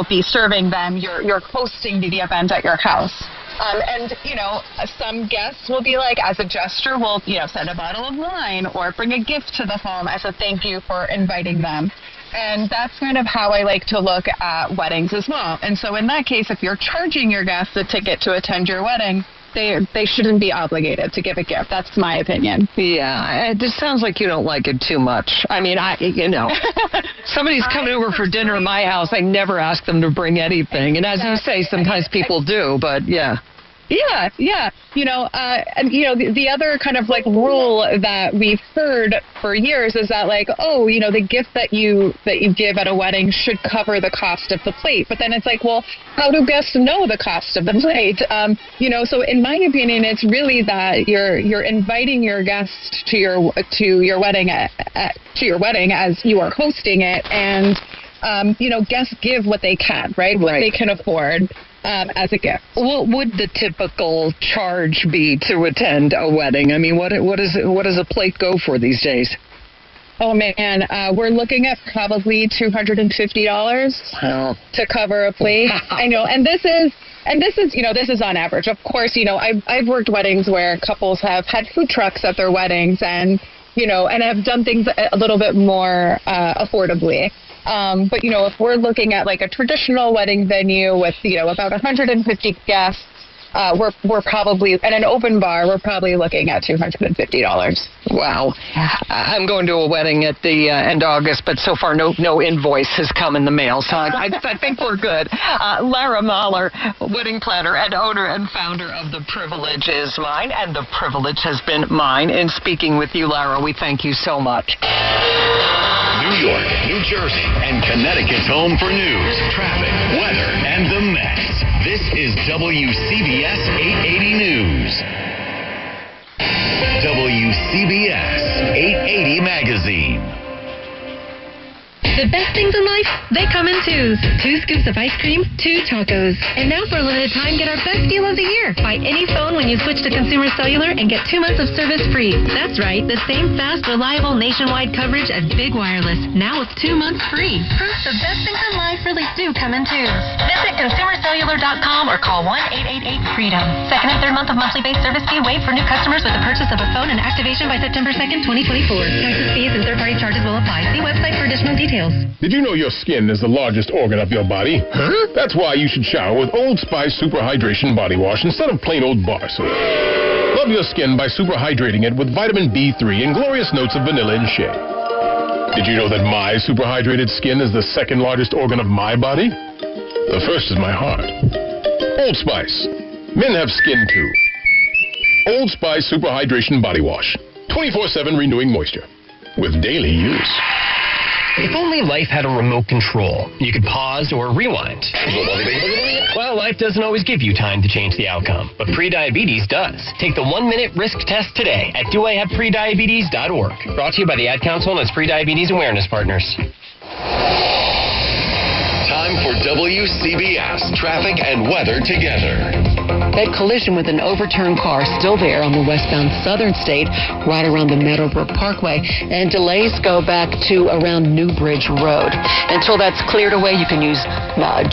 be serving them. You're hosting the event at your house. And, some guests will be like, as a gesture, we'll, send a bottle of wine or bring a gift to the home as a thank you for inviting them. And that's kind of how I like to look at weddings as well. And so in that case, if you're charging your guests a ticket to attend your wedding, they shouldn't be obligated to give a gift. That's my opinion. Yeah, it just sounds like you don't like it too much. I mean, somebody's coming over for dinner at my house. I never ask them to bring anything. And as you say, sometimes people do, but yeah. Yeah. The other kind of like rule that we've heard for years is that the gift that you give at a wedding should cover the cost of the plate. But then it's like, well, how do guests know the cost of the plate? So in my opinion, it's really that you're inviting your guests to your wedding as you are hosting it, and guests give what they can, right? What they can afford. As a gift. What would the typical charge be to attend a wedding? I mean, what does a plate go for these days? Oh man, we're looking at probably $250 to cover a plate. I know, and this is on average. Of course, I've worked weddings where couples have had food trucks at their weddings, and have done things a little bit more affordably. But if we're looking at like a traditional wedding venue with about 150 guests, we're probably at an open bar. We're probably looking at $250. Wow. I'm going to a wedding at the end of August, but so far no invoice has come in the mail, so I think we're good. Lara Mahler, wedding planner and owner and founder of The Privilege Is Mine, and the privilege has been mine in speaking with you, Lara. We thank you so much. New York, New Jersey, and Connecticut's home for news, traffic, weather, and the mess. This is WCBS 880 News. WCBS 880 Magazine. The best things in life, they come in twos. 2 scoops of ice cream, 2 tacos. And now for a limited time, get our best deal of the year. Buy any phone when you switch to Consumer Cellular and get 2 months of service free. That's right, the same fast, reliable nationwide coverage as Big Wireless. Now with 2 months free. Proof the best things in life really do come in twos. Visit consumercellular.com or call 1-888-FREEDOM. Second and third month of monthly base service fee waived for new customers with the purchase of a phone and activation by September 2nd, 2024. Taxes, fees, and third-party charges will apply. See website for additional details. Did you know your skin is the largest organ of your body? Huh? That's why you should shower with Old Spice Super Hydration Body Wash instead of plain old bar soap. Love your skin by super hydrating it with vitamin B3 and glorious notes of vanilla and shea. Did you know that my super hydrated skin is the second largest organ of my body? The first is my heart. Old Spice. Men have skin too. Old Spice Super Hydration Body Wash. 24/7 renewing moisture. With daily use. If only life had a remote control, you could pause or rewind. Well, life doesn't always give you time to change the outcome, but prediabetes does. Take the 1-minute risk test today at doihaveprediabetes.org. Brought to you by the Ad Council and its Prediabetes Awareness Partners. Time for WCBS traffic and weather together. That collision with an overturned car still there on the westbound southern state, right around the Meadowbrook Parkway, and delays go back to around Newbridge Road. Until that's cleared away, you can use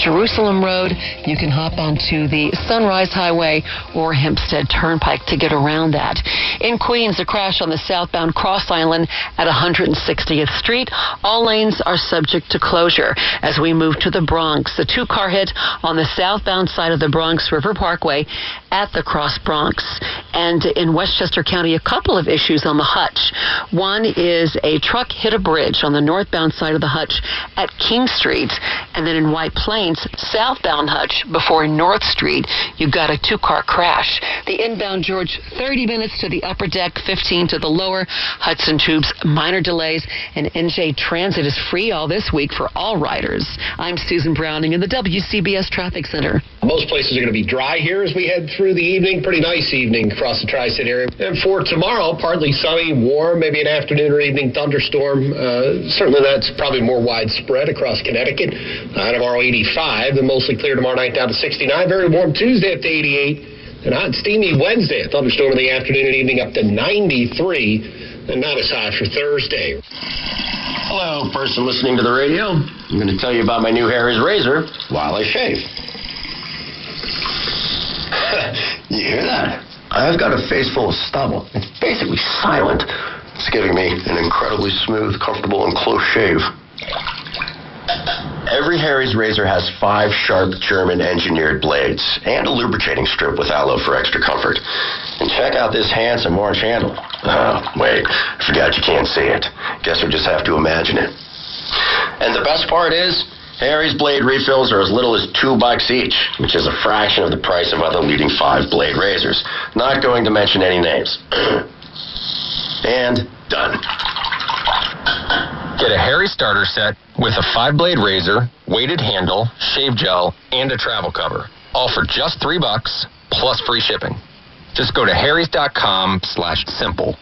Jerusalem Road, you can hop onto the Sunrise Highway or Hempstead Turnpike to get around that. In Queens, a crash on the southbound Cross Island at 160th Street. All lanes are subject to closure. As we move to the Bronx, the 2-car hit on the southbound side of the Bronx River Parkway at the Cross Bronx. And in Westchester County, a couple of issues on the Hutch. One is a truck hit a bridge on the northbound side of the Hutch at King Street. And then in White Plains, southbound Hutch before North Street, you've got a 2-car crash. The inbound George, 30 minutes to the upper deck, 15 to the lower. Hudson Tubes, minor delays. And NJ Transit is free all this week for all riders. I'm Susan Browning in the WCBS Traffic Center. Most places are going to be dry here as we head through the evening. Pretty nice evening across the Tri-State area. And for tomorrow, partly sunny, warm, maybe an afternoon or evening thunderstorm. Certainly that's probably more widespread across Connecticut. Tomorrow 85, then mostly clear tomorrow night down to 69. Very warm Tuesday up to 88. And hot and steamy Wednesday. A thunderstorm in the afternoon and evening up to 93. And not as high for Thursday. Hello, person listening to the radio. I'm going to tell you about my new Harry's razor while I shave. You hear that? I've got a face full of stubble. It's basically silent. It's giving me an incredibly smooth, comfortable, and close shave. Every Harry's razor has 5 sharp German-engineered blades and a lubricating strip with aloe for extra comfort. And check out this handsome orange handle. Oh, wait, I forgot you can't see it. Guess we just have to imagine it. And the best part is, Harry's blade refills are as little as $2 each, which is a fraction of the price of other leading 5-blade razors. Not going to mention any names. And done. Get a Harry starter set with a 5-blade razor, weighted handle, shave gel, and a travel cover. All for just $3 plus free shipping. Just go to harrys.com/simple.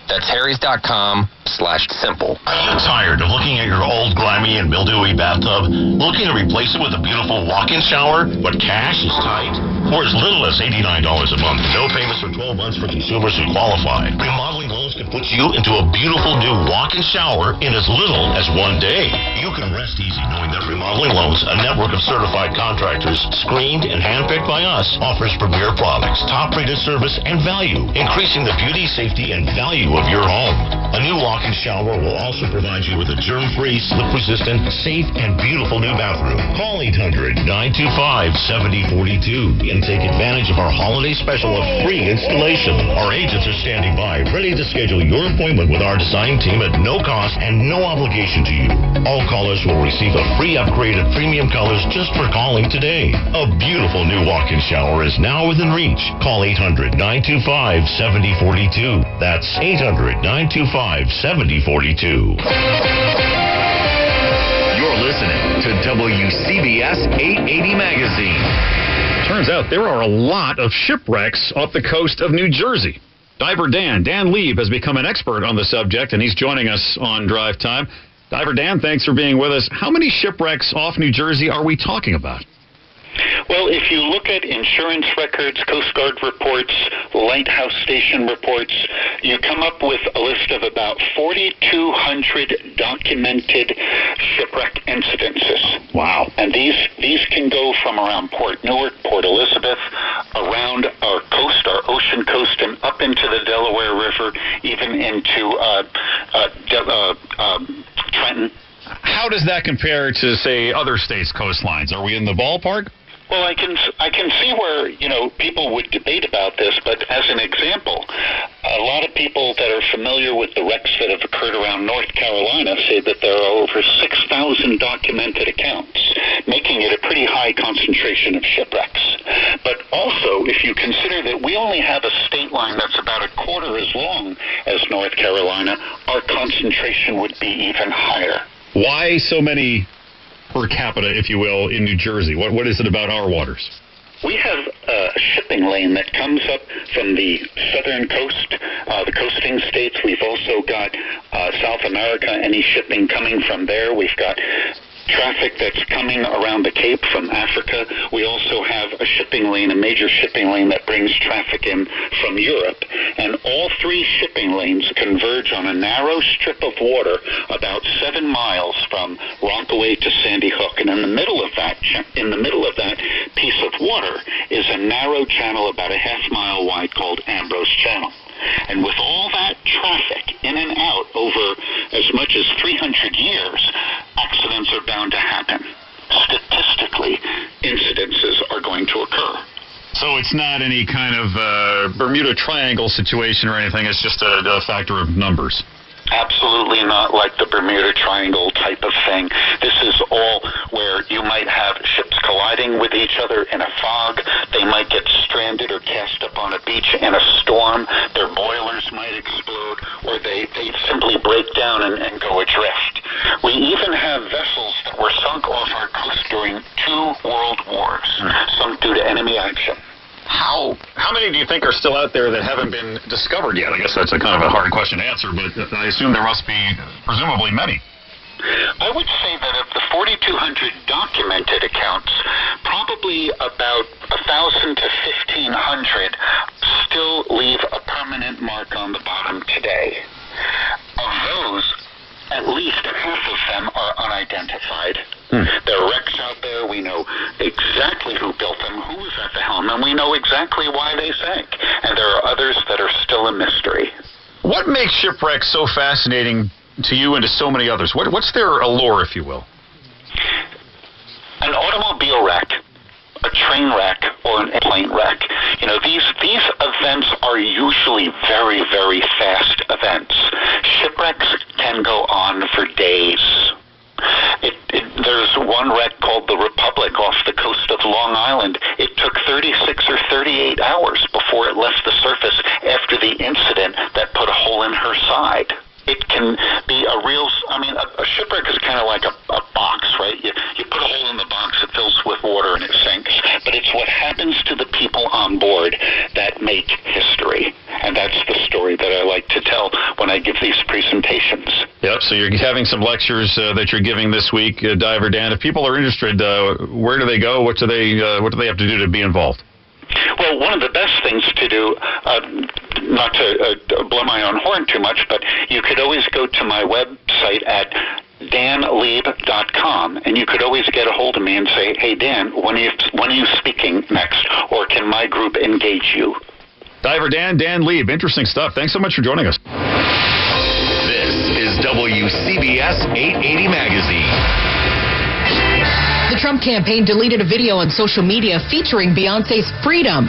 That's harrys.com/simple. Are you tired of looking at your old, grimy, and mildewy bathtub? Looking to replace it with a beautiful walk-in shower, but cash is tight? For as little as $89 a month, no payments for 12 months for consumers who qualify. Remodeling loans can put you into a beautiful new walk-in shower in as little as 1 day. You can rest easy knowing that Remodeling Loans, a network of certified contractors, screened and handpicked by us, offers premier products, top-rated service, and value, increasing the beauty, safety, and value of your home. A new walk-in shower will also provide you with a germ-free, slip-resistant, safe, and beautiful new bathroom. Call 800-925-7042 and take advantage of our holiday special of free installation. Our agents are standing by, ready to schedule your appointment with our design team at no cost and no obligation to you. All callers will receive a free upgrade of premium colors just for calling today. A beautiful new walk-in shower is now within reach. Call 800-925-7042. That's 800-925-7042. You're listening to WCBS 880 Magazine. Turns out there are a lot of shipwrecks off the coast of New Jersey. Diver Dan Lieb, has become an expert on the subject, and he's joining us on Drive Time. Diver Dan, thanks for being with us. How many shipwrecks off New Jersey are we talking about? Well, if you look at insurance records, Coast Guard reports, lighthouse station reports, you come up with a list of about 4,200 documented shipwreck incidences. Wow. And these can go from around Port Newark, Port Elizabeth, around our coast, our ocean coast, and up into the Delaware River, even into Trenton. How does that compare to, say, other states' coastlines? Are we in the ballpark? Well, I can see where, people would debate about this, but as an example, a lot of people that are familiar with the wrecks that have occurred around North Carolina say that there are over 6,000 documented accounts, making it a pretty high concentration of shipwrecks. But also, if you consider that we only have a state line that's about a quarter as long as North Carolina, our concentration would be even higher. Why so many per capita, if you will, in New Jersey? What is it about our waters? We have a shipping lane that comes up from the southern coast, the coasting states. We've also got South America, any shipping coming from there. We've got traffic that's coming around the Cape from Africa. We also have a shipping lane, a major shipping lane that brings traffic in from Europe. And all 3 shipping lanes converge on a narrow strip of water about 7 miles from Rockaway to Sandy Hook. And in the middle of that piece of water is a narrow channel about a half-mile wide called Ambrose Channel. And with all that traffic in and out over as much as 300 years, accidents are bound to happen. Statistically, incidences are going to occur. So it's not any kind of Bermuda Triangle situation or anything. It's just a factor of numbers. Absolutely not like the Bermuda Triangle type of thing. This is all where you might have ships colliding with each other in a fog. They might get stranded or cast up on a beach in a storm. Their boilers might explode, or they simply break down and go adrift. We even have vessels that were sunk off our coast during 2 world wars, sunk due to enemy action. How many do you think are still out there that haven't been discovered yet? I guess that's a kind of a hard question to answer, but I assume there must be presumably many. I would say that of the 4,200 documented accounts, probably about 1,000 to 1,500 still leave a permanent mark on the bottom today. Of those, at at least half of them are unidentified. There are wrecks out there. We know exactly who built them, who was at the helm, and we know exactly why they sank. And there are others that are still a mystery. What makes shipwrecks so fascinating to you and to so many others? What's their allure, if you will? An automobile wreck, a train wreck, or an airplane wreck. You know, these events are usually very, very fast events. Shipwrecks can go on for days. There's one wreck called the Republic off the coast of Long Island. It took 36 or 38 hours before it left the surface after the incident that put a hole in her side. It can be a real, a shipwreck is kind of like a box, right? You put a hole in the box, it fills with water and it sinks. But it's what happens to the people on board that make history. And that's the story that I like to tell when I give these presentations. Yep, so you're having some lectures that you're giving this week, Diver Dan. If people are interested, where do they go? What do they have to do to be involved? Well, one of the best things to do, not to blow my own horn too much, but you could always go to my website at danlieb.com, and you could always get a hold of me and say, hey, Dan, when are you speaking next, or can my group engage you? Diver Dan Lieb, interesting stuff. Thanks so much for joining us. This is WCBS 880 Magazine. The Trump campaign deleted a video on social media featuring Beyonce's Freedom.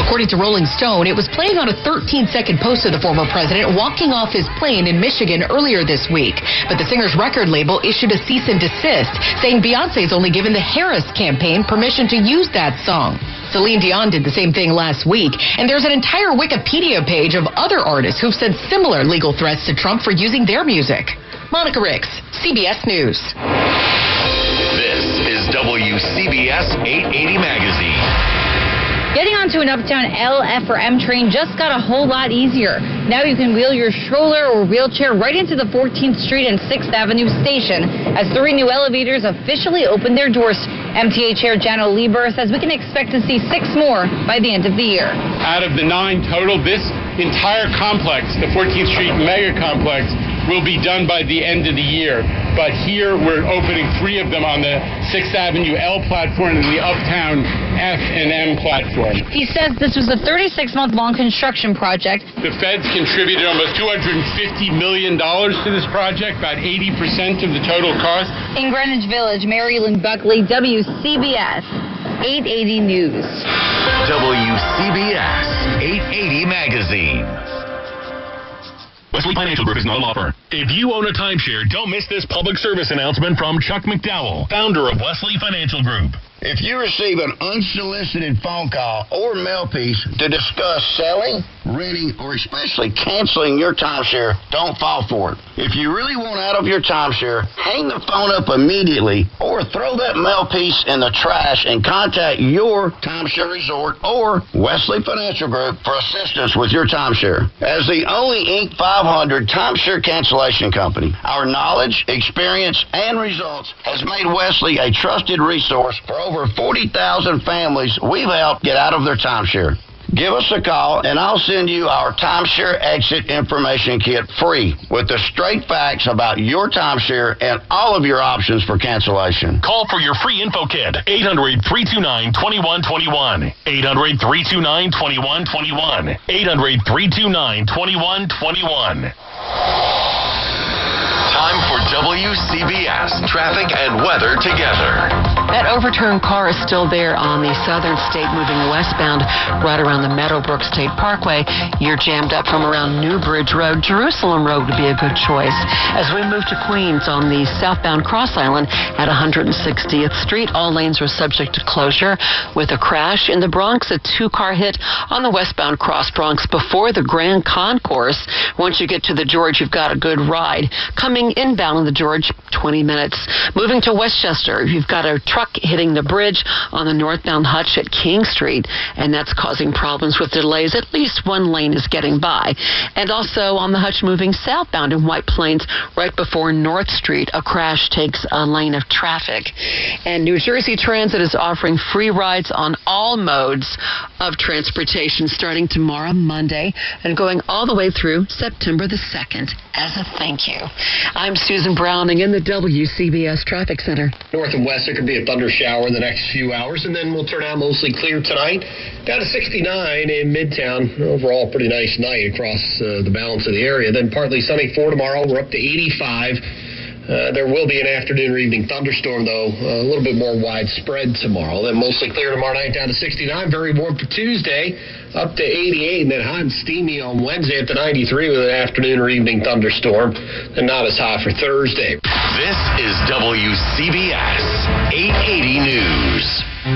According to Rolling Stone, it was playing on a 13-second post of the former president walking off his plane in Michigan earlier this week. But the singer's record label issued a cease and desist, saying Beyonce's only given the Harris campaign permission to use that song. Celine Dion did the same thing last week, and there's an entire Wikipedia page of other artists who've sent similar legal threats to Trump for using their music. Monica Ricks, CBS News. This is WCBS 880 Magazine. Getting onto an uptown L, F, or M train just got a whole lot easier. Now you can wheel your stroller or wheelchair right into the 14th Street and 6th Avenue station as 3 new elevators officially open their doors. MTA Chair Jano Lieber says we can expect to see 6 more by the end of the year. Out of the 9 total, this entire complex, the 14th Street Mega Complex, will be done by the end of the year. But here we're opening 3 of them on the 6th Avenue L platform and the Uptown F and M platform. He says this was a 36-month-long construction project. The feds contributed almost $250 million to this project, about 80% of the total cost. In Greenwich Village, Mary Lynn Buckley, WCBS 880 News. WCBS 880 Magazine. Wesley Financial Group is not a law firm. If you own a timeshare, don't miss this public service announcement from Chuck McDowell, founder of Wesley Financial Group. If you receive an unsolicited phone call or mail piece to discuss selling, renting, or especially canceling your timeshare, don't fall for it. If you really want out of your timeshare, hang the phone up immediately or throw that mail piece in the trash and contact your timeshare resort or Wesley Financial Group for assistance with your timeshare. As the only Inc. 500 timeshare cancellation company, our knowledge, experience, and results has made Wesley a trusted resource for over 40,000 families we've helped get out of their timeshare. Give us a call, and I'll send you our timeshare exit information kit free with the straight facts about your timeshare and all of your options for cancellation. Call for your free info kit, 800-329-2121. 800-329-2121. 800-329-2121. Time for WCBS traffic and weather together. That overturned car is still there on the southern state moving westbound right around the Meadowbrook State Parkway. You're jammed up from around New Bridge Road. Jerusalem Road would be a good choice. As we move to Queens on the southbound Cross Island at 160th Street, all lanes are subject to closure. With a crash in the Bronx, a 2-car hit on the westbound Cross Bronx before the Grand Concourse. Once you get to the George, you've got a good ride. Coming heading inbound on the George, 20 minutes. Moving to Westchester, you've got a truck hitting the bridge on the northbound Hutch at King Street, and that's causing problems with delays. At least one lane is getting by. And also on the Hutch moving southbound in White Plains, right before North Street, a crash takes a lane of traffic. And New Jersey Transit is offering free rides on all modes of transportation starting tomorrow, Monday, and going all the way through September the 2nd as a thank you. I'm Susan Browning in the WCBS Traffic Center. North and west, there could be a thunder shower in the next few hours, and then we'll turn out mostly clear tonight. Down to 69 in Midtown. Overall, pretty nice night across the balance of the area. Then partly sunny for tomorrow. We're up to 85. There will be an afternoon or evening thunderstorm, though, a little bit more widespread tomorrow. Then mostly clear tomorrow night, down to 69. Very warm for Tuesday, up to 88. And then hot and steamy on Wednesday up to 93 with an afternoon or evening thunderstorm. And not as hot for Thursday. This is WCBS 880 News.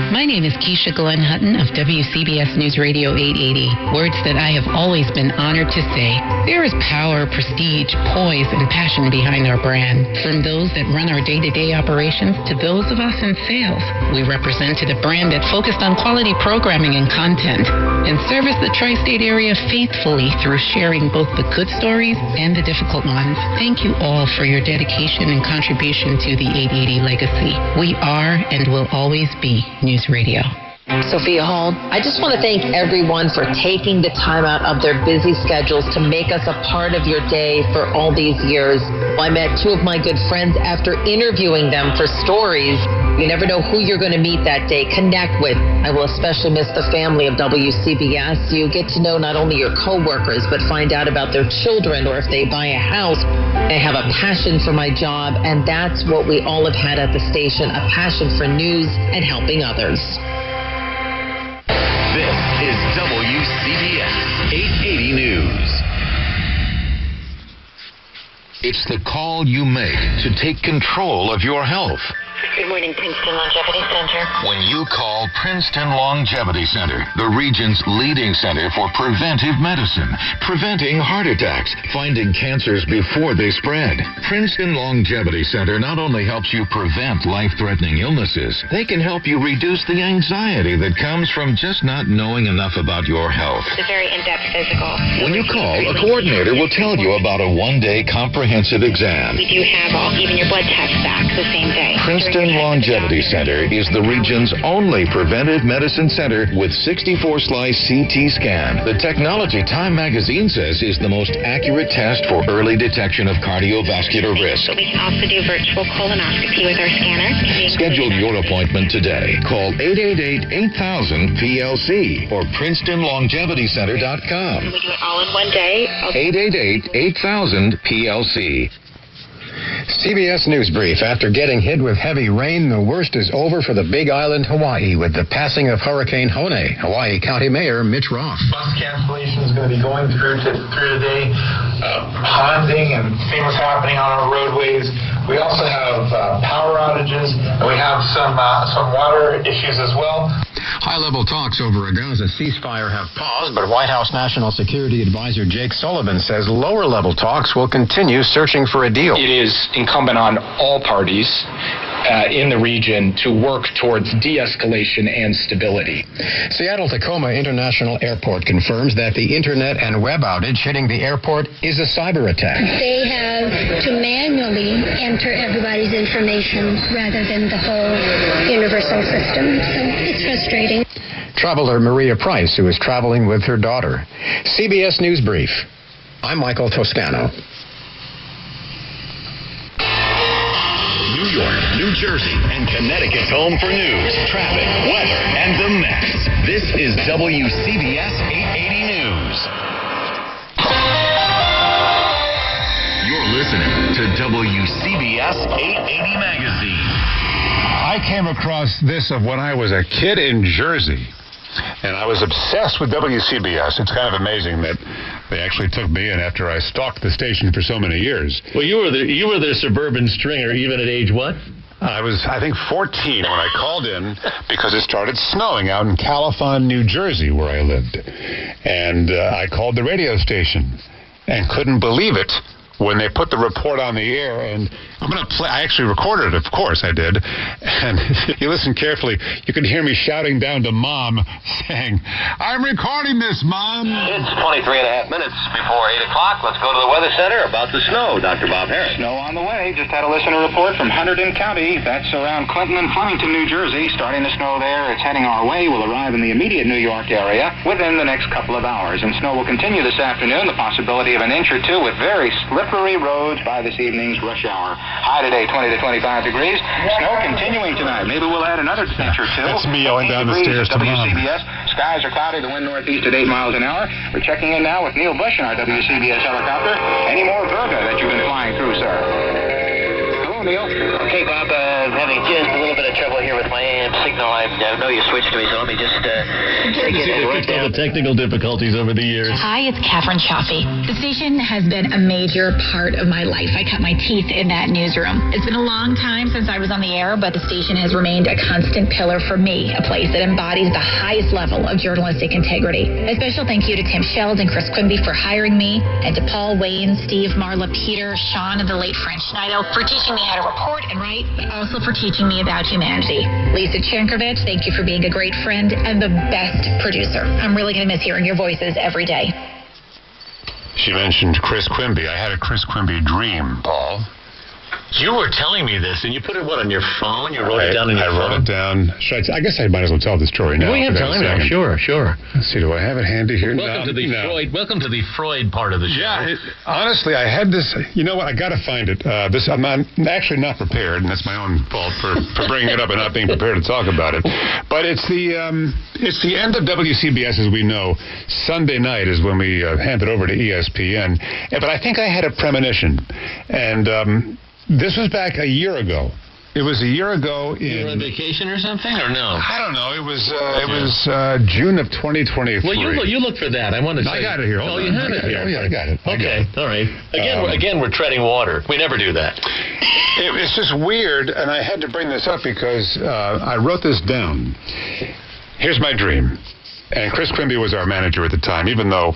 My name is Keisha Glenn Hutton of WCBS Newsradio 880. Words that I have always been honored to say. There is power, prestige, poise, and passion behind our brand. From those that run our day-to-day operations to those of us in sales, we represented a brand that focused on quality programming and content and serviced the tri-state area faithfully through sharing both the good stories and the difficult ones. Thank you all for your dedication and contribution to the 880 legacy. We are and will always be News Radio. Sophia Hall, I just want to thank everyone for taking the time out of their busy schedules to make us a part of your day for all these years. I met two of my good friends after interviewing them for stories. You never know who you're going to meet that day, connect with. I will especially miss the family of WCBS. You get to know not only your coworkers, but find out about their children, or if they buy a house. They have a passion for my job, and that's what we all have had at the station, a passion for news and helping others. This is WCBS 880 News. It's the call you make to take control of your health. Good morning, Princeton Longevity Center. When you call Princeton Longevity Center, the region's leading center for preventive medicine, preventing heart attacks, finding cancers before they spread. Princeton Longevity Center not only helps you prevent life-threatening illnesses, they can help you reduce the anxiety that comes from just not knowing enough about your health. It's a very in-depth physical. When you call, a coordinator will tell you about a one-day comprehensive exam. We do have even your blood tests back the same day. Princeton Longevity Center is the region's only preventive medicine center with 64-slice CT scan. The technology Time magazine says is the most accurate test for early detection of cardiovascular risk. But we can also do virtual colonoscopy with our scanner. Schedule your appointment today. Call 888-8000-PLC or PrincetonLongevityCenter.com. We do it all in one day. 888-8000-PLC. CBS News Brief. After getting hit with heavy rain, the worst is over for the Big Island, Hawaii, with the passing of Hurricane Hone. Hawaii County Mayor Mitch Roth. Bus cancellation is going to be going through today. Ponding and things happening on our roadways. We also have power outages, and we have some water issues as well. High-level talks over a Gaza ceasefire have paused, but White House National Security Advisor Jake Sullivan says lower-level talks will continue searching for a deal. It is incumbent on all parties in the region to work towards de-escalation and stability. Seattle-Tacoma International Airport confirms that the internet and web outage hitting the airport is a cyber attack. They have to manually enter everybody's information rather than the whole universal system. So it's frustrating. Traveler Maria Price, who is traveling with her daughter. CBS News Brief. I'm Michael Toscano. New York, New Jersey, and Connecticut's home for news, traffic, weather, and the mess. This is WCBS 880 News. You're listening to WCBS 880 Magazine. I came across this when I was a kid in Jersey, and I was obsessed with WCBS. It's kind of amazing that they actually took me in after I stalked the station for so many years. Well, you were the suburban stringer even at age what? I was, I think, 14 when I called in because it started snowing out in Califon, New Jersey, where I lived. And I called the radio station and couldn't believe it when they put the report on the air, and I'm going to play. I actually recorded it, of course I did. And if you listen carefully, you can hear me shouting down to Mom, saying, "I'm recording this, Mom." It's 23 and a half minutes before 8 o'clock. Let's go to the Weather Center about the snow. Dr. Bob Harris. Snow on the way. Just had a listener report from Hunterdon County. That's around Clinton and Flemington, New Jersey. Starting to snow there. It's heading our way. Will arrive in the immediate New York area within the next couple of hours. And snow will continue this afternoon. The possibility of an inch or two with very slippery roads by this evening's rush hour. High today, 20 to 25 degrees. Snow continuing tonight. Maybe we'll add another inch or two. That's me yelling down the stairs to Mom. WCBS. Skies are cloudy. The wind northeast at 8 miles an hour. We're checking in now with Neil Bush in our WCBS helicopter. Any more Virga that you've been flying through, sir? Hello, Neil. Okay, Bob, I'm having just a little bit of trouble here with my AM signal. I know you switched to me, so let me just take it right down. All the technical difficulties over the years. Hi, it's Catherine Chaffee. The station has been a major part of my life. I cut my teeth in that newsroom. It's been a long time since I was on the air, but the station has remained a constant pillar for me, a place that embodies the highest level of journalistic integrity. A special thank you to Tim Sheld and Chris Quimby for hiring me, and to Paul, Wayne, Steve, Marla, Peter, Sean, and the late French Schneider for teaching me how to report and write, but also for teaching me about humanity. Lisa Chankovich, thank you for being a great friend and the best producer. I'm really going to miss hearing your voices every day. She mentioned Chris Quimby. I had a Chris Quimby dream, Paul. You were telling me this, and you put it, on your phone? You wrote it down on your phone? I wrote it down. I guess I might as well tell the story now. We have time now. Sure. Let's see, do I have it handy here? Welcome to the Freud part of the show. Yeah, honestly, I had this. You know what? I got to find it. I'm actually not prepared, and that's my own fault for bringing it up and not being prepared to talk about it. But it's the end of WCBS, as we know. Sunday night is when we hand it over to ESPN. But I think I had a premonition, and this was back a year ago. It was a year ago in... You were on vacation or something, or no? I don't know. It was June of 2023. Well, you look for that. I want to say... I got it here. You have it here. Oh, yeah, I got it. Okay, all right. Again, we're treading water. We never do that. It's just weird, and I had to bring this up because I wrote this down. Here's my dream. And Chris Quimby was our manager at the time, even though...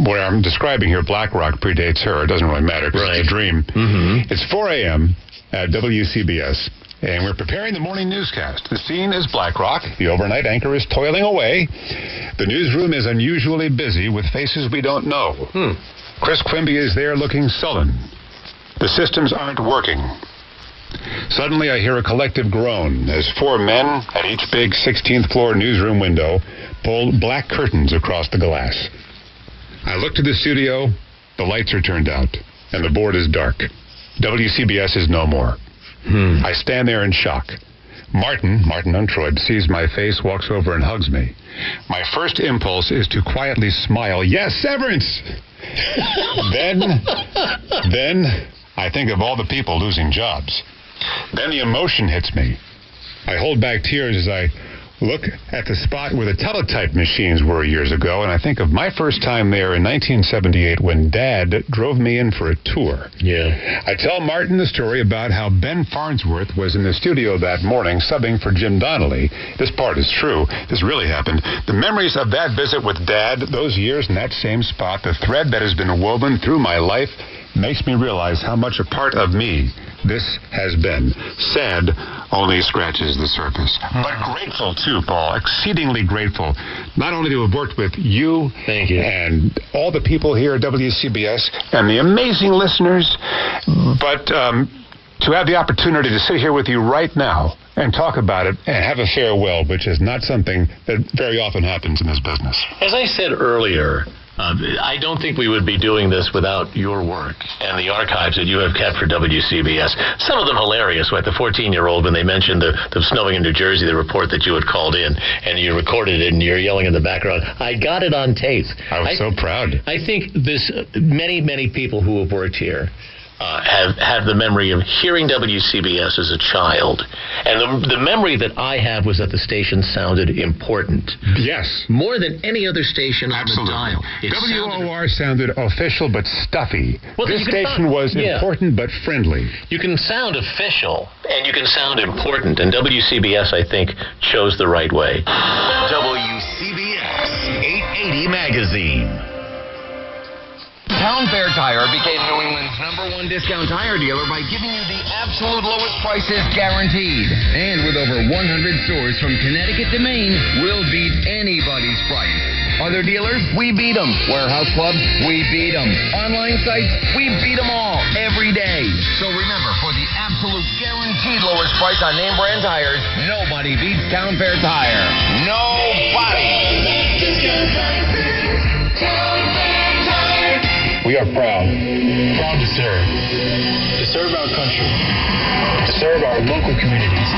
what I'm describing here, BlackRock predates her. It doesn't really matter because it's a dream. Mm-hmm. It's 4 a.m. at WCBS, and we're preparing the morning newscast. The scene is BlackRock. The overnight anchor is toiling away. The newsroom is unusually busy with faces we don't know. Chris Quimby is there looking sullen. The systems aren't working. Suddenly, I hear a collective groan as 4 men at each big 16th floor newsroom window pull black curtains across the glass. I look to the studio, the lights are turned out, and the board is dark. WCBS is no more. I stand there in shock. Martin Untroyd, sees my face, walks over and hugs me. My first impulse is to quietly smile. Yes, severance! Then I think of all the people losing jobs. Then the emotion hits me. I hold back tears as I look at the spot where the teletype machines were years ago, and I think of my first time there in 1978 when Dad drove me in for a tour. Yeah. I tell Martin the story about how Ben Farnsworth was in the studio that morning subbing for Jim Donnelly. This part is true. This really happened. The memories of that visit with Dad, those years in that same spot, the thread that has been woven through my life, makes me realize how much a part of me this has been. Sad only scratches the surface. But grateful, too, Paul. Exceedingly grateful. Not only to have worked with you. Thank you. And all the people here at WCBS and the amazing listeners, but to have the opportunity to sit here with you right now and talk about it and have a farewell, which is not something that very often happens in this business. As I said earlier, I don't think we would be doing this without your work and the archives that you have kept for WCBS. Some of them hilarious, like the 14-year-old when they mentioned the snowing in New Jersey, the report that you had called in, and you recorded it and you're yelling in the background. I got it on tape. I was so proud. I think many people who have worked here have the memory of hearing WCBS as a child. And the memory that I have was that the station sounded important. Yes. More than any other station on the dial. WOR sounded official but stuffy. Well, this station was important but friendly. You can sound official and you can sound important. And WCBS, I think, chose the right way. WCBS 880 Magazine. Town Fair Tire became New England's #1 discount tire dealer by giving you the absolute lowest prices guaranteed. And with over 100 stores from Connecticut to Maine, we'll beat anybody's price. Other dealers, we beat them. Warehouse clubs, we beat them. Online sites, we beat them all every day. So remember, for the absolute guaranteed lowest price on name brand tires, nobody beats Town Fair Tire. Nobody. We are proud to serve our country, to serve our local communities,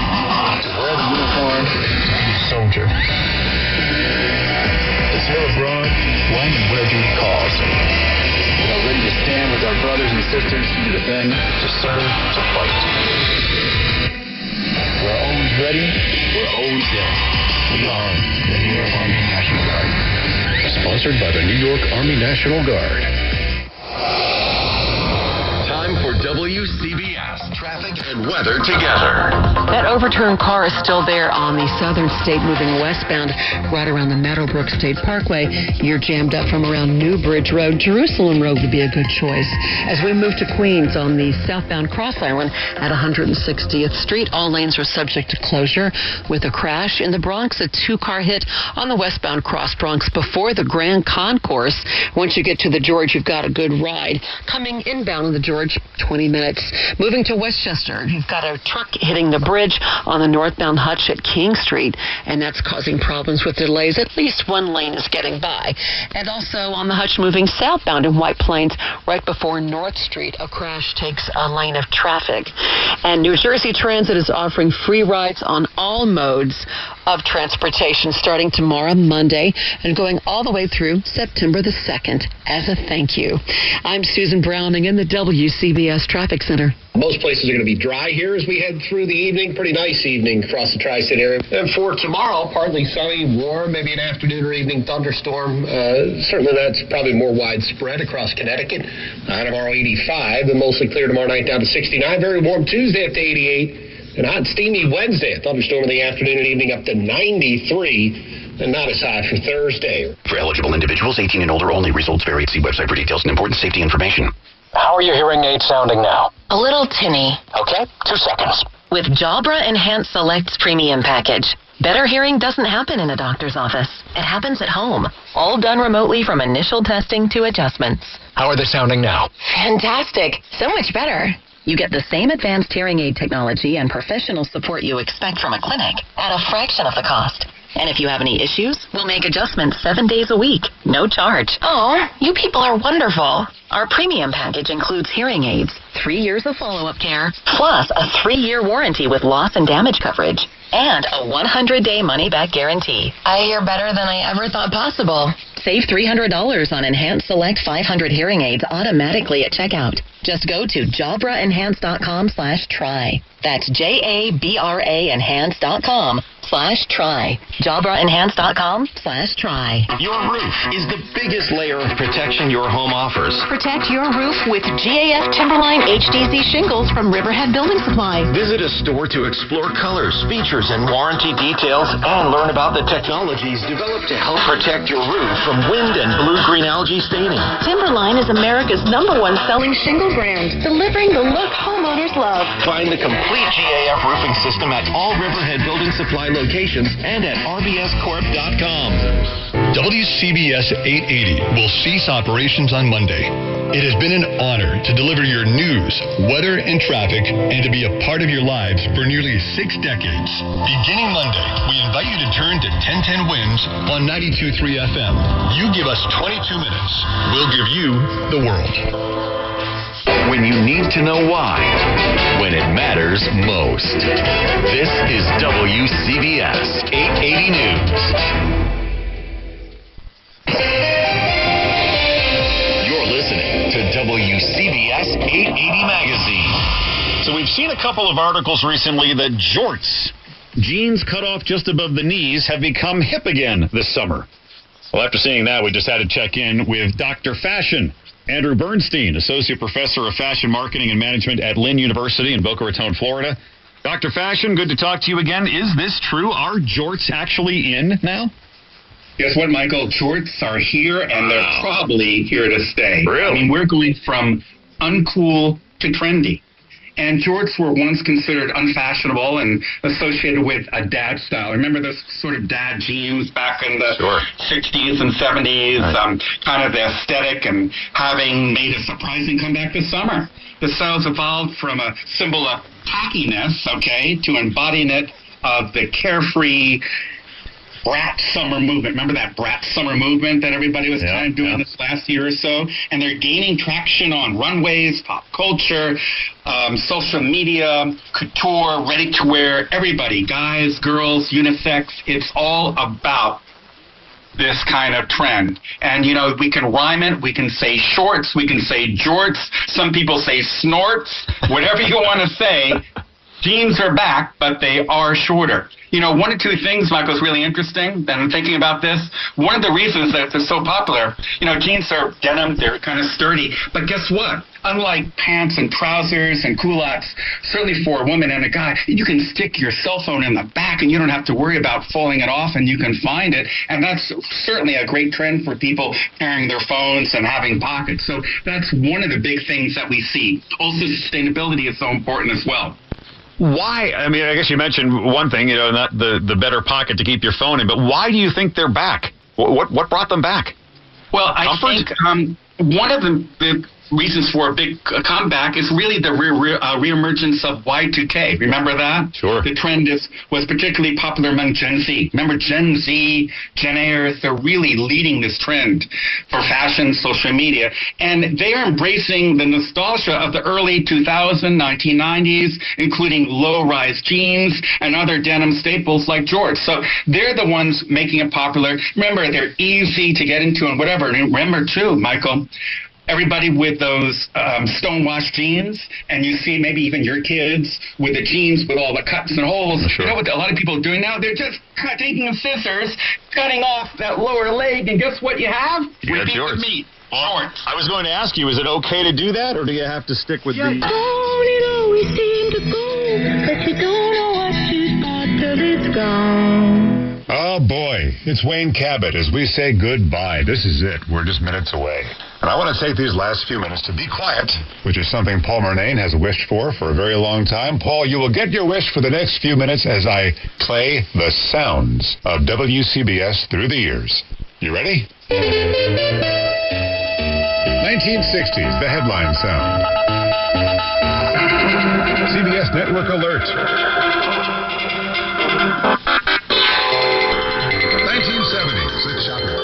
to wear the uniform, to be a soldier, to serve abroad when and where duty calls. We are ready to stand with our brothers and sisters to defend, to serve, to fight. We're always ready, we're always there. We are the New York Army National Guard. Sponsored by the New York Army National Guard. Time for WCBS traffic and weather together. That overturned car is still there on the southern state moving westbound right around the Meadowbrook State Parkway. You're jammed up from around New Bridge Road. Jerusalem Road would be a good choice. As we move to Queens on the southbound Cross Island at 160th Street, all lanes are subject to closure with a crash. In the Bronx, a two-car hit on the westbound Cross Bronx before the Grand Concourse. Once you get to the George, you've got a good ride. Coming inbound on the George, 20 minutes. Moving to Westchester, you've got a truck hitting the bridge on the northbound Hutch at King Street, and that's causing problems with delays. At least one lane is getting by. And also on the Hutch moving southbound in White Plains, right before North Street, a crash takes a lane of traffic. And New Jersey Transit is offering free rides on all modes of transportation starting tomorrow, Monday, and going all the way through September the 2nd as a thank you. I'm Susan Browning in the WCBS Traffic Center. Most places are going to be dry here as we head through the evening. Pretty nice evening across the tri-state area. And for tomorrow, partly sunny, warm, maybe an afternoon or evening thunderstorm. Certainly that's probably more widespread across Connecticut. Tomorrow 85, and mostly clear tomorrow night down to 69. Very warm Tuesday up to 88. And hot and steamy Wednesday. A thunderstorm in the afternoon and evening up to 93. And not as hot for Thursday. For eligible individuals, 18 and older only. Results vary. See website for details and important safety information. How are your hearing aids sounding now? A little tinny. Okay, 2 seconds. With Jabra Enhanced Select's premium package, better hearing doesn't happen in a doctor's office. It happens at home. All done remotely from initial testing to adjustments. How are they sounding now? Fantastic. So much better. You get the same advanced hearing aid technology and professional support you expect from a clinic at a fraction of the cost. And if you have any issues, we'll make adjustments 7 days a week. No charge. Oh, you people are wonderful. Our premium package includes hearing aids, 3 years of follow-up care, plus a 3-year warranty with loss and damage coverage, and a 100-day money-back guarantee. I hear better than I ever thought possible. Save $300 on Enhanced Select 500 hearing aids automatically at checkout. Just go to jabraenhance.com/try. That's JABRA enhance.com/try. jabraenhance.com/try. Your roof is the biggest layer of protection your home offers. Protect your roof with GAF Timberline HDZ shingles from Riverhead Building Supply. Visit a store to explore colors, features, and warranty details, and learn about the technologies developed to help protect your roof from wind and blue-green algae staining. Timberline is America's #1 selling shingle brand, delivering the look homeowners love. Find the complete GAF roofing system at all Riverhead Building Supply locations and at rbscorp.com. WCBS 880 will cease operations on Monday. It has been an honor to deliver your news, weather, and traffic, and to be a part of your lives for nearly 6 decades. Beginning Monday, we invite you to turn to 1010 Winds on 92.3 FM. You give us 22 minutes. We'll give you the world. When you need to know why, when it matters most. This is WCBS 880 News. You're listening to WCBS 880 Magazine. So we've seen a couple of articles recently that jorts, jeans cut off just above the knees, have become hip again this summer. Well, after seeing that, we just had to check in with Dr. Fashion, Andrew Bernstein, Associate Professor of Fashion Marketing and Management at Lynn University in Boca Raton, Florida. Dr. Fashion, good to talk to you again. Is this true? Are jorts actually in now? Guess what, Michael? Jorts are here, and they're probably here to stay. Really? I mean, we're going from uncool to trendy. And jorts were once considered unfashionable and associated with a dad style. Remember those sort of dad jeans back in the 60s and 70s? Right. Kind of the aesthetic, and having made a surprising comeback this summer. The styles evolved from a symbol of tackiness, to embodiment of the carefree brat summer movement. Remember that brat summer movement that everybody was kind of doing this last year or so? And they're gaining traction on runways, pop culture, social media, couture, ready-to-wear, everybody, guys, girls, unisex. It's all about this kind of trend. And, we can rhyme it. We can say shorts. We can say jorts. Some people say snorts. Whatever you want to say. Jeans are back, but they are shorter. One or two things, Michael, is really interesting that I'm thinking about this. One of the reasons that they're so popular, jeans are denim, they're kind of sturdy. But guess what? Unlike pants and trousers and culottes, certainly for a woman and a guy, you can stick your cell phone in the back and you don't have to worry about falling it off, and you can find it. And that's certainly a great trend for people carrying their phones and having pockets. So that's one of the big things that we see. Also, sustainability is so important as well. Why? I mean, I guess you mentioned one thing, not the better pocket to keep your phone in, but why do you think they're back? What brought them back? Well, I think one of the reasons for a big comeback is really the reemergence of Y2K. Remember that? Sure. The trend was particularly popular among Gen Z. Remember Gen Z, Gen Ayers, they're really leading this trend for fashion, social media. And they are embracing the nostalgia of the early 1990s, including low-rise jeans and other denim staples like jorts. So they're the ones making it popular. Remember, they're easy to get into and whatever. And remember, too, Michael, everybody with those stonewashed jeans, and you see maybe even your kids with the jeans with all the cuts and holes. Sure. You know what a lot of people are doing now? They're just taking scissors, cutting off that lower leg, and guess what you have? You got jorts. Meat. Jorts. I was going to ask you, is it okay to do that, or do you have to stick with the... Don't it always seem to go, but you don't know what you thought till it's gone. Oh, boy. It's Wayne Cabot as we say goodbye. This is it. We're just minutes away. And I want to take these last few minutes to be quiet, which is something Paul Murnane has wished for a very long time. Paul, you will get your wish for the next few minutes as I play the sounds of WCBS through the years. You ready? 1960s, the headline sound. CBS Network Alert. 1970s, the chopper.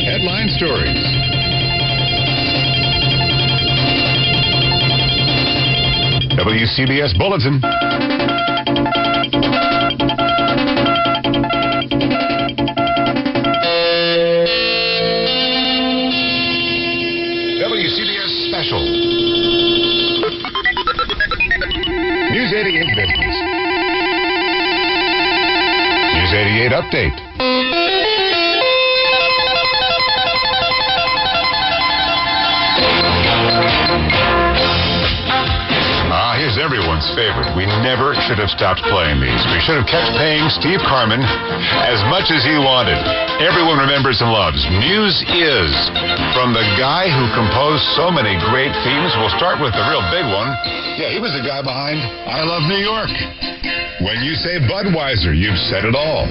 Headline stories. WCBS Bulletin. WCBS Special. News 88 Business. News 88 Update. Here's everyone's favorite. We never should have stopped playing these. We should have kept paying Steve Carman as much as he wanted. Everyone remembers and loves News Is. From the guy who composed so many great themes, we'll start with the real big one. Yeah, he was the guy behind I Love New York. When you say Budweiser, you've said it all.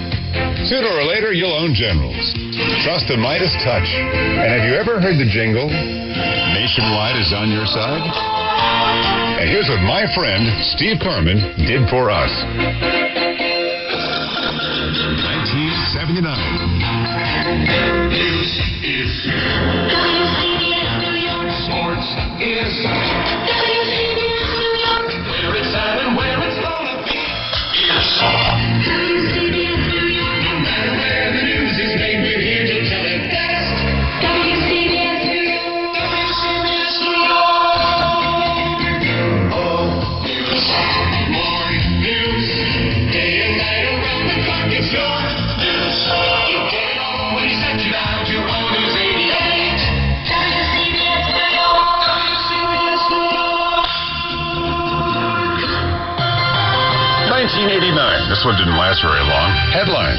Sooner or later, you'll own Generals. Trust the Midas touch. And have you ever heard the jingle, Nationwide is on your side? And here's what my friend Steve Carman did for us. 1979. News is WCBS New York. Sports is WCBS New York. Where it's at and where it's gonna be is WCBS New York. No matter where the news is made, we're here to tell it best. WCBS New York. WCBS New York. WCBS New York. This one didn't last very long. Headlines.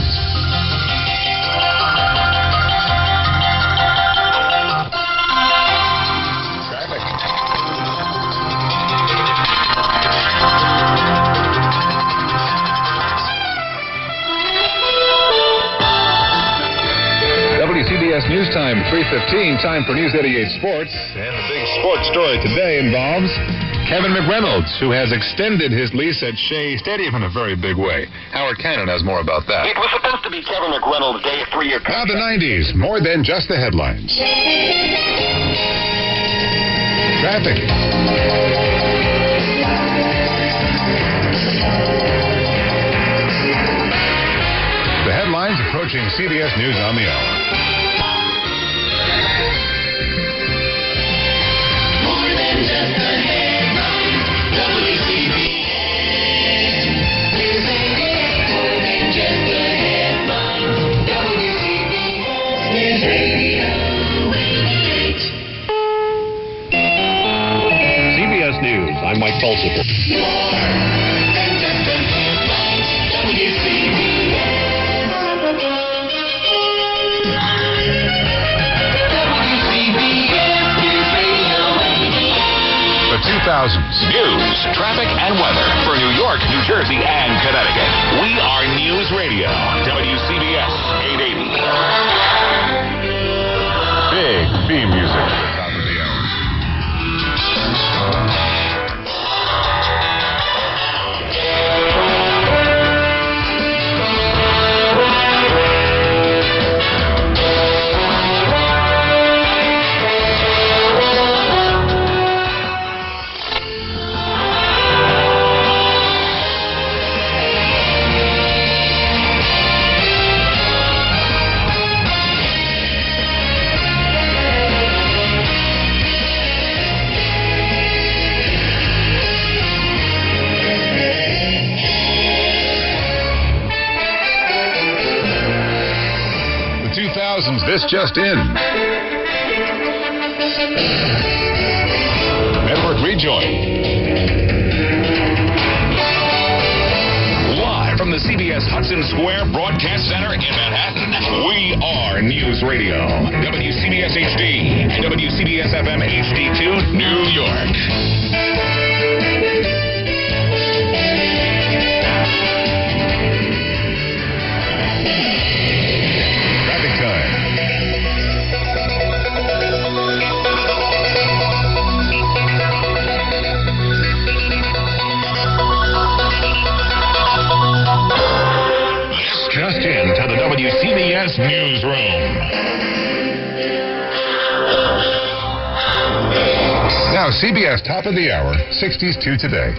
WCBS News Time, 3:15, time for News 88 Sports. And the big sports story today involves Kevin McReynolds, who has extended his lease at Shea Stadium in a very big way. Howard Cannon has more about that. It was supposed to be Kevin McReynolds' Day, 3-year Now the 90s, more than just the headlines. Traffic. The headlines approaching CBS News on the hour. More than just the headlines, WCBS News 88. More than just the headlines, WCBS News Radio 88. CBS News, I'm Mike Pulsifer. More than just the headlines, WCBS. The 2000s. News, traffic, and weather for New York, New Jersey, and Connecticut. We are News Radio, WCBS 880. Big theme music at the top of the hour. This just in. Network rejoin. Live from the CBS Hudson Square Broadcast Center in Manhattan, we are News Radio, WCBS HD, and WCBS FM HD2, New York. Just into the WCBS Newsroom. Now, CBS Top of the Hour, 60s to today.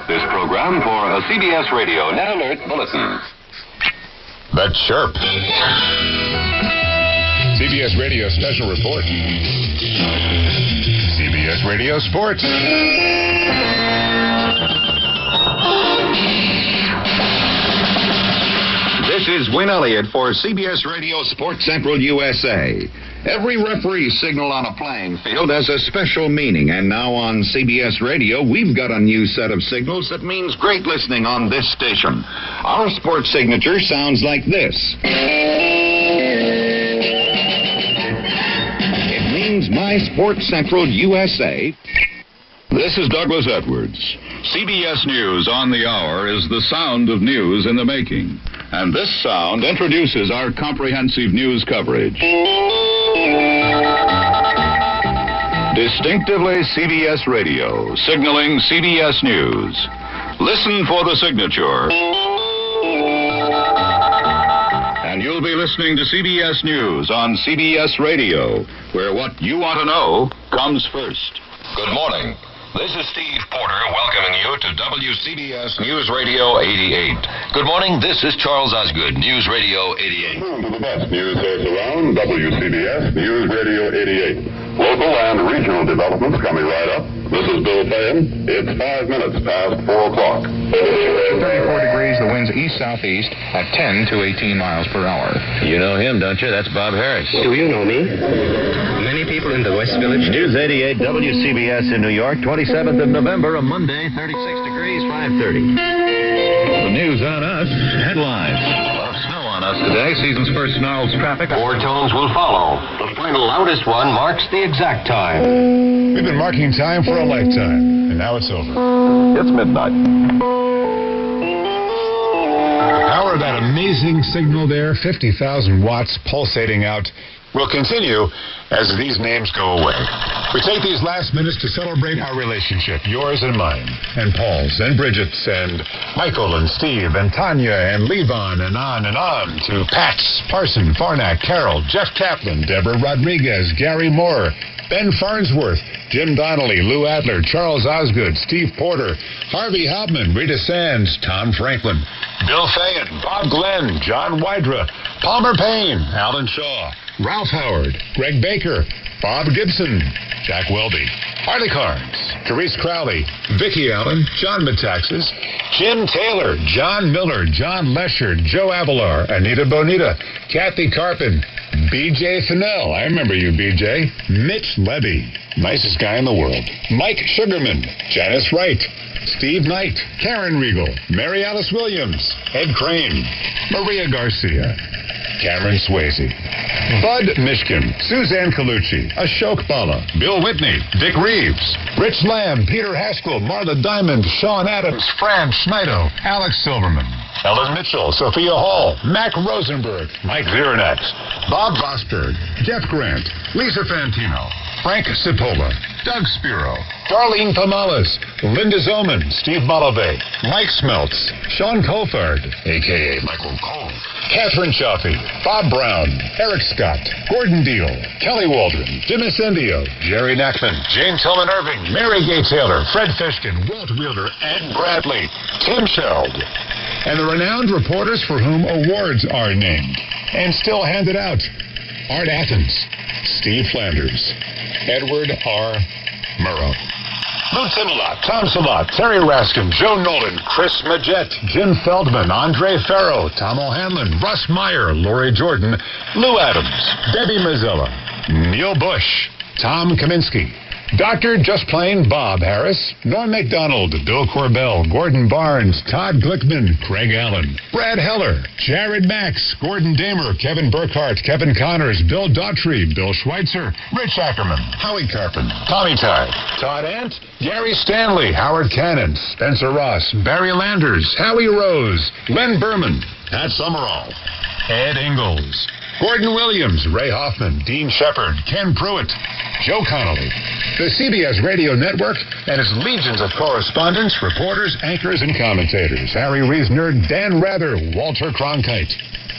This program for a CBS Radio Net Alert Bulletin. That chirp. CBS Radio Special Report. CBS Radio Sports. This is Win Elliott for CBS Radio Sports Central USA. Every referee signal on a playing field has a special meaning, and now on CBS Radio, we've got a new set of signals that means great listening on this station. Our sports signature sounds like this. It means My Sports Central USA. This is Douglas Edwards. CBS News on the Hour is the sound of news in the making. And this sound introduces our comprehensive news coverage. Distinctively CBS Radio, signaling CBS News. Listen for the signature. And you'll be listening to CBS News on CBS Radio, where what you want to know comes first. Good morning. This is Steve Porter welcoming you to WCBS News Radio 88. Good morning. This is Charles Osgood, News Radio 88. Welcome to the best news source around, WCBS News Radio 88. Local and regional regional developments coming right up. This is Bill Payan. It's 5 minutes past 4 o'clock. 34 degrees, the wind's east-southeast at 10 to 18 miles per hour. You know him, don't you? That's Bob Harris. Do you know me? Many people in the West Village. News 88 WCBS in New York, 27th of November, a Monday, 36 degrees, 5:30. The news on us, headlines. A lot of snow on us today. Season's first snarls traffic. More tones will follow. The final loudest one marks the exact time. We've been marking time for a lifetime, and now it's over. It's midnight. The power of that amazing signal there, 50,000 watts pulsating out, will continue as these names go away. We take these last minutes to celebrate our relationship, yours and mine, and Paul's, and Bridget's, and Michael, and Steve, and Tanya, and Levon, and on, to Pat's, Parson, Farnack, Carol, Jeff Kaplan, Deborah Rodriguez, Gary Moore, Ben Farnsworth, Jim Donnelly, Lou Adler, Charles Osgood, Steve Porter, Harvey Hauptman, Rita Sands, Tom Franklin, Bill Fayen, Bob Glenn, John Wydra, Palmer Payne, Alan Shaw, Ralph Howard, Greg Baker, Bob Gibson, Jack Welby, Harley Carnes, Therese Crowley, Vicki Allen, John Metaxas, Jim Taylor, John Miller, John Lesher, Joe Avalar, Anita Bonita, Kathy Carpin, B.J. Fennell, I remember you, B.J., Mitch Levy, nicest guy in the world, Mike Sugarman, Janice Wright, Steve Knight, Karen Riegel, Mary Alice Williams, Ed Crane, Maria Garcia, Cameron Swayze, Bud Mishkin, Suzanne Colucci, Ashok Bala, Bill Whitney, Dick Reeves, Rich Lamb, Peter Haskell, Marla Diamond, Sean Adams, Fran Schneido, Alex Silverman, Ellen Mitchell, Sophia Hall, Mac Rosenberg, Mike Viernax, Bob Vosberg, Jeff Grant, Lisa Fantino, Frank Cipolla, Doug Spiro, Darlene Pomales, Linda Zoman, Steve Malovey, Mike Smeltz, Sean Colfard, a.k.a. Michael Cole, Catherine Chaffee, Bob Brown, Eric Scott, Gordon Deal, Kelly Waldron, Jim Incendio, Jerry Knackman, Jane Tillman Irving, Mary Gay Taylor, Fred Fishkin, Walt Wielder, Ed Bradley, Tim Sheld, and the renowned reporters for whom awards are named and still handed out. Art Athens, Steve Flanders, Edward R. Murrow, Lou Timolot, Tom Salat, Terry Raskin, Joe Nolan, Chris Majette, Jim Feldman, Andre Farrow, Tom O'Hanlon, Russ Meyer, Lori Jordan, Lou Adams, Debbie Mazzella, Neil Bush, Tom Kaminsky, Dr. Just Plain Bob Harris, Norm MacDonald, Bill Corbell, Gordon Barnes, Todd Glickman, Craig Allen, Brad Heller, Jared Max, Gordon Damer, Kevin Burkhart, Kevin Connors, Bill Daughtry, Bill Schweitzer, Rich Ackerman, Howie Carpin, Tommy Tide, Todd Ant, Gary Stanley, Howard Cannon, Spencer Ross, Barry Landers, Howie Rose, Len Berman, Pat Summerall, Ed Ingalls, Gordon Williams, Ray Hoffman, Dean Shepard, Ken Pruitt, Joe Connolly, the CBS Radio Network, and its legions of correspondents, reporters, anchors, and commentators. Harry Reisner, Dan Rather, Walter Cronkite.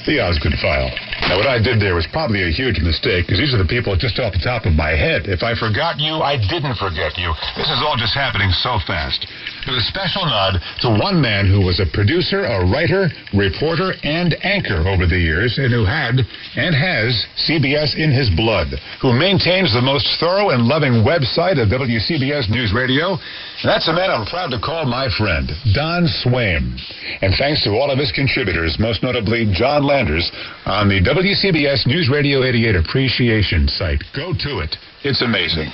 The Osgood File. Now, what I did there was probably a huge mistake, because these are the people just off the top of my head. If I forgot you, I didn't forget you. This is all just happening so fast. With a special nod to one man who was a producer, a writer, reporter, and anchor over the years, and who had and has CBS in his blood, who maintains the most thorough and loving website of WCBS Newsradio. And that's a man I'm proud to call my friend, Don Swaim. And thanks to all of his contributors, most notably John Landers, on the WCBS Newsradio 88 Appreciation site. Go to it. It's amazing.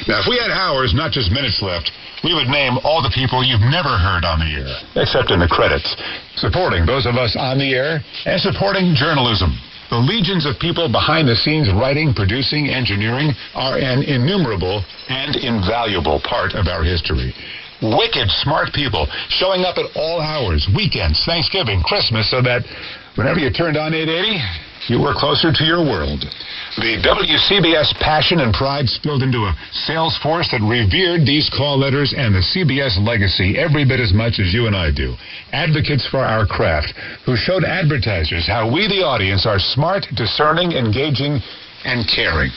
Now, if we had hours, not just minutes left, we would name all the people you've never heard on the air, except in the credits, supporting those of us on the air and supporting journalism. The legions of people behind the scenes writing, producing, engineering are an innumerable and invaluable part of our history. Wicked smart people showing up at all hours, weekends, Thanksgiving, Christmas, so that whenever you turned on 880, you were closer to your world. The WCBS passion and pride spilled into a sales force that revered these call letters and the CBS legacy every bit as much as you and I do. Advocates for our craft who showed advertisers how we, the audience, are smart, discerning, engaging, and caring.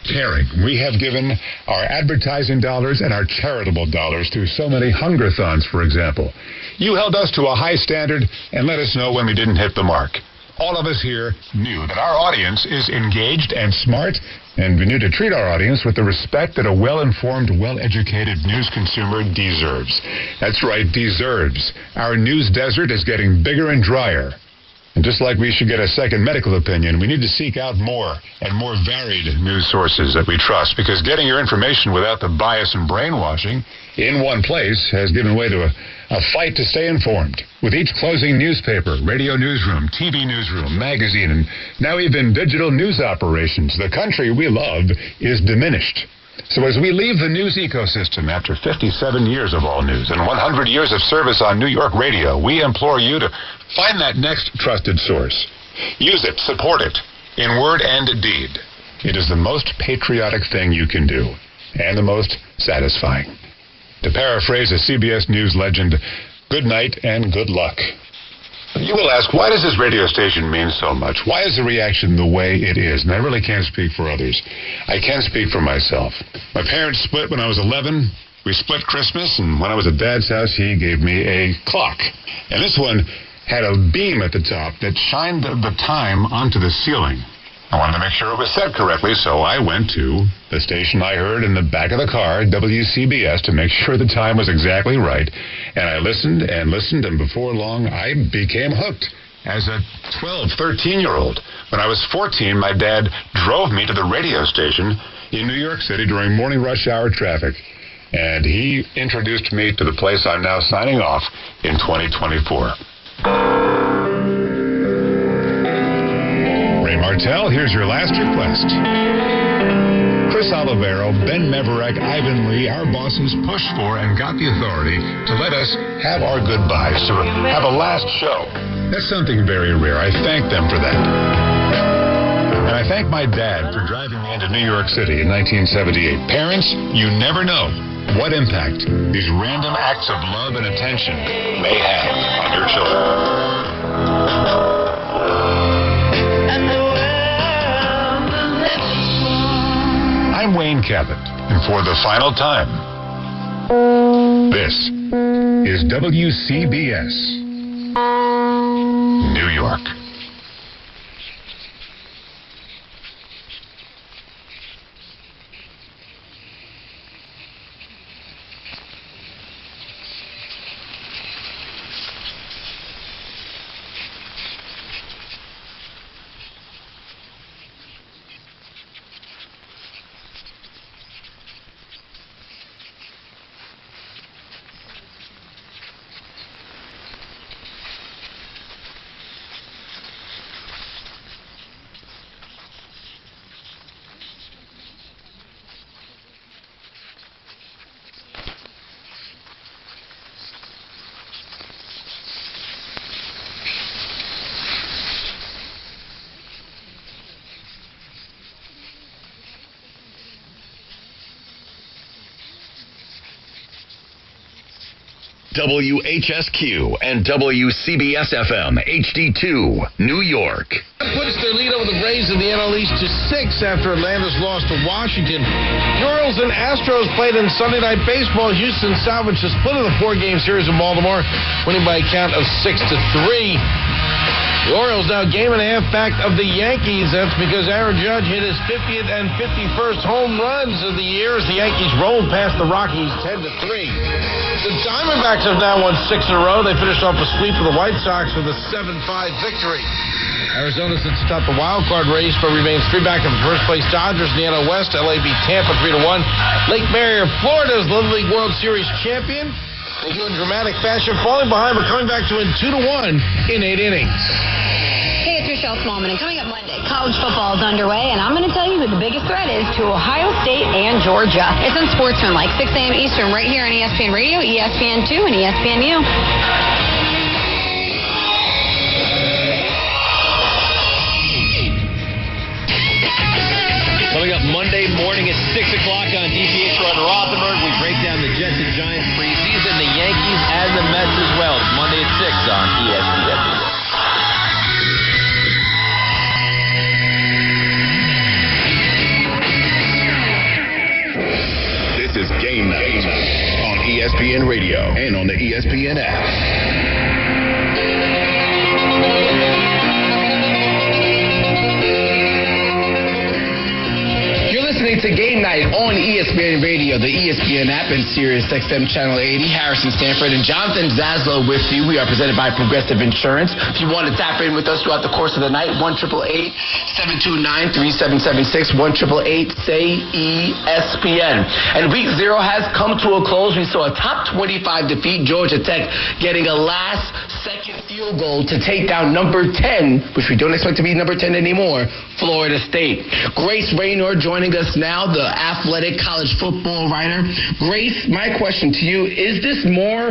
Caring. We have given our advertising dollars and our charitable dollars to so many hungerthons, for example. You held us to a high standard and let us know when we didn't hit the mark. all of us here knew that our audience is engaged and smart, and we need to treat our audience with the respect that a well-informed, well-educated news consumer deserves. That's right, deserves. Our news desert is getting bigger and drier. And just like we should get a second medical opinion, we need to seek out more and more varied news sources that we trust, because getting your information without the bias and brainwashing in one place has given way to a fight to stay informed. With each closing newspaper, radio newsroom, TV newsroom, magazine, and now even digital news operations, the country we love is diminished. So as we leave the news ecosystem after 57 years of all news and 100 years of service on New York radio, we implore you to find that next trusted source. Use it, support it, in word and deed. It is the most patriotic thing you can do, and the most satisfying. To paraphrase a CBS News legend, good night and good luck. You will ask, why does this radio station mean so much? Why is the reaction the way it is? And I really can't speak for others. I can speak for myself. My parents split when I was 11. We split Christmas, and when I was at Dad's house, he gave me a clock. And this one had a beam at the top that shined the time onto the ceiling. I wanted to make sure it was set correctly, so I went to the station I heard in the back of the car, WCBS, to make sure the time was exactly right. And I listened and listened, and before long, I became hooked as a 12, 13-year-old. When I was 14, my dad drove me to the radio station in New York City during morning rush hour traffic. And he introduced me to the place I'm now signing off in 2024. Martell, here's your last request. Chris Olivero, Ben Meverek, Ivan Lee, our bosses pushed for and got the authority to let us have our goodbyes, to have a last show. That's something very rare. I thank them for that. And I thank my dad for driving me into New York City in 1978. Parents, you never know what impact these random acts of love and attention may have on your children. I'm Wayne Cabot, and for the final time, this is WCBS New York. WHSQ and WCBS FM HD2, New York. Puts their lead over the Braves in the NL East to 6 after Atlanta's loss to Washington. The Orioles and Astros played in Sunday Night Baseball. Houston salvaged the split of the 4-game series in Baltimore, winning by a count of 6-3. The Orioles now game and a half back of the Yankees. That's because Aaron Judge hit his 50th and 51st home runs of the year as the Yankees rolled past the Rockies 10-3. The Diamondbacks have now won 6 in a row. They finished off a sweep of the White Sox with a 7-5 victory. Arizona sits atop the wild card race but remains 3 back of the first place Dodgers in the NL West. LA beat Tampa 3-1. Lake Mary, Florida is Little League World Series champion. They do in dramatic fashion, falling behind but coming back to win 2-1 in 8 innings. Hey, it's Rochelle Smallman, and coming up Monday, college football is underway, and I'm going to tell you who the biggest threat is to Ohio State and Georgia. It's on Sportsman, like 6 a.m. Eastern, right here on ESPN Radio, ESPN2, and ESPNU. Coming up Monday morning at 6 o'clock on DPH Rod Rothenberg, we break down the Jets and Giants preseason, the Yankees and the Mets as well. It's Monday at 6 on ESPN. This is Game Night on ESPN Radio and on the ESPN app. listening to Game Night on ESPN Radio, the ESPN app, and Sirius XM Channel 80. Harrison Stanford and Jonathan Zaslow with you. We are presented by Progressive Insurance. If you want to tap in with us throughout the course of the night, 1-888-729-3776, 1-888-SAY-ESPN. And Week 0 has come to a close. We saw a top 25 defeat, Georgia Tech getting a last-second field goal to take down number 10, which we don't expect to be number 10 anymore, Florida State. Grace Raynor joining us now, the athletic college football writer. Grace, my question to you, is this more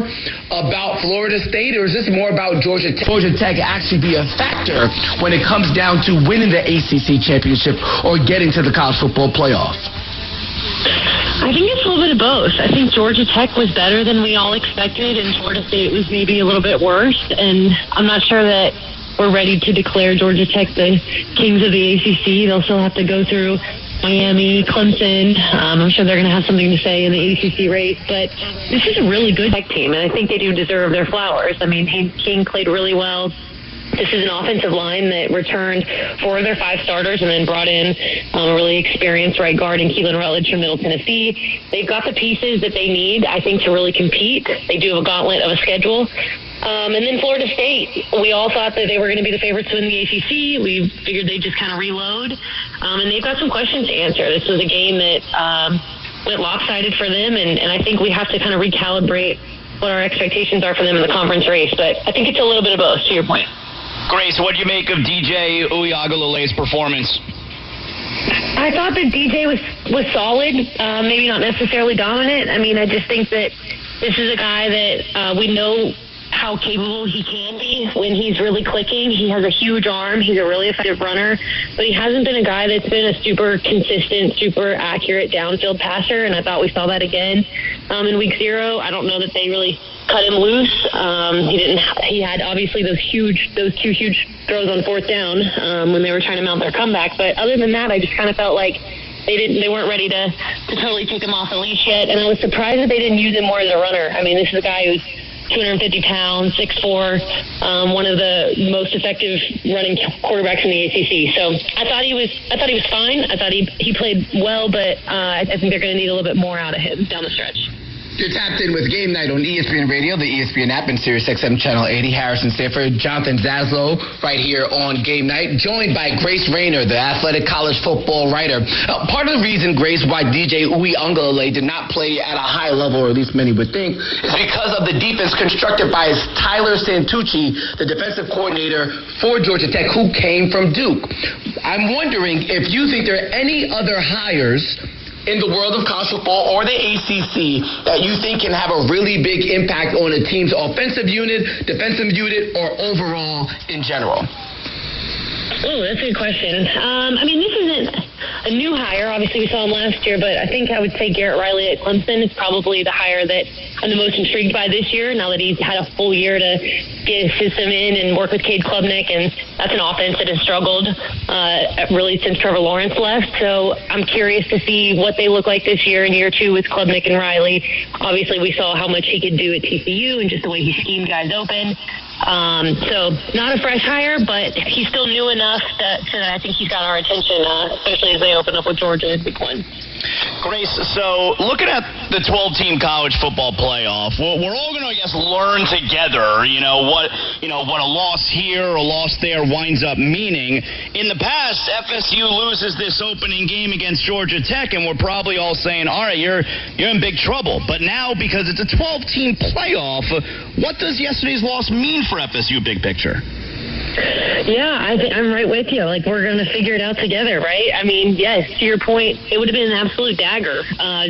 about Florida State or is this more about Georgia Tech? Georgia Tech actually be a factor when it comes down to winning the ACC championship or getting to the college football playoff? I think it's a little bit of both. I think Georgia Tech was better than we all expected, and Florida State was maybe a little bit worse. And I'm not sure that we're ready to declare Georgia Tech the kings of the ACC. They'll still have to go through Miami, Clemson. I'm sure they're going to have something to say in the ACC race. But this is a really good Tech team, and I think they do deserve their flowers. I mean, King played really well. This is an offensive line that returned 4 of their 5 starters and then brought in a really experienced right guard in Keelan Rutledge from Middle Tennessee. They've got the pieces that they need, I think, to really compete. They do have a gauntlet of a schedule. And then Florida State, we all thought that they were going to be the favorites to win the ACC. We figured they'd just kind of reload. And they've got some questions to answer. This was a game that went lopsided for them, and I think we have to kind of recalibrate what our expectations are for them in the conference race. But I think it's a little bit of both, to your point. Grace, what do you make of DJ Uiagalelei's performance? I thought that DJ was solid, maybe not necessarily dominant. I mean, I just think that this is a guy that we know how capable he can be when he's really clicking. He has a huge arm. He's a really effective runner, but he hasn't been a guy that's been a super consistent, super accurate downfield passer, and I thought we saw that again in Week 0. I don't know that they really cut him loose. He had obviously those two huge throws on 4th down when they were trying to mount their comeback, but other than that, I just kind of felt like they weren't ready to totally take him off the leash yet, and I was surprised that they didn't use him more as a runner. I mean, this is a guy who's 250 pounds, 6'4", one of the most effective running quarterbacks in the ACC. So I thought he was fine. I thought he played well, but I think they're going to need a little bit more out of him down the stretch. You're tapped in with Game Night on ESPN Radio, the ESPN app, and Sirius XM Channel 80. Harrison Stanford, Jonathan Zaslow, right here on Game Night, joined by Grace Raynor, the athletic college football writer. Part of the reason, Grace, why DJ Uiagalelei did not play at a high level, or at least many would think, is because of the defense constructed by Tyler Santucci, the defensive coordinator for Georgia Tech, who came from Duke. I'm wondering if you think there are any other hires in the world of college football or the ACC that you think can have a really big impact on a team's offensive unit, defensive unit, or overall in general? Oh, that's a good question. I mean, this isn't a new hire. Obviously, we saw him last year, but I think I would say Garrett Riley at Clemson is probably the hire that I'm the most intrigued by this year, now that he's had a full year to get his system in and work with Cade Klubnik, and that's an offense that has struggled really since Trevor Lawrence left. So I'm curious to see what they look like this year in year 2 with Klubnik and Riley. Obviously, we saw how much he could do at TCU and just the way he schemed guys open. So not a fresh hire, but he's still new enough that I think he's got our attention, especially as they open up with Georgia in Week 1. Grace, so looking at the 12-team college football playoff, we're all going to, I guess, learn together, what a loss here or a loss there winds up meaning. In the past, FSU loses this opening game against Georgia Tech, and we're probably all saying, all right, you're in big trouble. But now, because it's a 12-team playoff, what does yesterday's loss mean for FSU big picture? Yeah, I'm right with you. Like, we're going to figure it out together, right? I mean, yes, to your point, it would have been an absolute dagger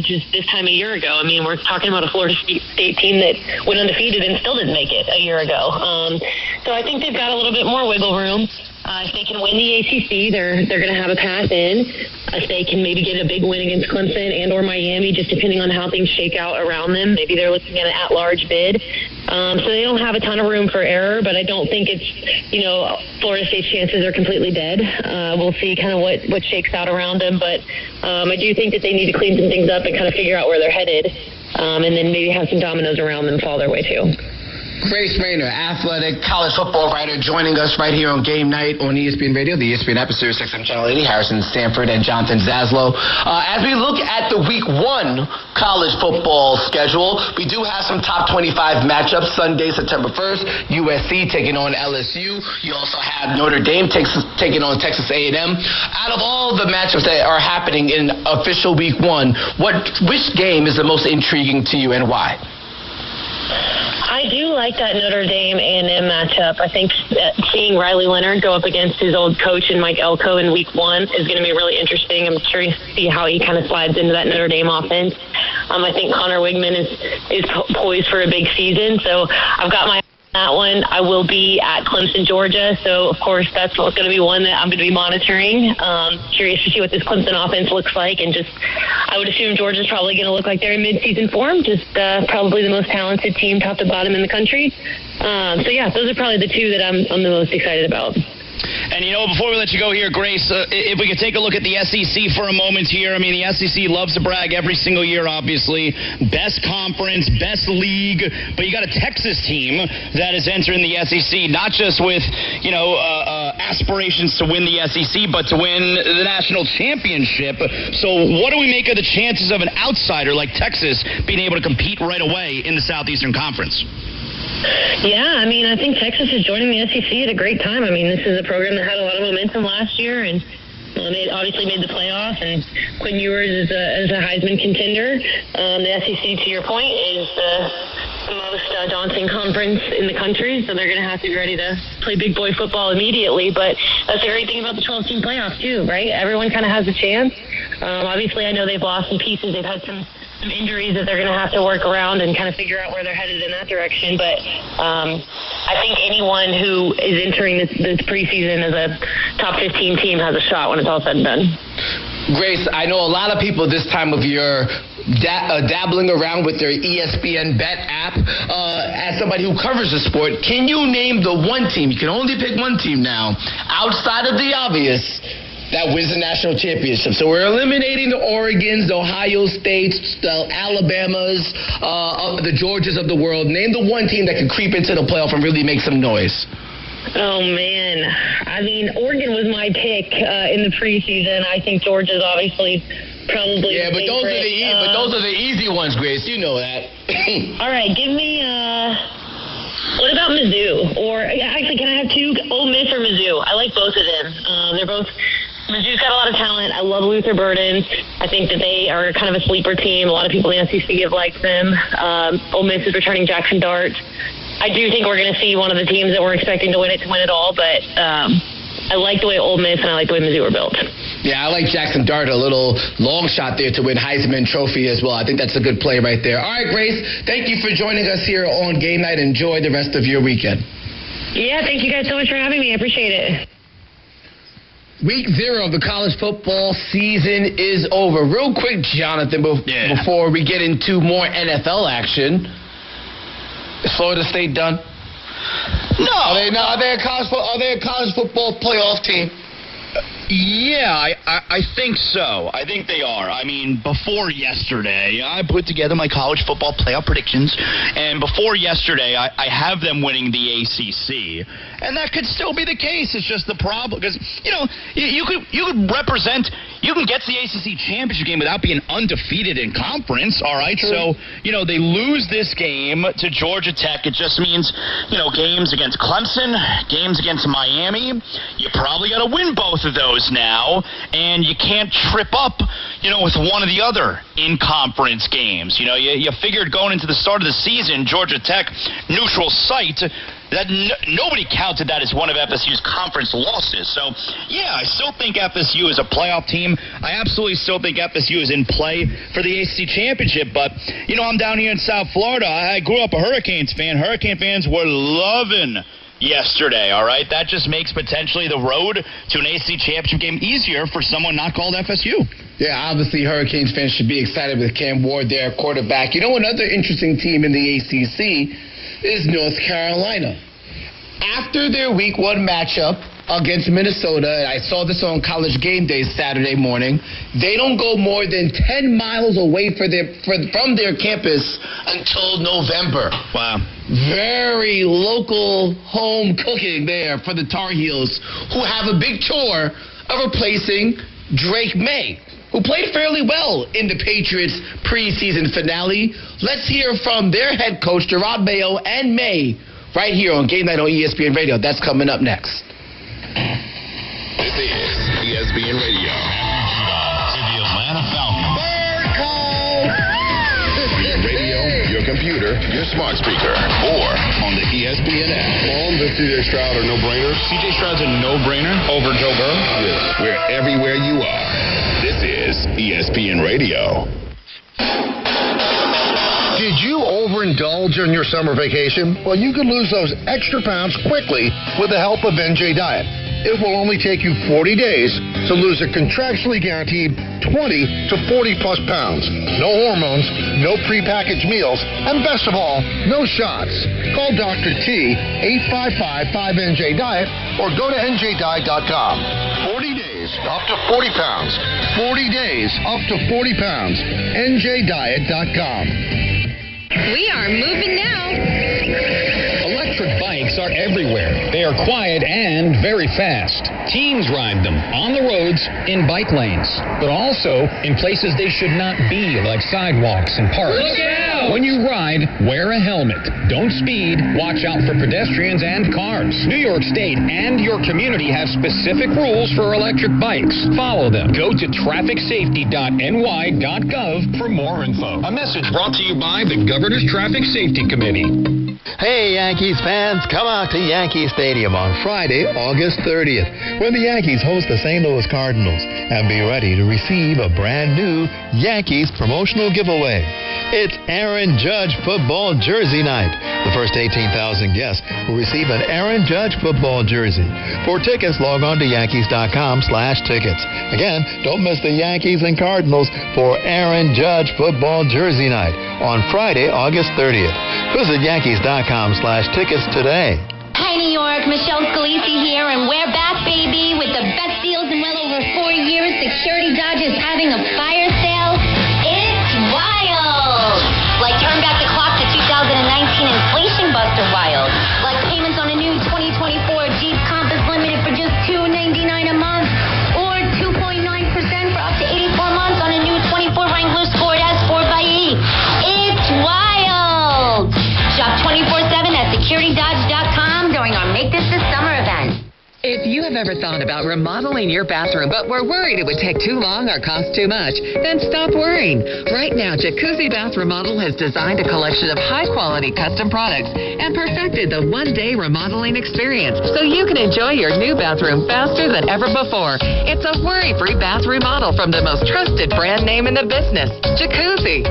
just this time a year ago. I mean, we're talking about a Florida State team that went undefeated and still didn't make it a year ago. So I think they've got a little bit more wiggle room. If they can win the ACC, they're going to have a path in. If they can maybe get a big win against Clemson and or Miami, just depending on how things shake out around them, maybe they're looking at an at-large bid. So they don't have a ton of room for error, but I don't think it's, Florida State's chances are completely dead. We'll see kind of what shakes out around them, but I do think that they need to clean some things up and kind of figure out where they're headed, and then maybe have some dominoes around them fall their way too. Grace Rayner, athletic college football writer, joining us right here on Game Night on ESPN Radio, the ESPN app, Sirius XM Channel 80, Harrison Stanford and Jonathan Zaslow. As we look at the Week 1 college football schedule, we do have some top 25 matchups. Sunday, September 1st, USC taking on LSU. You also have Notre Dame taking on Texas A&M. Out of all the matchups that are happening in official Week 1, which game is the most intriguing to you and why? I do like that Notre Dame A&M matchup. I think seeing Riley Leonard go up against his old coach and Mike Elko in Week 1 is going to be really interesting. I'm curious to see how he kind of slides into that Notre Dame offense. I think Connor Wigman is poised for a big season, so I've got my that one. I will be at Clemson, Georgia, so of course that's going to be one that I'm going to be monitoring. Curious to see what this Clemson offense looks like, and I would assume Georgia's probably going to look like they're in mid-season form, probably the most talented team top to bottom in the country. So yeah, those are probably the two that I'm the most excited about. And, before we let you go here, Grace, if we could take a look at the SEC for a moment here. I mean, the SEC loves to brag every single year, obviously. Best conference, best league. But you got a Texas team that is entering the SEC, not just with, aspirations to win the SEC, but to win the national championship. So what do we make of the chances of an outsider like Texas being able to compete right away in the Southeastern Conference? Yeah, I think Texas is joining the SEC at a great time. This is a program that had a lot of momentum last year, and they obviously made the playoff, and Quinn Ewers is a Heisman contender. The SEC, to your point, is the most daunting conference in the country, so they're going to have to be ready to play big boy football immediately. But that's the great thing about the 12-team playoff, too, right? Everyone kind of has a chance. Obviously, I know they've lost some pieces. They've had some injuries that they're going to have to work around and kind of figure out where they're headed in that direction. But I think anyone who is entering this preseason as a top 15 team has a shot when it's all said and done. Grace, I know a lot of people this time of year dabbling around with their ESPN Bet app. As somebody who covers the sport, can you name the one team, you can only pick one team now, outside of the obvious, that wins the national championship? So we're eliminating the Oregons, the Ohio States, the Alabamas, the Georgias of the world. Name the one team that could creep into the playoff and really make some noise. Oh, man. Oregon was my pick in the preseason. I think Georgia's obviously probably but those are the easy ones, Grace. You know that. All right, give me... what about Mizzou? Or actually, can I have two? Ole Miss or Mizzou? I like both of them. They're both... Mizzou's got a lot of talent. I love Luther Burden. I think that they are kind of a sleeper team. A lot of people in the SEC have liked them. Ole Miss is returning Jackson Dart. I do think we're going to see one of the teams that we're expecting to win it all, but I like the way Ole Miss and I like the way Mizzou are built. Yeah, I like Jackson Dart, a little long shot there to win Heisman Trophy as well. I think that's a good play right there. All right, Grace, thank you for joining us here on Game Night. Enjoy the rest of your weekend. Yeah, thank you guys so much for having me. I appreciate it. Week 0 of the college football season is over. Real quick, Jonathan, before we get into more NFL action, is Florida State done? No. Are they a college football playoff team? Yeah, I think so. I think they are. Before yesterday, I put together my college football playoff predictions, and before yesterday, I have them winning the ACC, and that could still be the case. It's just the problem, because, you could represent, you can get to the ACC championship game without being undefeated in conference, all right? True. So, they lose this game to Georgia Tech. It just means, games against Clemson, games against Miami. You probably got to win both of those now, and you can't trip up, with one or the other in conference games. You figured going into the start of the season, Georgia Tech, neutral site, that nobody counted that as one of FSU's conference losses. So, yeah, I still think FSU is a playoff team. I absolutely still think FSU is in play for the ACC championship. But, I'm down here in South Florida. I grew up a Hurricanes fan. Hurricane fans were loving yesterday, all right? That just makes potentially the road to an ACC championship game easier for someone not called FSU. Yeah, obviously Hurricanes fans should be excited with Cam Ward, their quarterback. Another interesting team in the ACC is North Carolina. After their Week 1 matchup against Minnesota, I saw this on College Game Day Saturday morning, they don't go more than 10 miles away from their campus until November. Wow. very local home cooking there for the Tar Heels, who have a big chore of replacing Drake May, who played fairly well in the Patriots preseason finale. Let's hear from their head coach, Gerard Mayo and May, right here on Game Night on ESPN Radio. That's coming up next. This is ESPN Radio. To the Atlanta Falcons. Bird call! Your radio, your computer, your smart speaker, or on the ESPN app. The C.J. Stroud a no-brainer. C.J. Stroud's a no-brainer over Joe Burrow? Yes. We're everywhere you are. This is ESPN Radio. Did you overindulge on your summer vacation? Well, you could lose those extra pounds quickly with the help of NJ Diet. It will only take you 40 days to lose a contractually guaranteed 20 to 40 plus pounds. No hormones, no prepackaged meals, and best of all, no shots. Call Dr. T, 855-5NJ-DIET, or go to njdiet.com. 40 days, up to 40 pounds. 40 days, up to 40 pounds. njdiet.com. We are moving now. Electric bikes are everywhere. They are quiet and very fast. Teens ride them on the roads in bike lanes, but also in places they should not be, like sidewalks and parks. Look out! When you ride, wear a helmet. Don't speed. Watch out for pedestrians and cars. New York State and your community have specific rules for electric bikes. Follow them. Go to trafficsafety.ny.gov for more info. A message brought to you by the Governor's Traffic Safety Committee. Hey, Yankees fans, come out to Yankee Stadium on Friday, August 30th, when the Yankees host the St. Louis Cardinals, and be ready to receive a brand new Yankees promotional giveaway. It's Aaron Judge football jersey night. The first 18,000 guests will receive an Aaron Judge football jersey. For tickets, log on to Yankees.com/tickets. Again, don't miss the Yankees and Cardinals for Aaron Judge football jersey night on Friday, August 30th. Visit Yankees.com/tickets today. Hi, New York. Michelle Scalisi here, and we're back, baby, with the best deals in well over 4 years. Security Dodge is having a fire sale. It's wild. Like turn back the clock to 2019 inflation buster wild. Like payments on a new 2024 Jeep Compass Limited for just $299 a month, or 2.9% for up to 84 months on a new 24 Wrangler Sport S 4xe. It's wild. Shop 24/7 at securitydodge.com during our Make This the Summer event. If you have ever thought about remodeling your bathroom but were worried it would take too long or cost too much, then stop worrying. Right now, Jacuzzi Bath Remodel has designed a collection of high-quality custom products and perfected the one-day remodeling experience so you can enjoy your new bathroom faster than ever before. It's a worry-free bath remodel from the most trusted brand name in the business, Jacuzzi.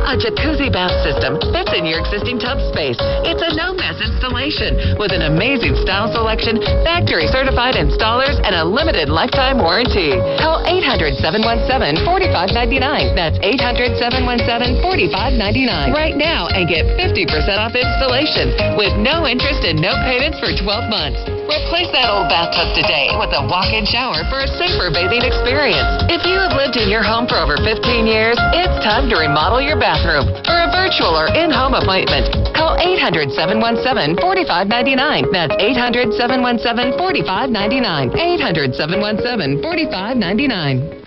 A Jacuzzi bath system fits in your existing tub space. It's a no-mess installation with an amazing style selection, factory-certified installers, and a limited lifetime warranty. Call 800-717-4599. That's 800-717-4599 right now and get 50% off installation with no interest and no payments for 12 months. Replace that old bathtub today with a walk-in shower for a safer bathing experience. If you have lived in your home for over 15 years, it's time to remodel your bathroom. For a virtual or in-home appointment, call 800-717-4599. That's 800-717-4599. 800-717-4599.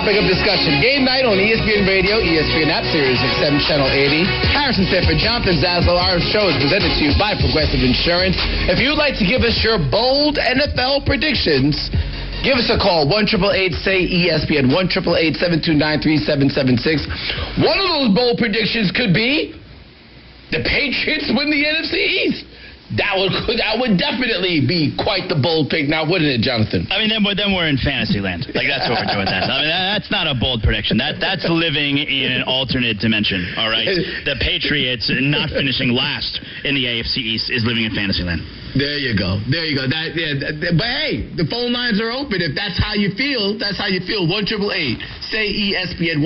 Of discussion. Game night on ESPN Radio, ESPN app, Sirius XM Channel 80. Harrison Stanford, Jonathan Zaslow. Our show is presented to you by Progressive Insurance. If you'd like to give us your bold NFL predictions, give us a call, 1-888-SAY-ESPN, 1-888-729-3776. One of those bold predictions could be the Patriots win the NFC East. That would definitely be quite the bold pick now, wouldn't it, Jonathan? I mean, then we're in fantasy land. Like, that's what we're doing then. I mean, that's not a bold prediction. That's living in an alternate dimension, all right? The Patriots not finishing last in the AFC East is living in fantasy land. There you go. But hey, the phone lines are open. If that's how you feel, that's how you feel. 1-888 say ESPN.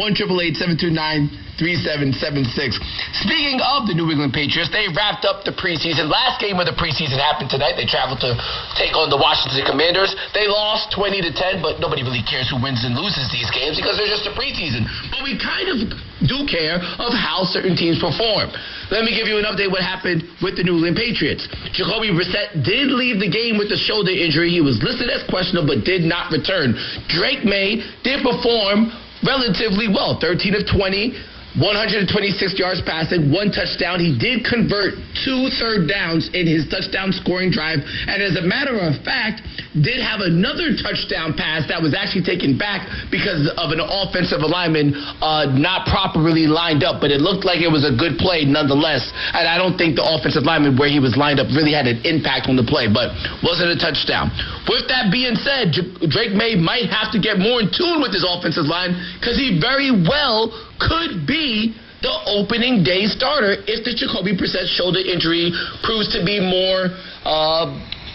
1-888-729-3776. Speaking of the New England Patriots, they wrapped up the preseason. Last game of the preseason happened tonight. They traveled to take on the Washington Commanders. They lost 20-10, but nobody really cares who wins and loses these games because they're just a preseason. But we kind of do care of how certain teams perform. Let me give you an update what happened with the New England Patriots. Jacoby Brissett did leave the game with a shoulder injury. He was listed as questionable but did not return. Drake May did perform relatively well, 13 of 20, 126 yards passing, 1 touchdown. He did convert 2 third downs in his touchdown scoring drive, and as a matter of fact, did have another touchdown pass that was actually taken back because of an offensive lineman not properly lined up, but it looked like it was a good play nonetheless, and I don't think the offensive lineman where he was lined up really had an impact on the play, but wasn't a touchdown. With that being said, Drake May might have to get more in tune with his offensive line because he very well could be the opening day starter if the Jacoby Brissett shoulder injury proves to be more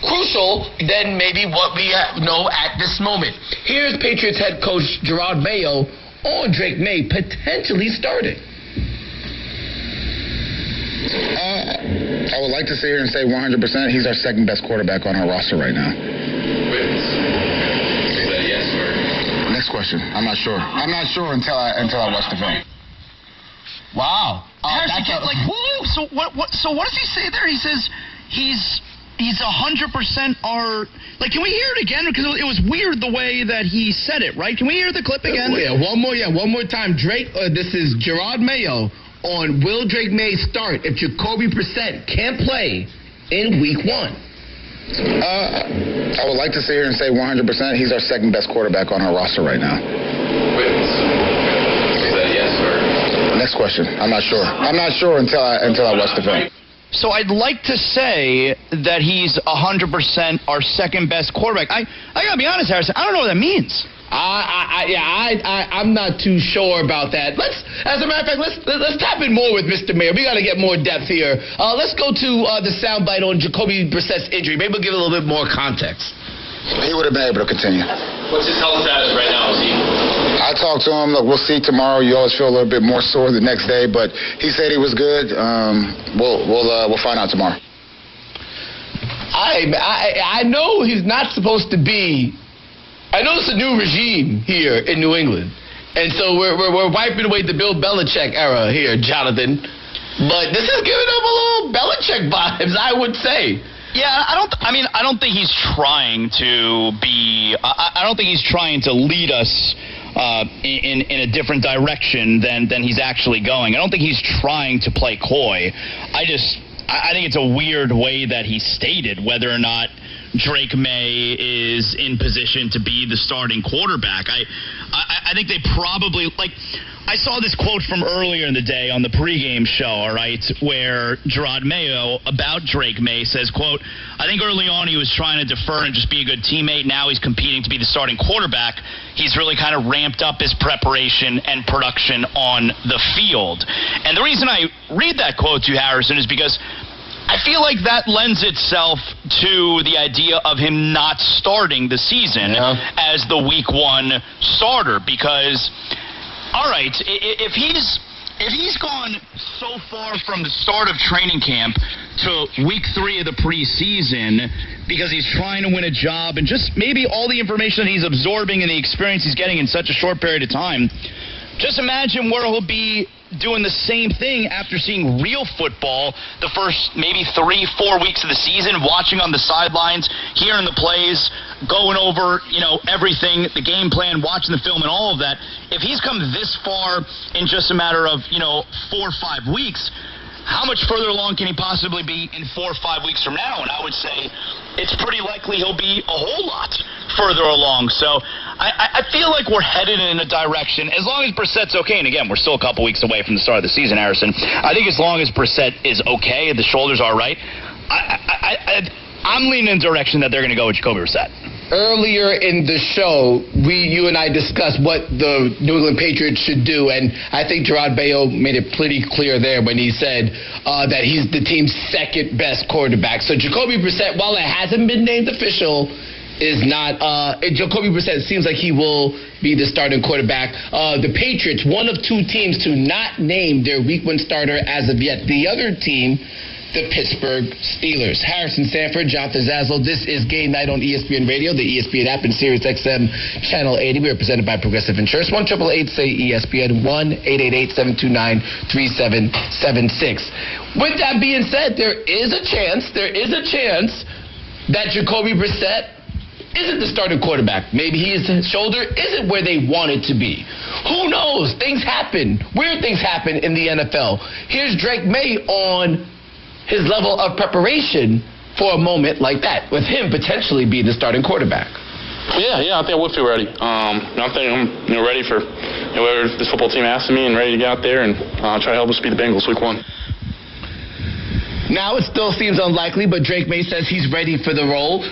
crucial than maybe what we know at this moment. Here's Patriots head coach Gerard Mayo on Drake May potentially starting. I would like to sit here and say 100% he's our second best quarterback on our roster right now. Is that yes or? Next question. I'm not sure. I'm not sure until I watch the film. Wow. So what does he say there? He says he's 100% our. Like, can we hear it again? Because it was weird the way that he said it. Right? Can we hear the clip again? One more time. Drake. This is Gerard Mayo on will Drake May start if Jacoby Brissett can't play in Week 1. I would like to sit here and say 100% he's our second best quarterback on our roster right now. Is that yes or? Next question. I'm not sure. I'm not sure until I watch the film. So I'd like to say that he's 100% our second best quarterback. I gotta be honest, Harrison. I don't know what that means. I'm not too sure about that. As a matter of fact, let's tap in more with Mr. Mayor. We got to get more depth here. Let's go to the soundbite on Jacoby Brissett's injury. Maybe we'll give it a little bit more context. He would have been able to continue. What's his health status right now? I talked to him. Look, we'll see tomorrow. You always feel a little bit more sore the next day, but he said he was good. We'll find out tomorrow. I know he's not supposed to be. I know it's a new regime here in New England, and so we're wiping away the Bill Belichick era here, Jonathan. But this is giving him a little Belichick vibes, I would say. Yeah, I don't think he's trying to be. I don't think he's trying to lead us in a different direction than he's actually going. I don't think he's trying to play coy. I think it's a weird way that he stated whether or not Drake May is in position to be the starting quarterback. I think they probably, like, I saw this quote from earlier in the day on the pregame show, all right, where Gerard Mayo about Drake May says, quote, I think early on he was trying to defer and just be a good teammate. Now he's competing to be the starting quarterback. He's really kind of ramped up his preparation and production on the field. And the reason I read that quote to you, Harrison, is because I feel like that lends itself to the idea of him not starting the season as the Week 1 starter because, all right, if he's gone so far from the start of training camp to Week 3 of the preseason because he's trying to win a job and just maybe all the information that he's absorbing and the experience he's getting in such a short period of time, just imagine where he'll be doing the same thing after seeing real football the first maybe 3-4 weeks of the season, watching on the sidelines, hearing the plays, going over, everything, the game plan, watching the film and all of that. If he's come this far in just a matter of, 4 or 5 weeks, how much further along can he possibly be in 4 or 5 weeks from now? And I would say it's pretty likely he'll be a whole lot further along. So I feel like we're headed in a direction, as long as Brissett's okay, and again, we're still a couple weeks away from the start of the season, Harrison. I think as long as Brissett is okay, the shoulders are right, I'm leaning in the direction that they're going to go with Jacoby Brissett. earlier in the show, you and I discussed what the New England Patriots should do, and I think Gerard Bayo made it pretty clear there when he said that he's the team's second best quarterback. So Jacoby Brissett, while it hasn't been named official, is not. Jacoby Brissett seems like he will be the starting quarterback. The Patriots, one of two teams to not name their Week 1 starter as of yet. The other team, the Pittsburgh Steelers. Harrison Sanford, Jonathan Zaslow. This is Game Night on ESPN Radio, the ESPN app, and Sirius XM Channel 80. We are presented by Progressive Insurance. 1-888-SAY-ESPN, 1-888-729-3776. With that being said, there is a chance that Jacoby Brissett isn't the starting quarterback. Maybe his shoulder isn't where they want it to be. Who knows? Things happen. Weird things happen in the NFL. Here's Drake May on his level of preparation for a moment like that, with him potentially being the starting quarterback. Yeah, I think I would feel ready. I think I'm ready for whatever this football team asks of me, and ready to get out there and try to help us beat the Bengals Week 1. Now it still seems unlikely, but Drake May says he's ready for the role.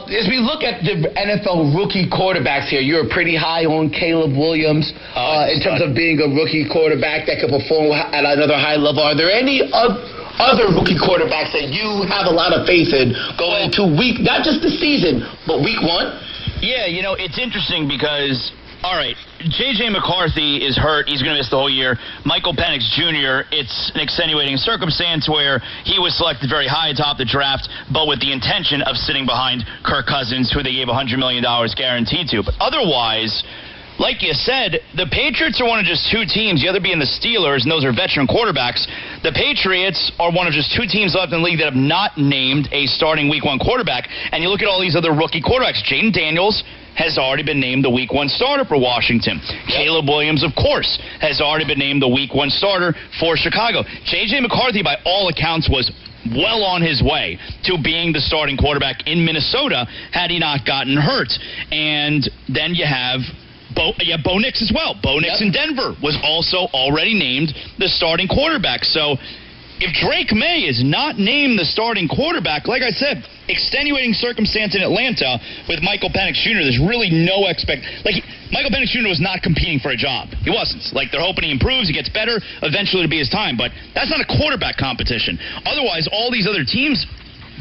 As we look at the NFL rookie quarterbacks here, you're pretty high on Caleb Williams in terms of being a rookie quarterback that could perform at another high level. Are there any other rookie quarterbacks that you have a lot of faith in going into not just the season, but Week 1? Yeah, it's interesting because, all right, J.J. McCarthy is hurt. He's going to miss the whole year. Michael Penix Jr., it's an extenuating circumstance where he was selected very high atop the draft, but with the intention of sitting behind Kirk Cousins, who they gave $100 million guaranteed to. But otherwise, like you said, the Patriots are one of just two teams, the other being the Steelers, and those are veteran quarterbacks. The Patriots are one of just two teams left in the league that have not named a starting Week 1 quarterback. And you look at all these other rookie quarterbacks. Jaden Daniels has already been named the Week 1 starter for Washington. Caleb Williams, of course, has already been named the Week 1 starter for Chicago. J.J. McCarthy, by all accounts, was well on his way to being the starting quarterback in Minnesota had he not gotten hurt. And then you have Bo Nix as well. Bo Nix in Denver was also already named the starting quarterback. So if Drake May is not named the starting quarterback, like I said, extenuating circumstance in Atlanta with Michael Penix Jr., there's really no Michael Penix Jr. was not competing for a job. He wasn't. They're hoping he improves, he gets better, eventually it'll be his time. But that's not a quarterback competition. Otherwise, all these other teams,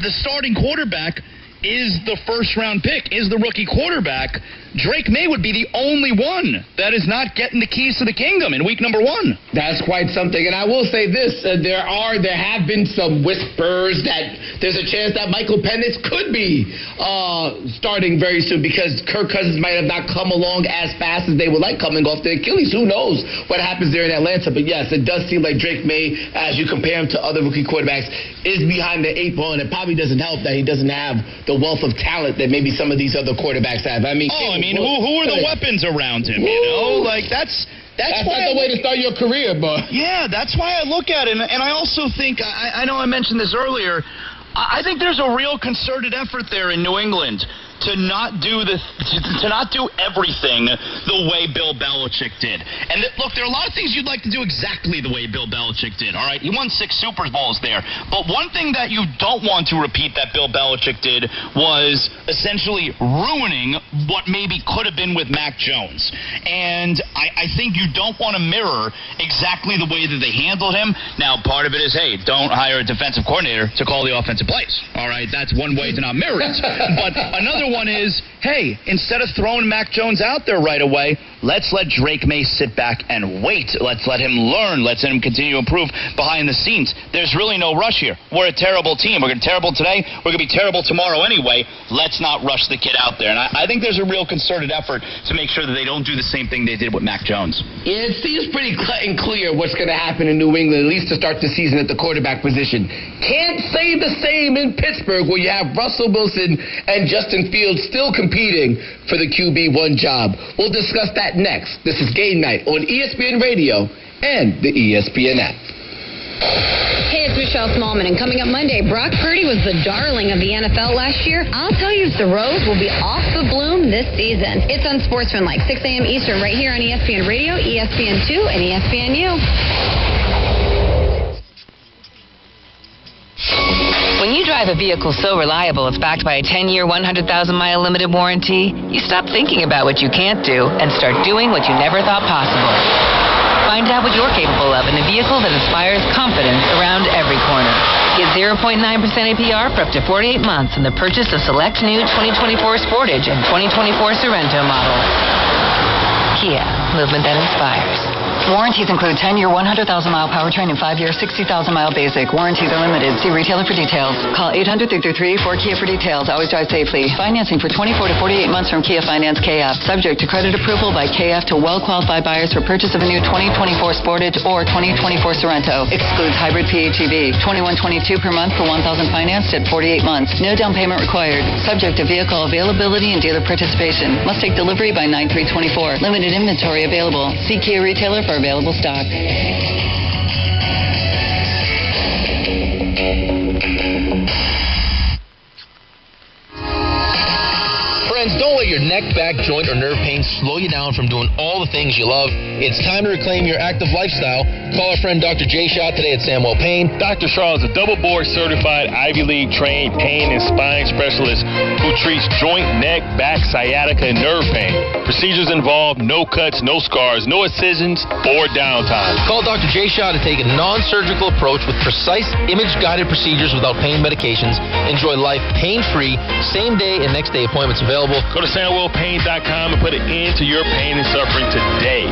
the starting quarterback is the first-round pick, is the rookie quarterback. Drake May would be the only one that is not getting the keys to the kingdom in week number 1. That's quite something. And I will say this, there have been some whispers that there's a chance that Michael Penix could be starting very soon because Kirk Cousins might have not come along as fast as they would like coming off the Achilles. Who knows what happens there in Atlanta? But yes, it does seem like Drake May, as you compare him to other rookie quarterbacks, is behind the 8 ball, and it probably doesn't help that he doesn't have the wealth of talent that maybe some of these other quarterbacks have. Who are the weapons around him? That's not the way to start your career, but yeah, that's why I look at it. And I also think I know I mentioned this earlier. I think there's a real concerted effort there in New England to not do everything the way Bill Belichick did. And look, there are a lot of things you'd like to do exactly the way Bill Belichick did, all right? He won 6 Super Bowls there. But one thing that you don't want to repeat that Bill Belichick did was essentially ruining what maybe could have been with Mac Jones. And I think you don't want to mirror exactly the way that they handled him. Now, part of it is, hey, don't hire a defensive coordinator to call the offensive plays, all right? That's one way to not mirror it. But another one is, hey, instead of throwing Mac Jones out there right away, let's let Drake May sit back and wait. Let's let him learn. Let's let him continue to improve behind the scenes. There's really no rush here. We're a terrible team. We're terrible today. We're going to be terrible tomorrow anyway. Let's not rush the kid out there. And I think there's a real concerted effort to make sure that they don't do the same thing they did with Mac Jones. Yeah, it seems pretty clear what's going to happen in New England, at least to start the season at the quarterback position. Can't say the same in Pittsburgh, where you have Russell Wilson and Justin Fields still competing for the QB1 job. We'll discuss that next. This is Game Night on ESPN Radio and the ESPN app. Hey, it's Michelle Smallman, and coming up Monday, Brock Purdy was the darling of the NFL last year. I'll tell you, the rose will be off the bloom this season. It's on Sportsman, 6 a.m. Eastern, right here on ESPN Radio, ESPN2, and ESPNU. When you drive drive a vehicle so reliable it's backed by a 10-year, 100,000-mile limited warranty, you stop thinking about what you can't do and start doing what you never thought possible. Find out what you're capable of in a vehicle that inspires confidence around every corner. Get 0.9% APR for up to 48 months in the purchase of select new 2024 Sportage and 2024 Sorento models. Kia, movement that inspires. Warranties include 10-year, 100,000-mile powertrain and 5-year, 60,000-mile basic. Warranties are limited. See retailer for details. Call 800-333-4KIA for details. Always drive safely. Financing for 24 to 48 months from Kia Finance KF. Subject to credit approval by KF to well-qualified buyers for purchase of a new 2024 Sportage or 2024 Sorento. Excludes hybrid PHEV. $21.22 per month for 1,000 financed at 48 months. No down payment required. Subject to vehicle availability and dealer participation. Must take delivery by 9/3/24. Limited inventory available. See Kia retailer for available stock. Friends, don't let your neck, back, joint, or nerve pain slow you down from doing all the things you love. It's time to reclaim your active lifestyle. Call our friend Dr. Jay Shaw today at Samwell Pain. Dr. Shaw is a double-board certified Ivy League trained pain and spine specialist who treats joint, neck, back, sciatica, and nerve pain. Procedures involve no cuts, no scars, no incisions, or downtime. Call Dr. Jay Shaw to take a non-surgical approach with precise image-guided procedures without pain medications. Enjoy life pain-free, same-day and next-day appointments available. Go to SandwellPain.com and put an end to your pain and suffering today.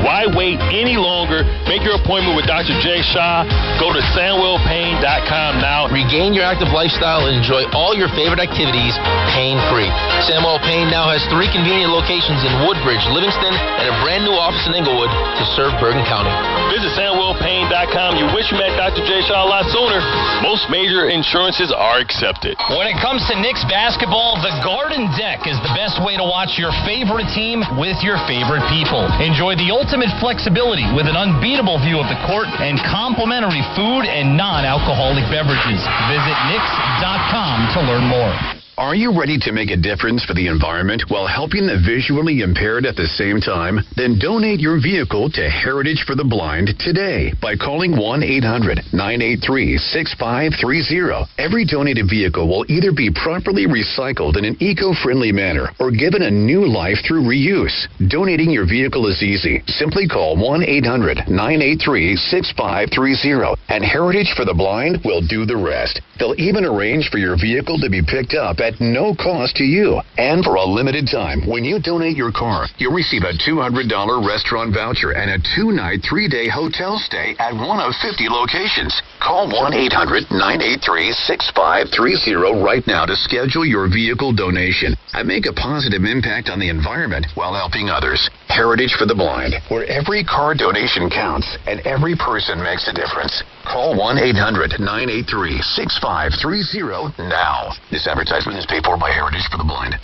Why wait any longer? Make your appointment with Dr. Jay Shaw. Go to SandwellPain.com now. Regain your active lifestyle and enjoy all your favorite activities pain-free. Samwell Pain now has 3 convenient locations in Woodbridge, Livingston, and a brand new office in Inglewood to serve Bergen County. Visit SandwellPain.com. You wish you met Dr. Jay Shaw a lot sooner. Most major insurances are accepted. When it comes to Knicks basketball, the Garden Deck is the best way to watch your favorite team with your favorite people. Enjoy the ultimate flexibility with an unbeatable view of the court and complimentary food and non-alcoholic beverages. Visit Knicks.com to learn more. Are you ready to make a difference for the environment while helping the visually impaired at the same time? Then donate your vehicle to Heritage for the Blind today by calling 1-800-983-6530. Every donated vehicle will either be properly recycled in an eco-friendly manner or given a new life through reuse. Donating your vehicle is easy. Simply call 1-800-983-6530 and Heritage for the Blind will do the rest. They'll even arrange for your vehicle to be picked up at no cost to you. And for a limited time, when you donate your car, you'll receive a $200 restaurant voucher and a 2-night, 3-day hotel stay at one of 50 locations. Call 1-800-983-6530 right now to schedule your vehicle donation and make a positive impact on the environment while helping others. Heritage for the Blind, where every car donation counts and every person makes a difference. Call 1-800-983-6530 now. This advertisement is paid for by Heritage for the Blind.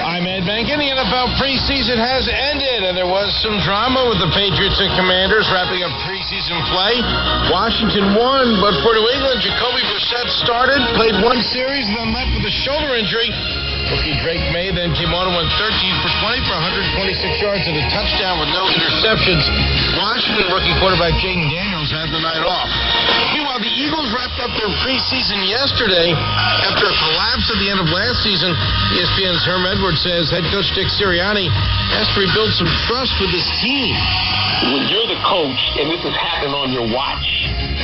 I'm Ed Bankin. The NFL preseason has ended, and there was some drama with the Patriots and Commanders wrapping up preseason play. Washington won, but for New England, Jacoby Brissett started, played one series, and then left with a shoulder injury. Rookie Drake May then came on and went 13 for 20 for 126 yards and a touchdown with no interceptions. Washington rookie quarterback Jaden Daniels had the night off. Meanwhile, the Eagles wrapped up their preseason yesterday after a collapse at the end of last season. ESPN's Herm Edwards says head coach Dick Sirianni has to rebuild some trust with his team. When you're the coach and this has happened on your watch,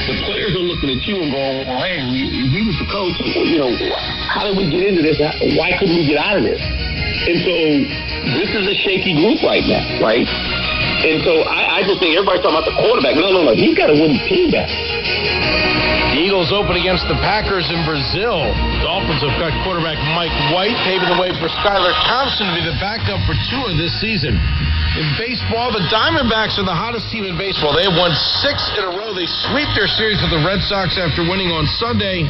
the players are looking at you and going, well, hey, he was the coach. You know, how did we get into this? Why couldn't we get out of this? And so this is a shaky group right now, right? And so I just think everybody's talking about the quarterback. No. He's got to win the team back. The Eagles open against the Packers in Brazil. Dolphins have got quarterback Mike White, paving the way for Skylar Thompson to be the backup for Tua this season. In baseball, the Diamondbacks are the hottest team in baseball. They have won 6 in a row. They sweep their series with the Red Sox after winning on Sunday.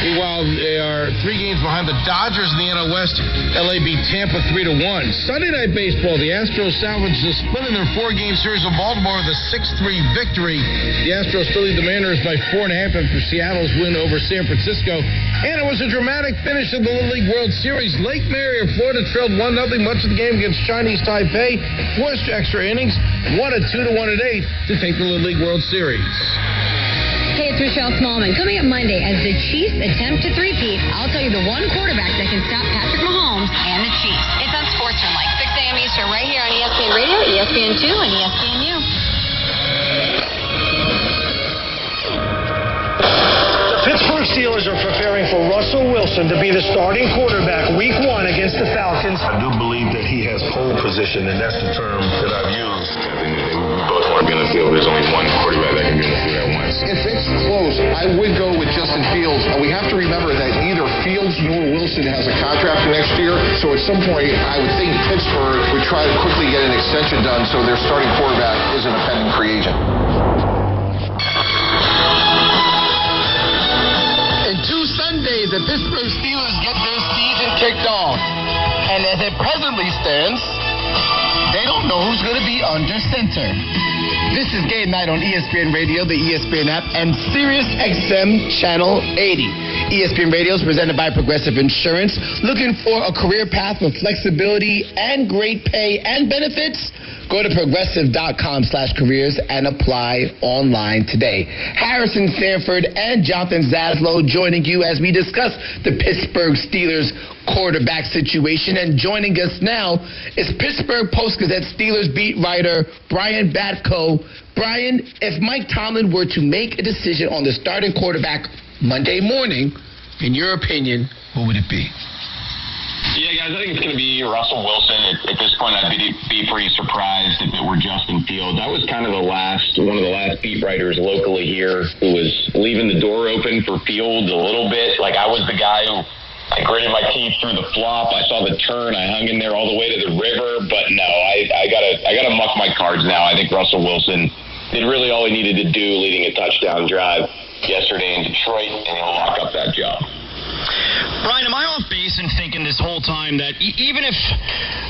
Meanwhile, they are 3 games behind the Dodgers in the NL West. LA beat Tampa 3-1. Sunday Night Baseball, the Astros salvaged the split in their 4-game series of Baltimore with a 6-3 victory. The Astros still lead the Mariners by 4.5 after Seattle's win over San Francisco. And it was a dramatic finish of the Little League World Series. Lake Mary of Florida trailed 1-0 much of the game against Chinese Taipei. Forced extra innings, won it 2-1 at 8 to take the Little League World Series. Hey, it's Rochelle Smallman. Coming up Monday, as the Chiefs attempt to three-peat, I'll tell you the one quarterback that can stop Patrick Mahomes and the Chiefs. It's on Sportsman, like 6 a.m. Eastern, right here on ESPN Radio, ESPN2, and ESPNU. The Pittsburgh Steelers are preparing for Russell Wilson to be the starting quarterback Week 1 against the Falcons. I do believe that he has pole position, and that's the term that I've used. I think that we both want to be on the field. There's only one quarterback that can be on the field at once. If it's close, I would go with Justin Fields. And we have to remember that neither Fields nor Wilson has a contract for next year. So at some point, I would think Pittsburgh would try to quickly get an extension done so their starting quarterback isn't a pending free agent. In 2 Sundays, the Pittsburgh Steelers get their season kicked off. And as it presently stands, they don't know who's going to be under center. This is Game Night on ESPN Radio, the ESPN app, and Sirius XM Channel 80. ESPN Radio is presented by Progressive Insurance. Looking for a career path with flexibility and great pay and benefits? Go to progressive.com/careers and apply online today. Harrison Sanford and Jonathan Zaslow joining you as we discuss the Pittsburgh Steelers quarterback situation. And joining us now is Pittsburgh Post-Gazette Steelers beat writer Brian Batko. Brian, if Mike Tomlin were to make a decision on the starting quarterback Monday morning, in your opinion, who would it be? Yeah, guys, I think it's going to be Russell Wilson. At this point, I'd be pretty surprised if it were Justin Fields. I was kind of one of the last beat writers locally here who was leaving the door open for Fields a little bit. Like, I was the guy who I gritted my teeth through the flop. I saw the turn. I hung in there all the way to the river. But no, I gotta muck my cards now. I think Russell Wilson did really all he needed to do, leading a touchdown drive yesterday in Detroit, and he'll lock up that job. Brian, am I off base in thinking this whole time that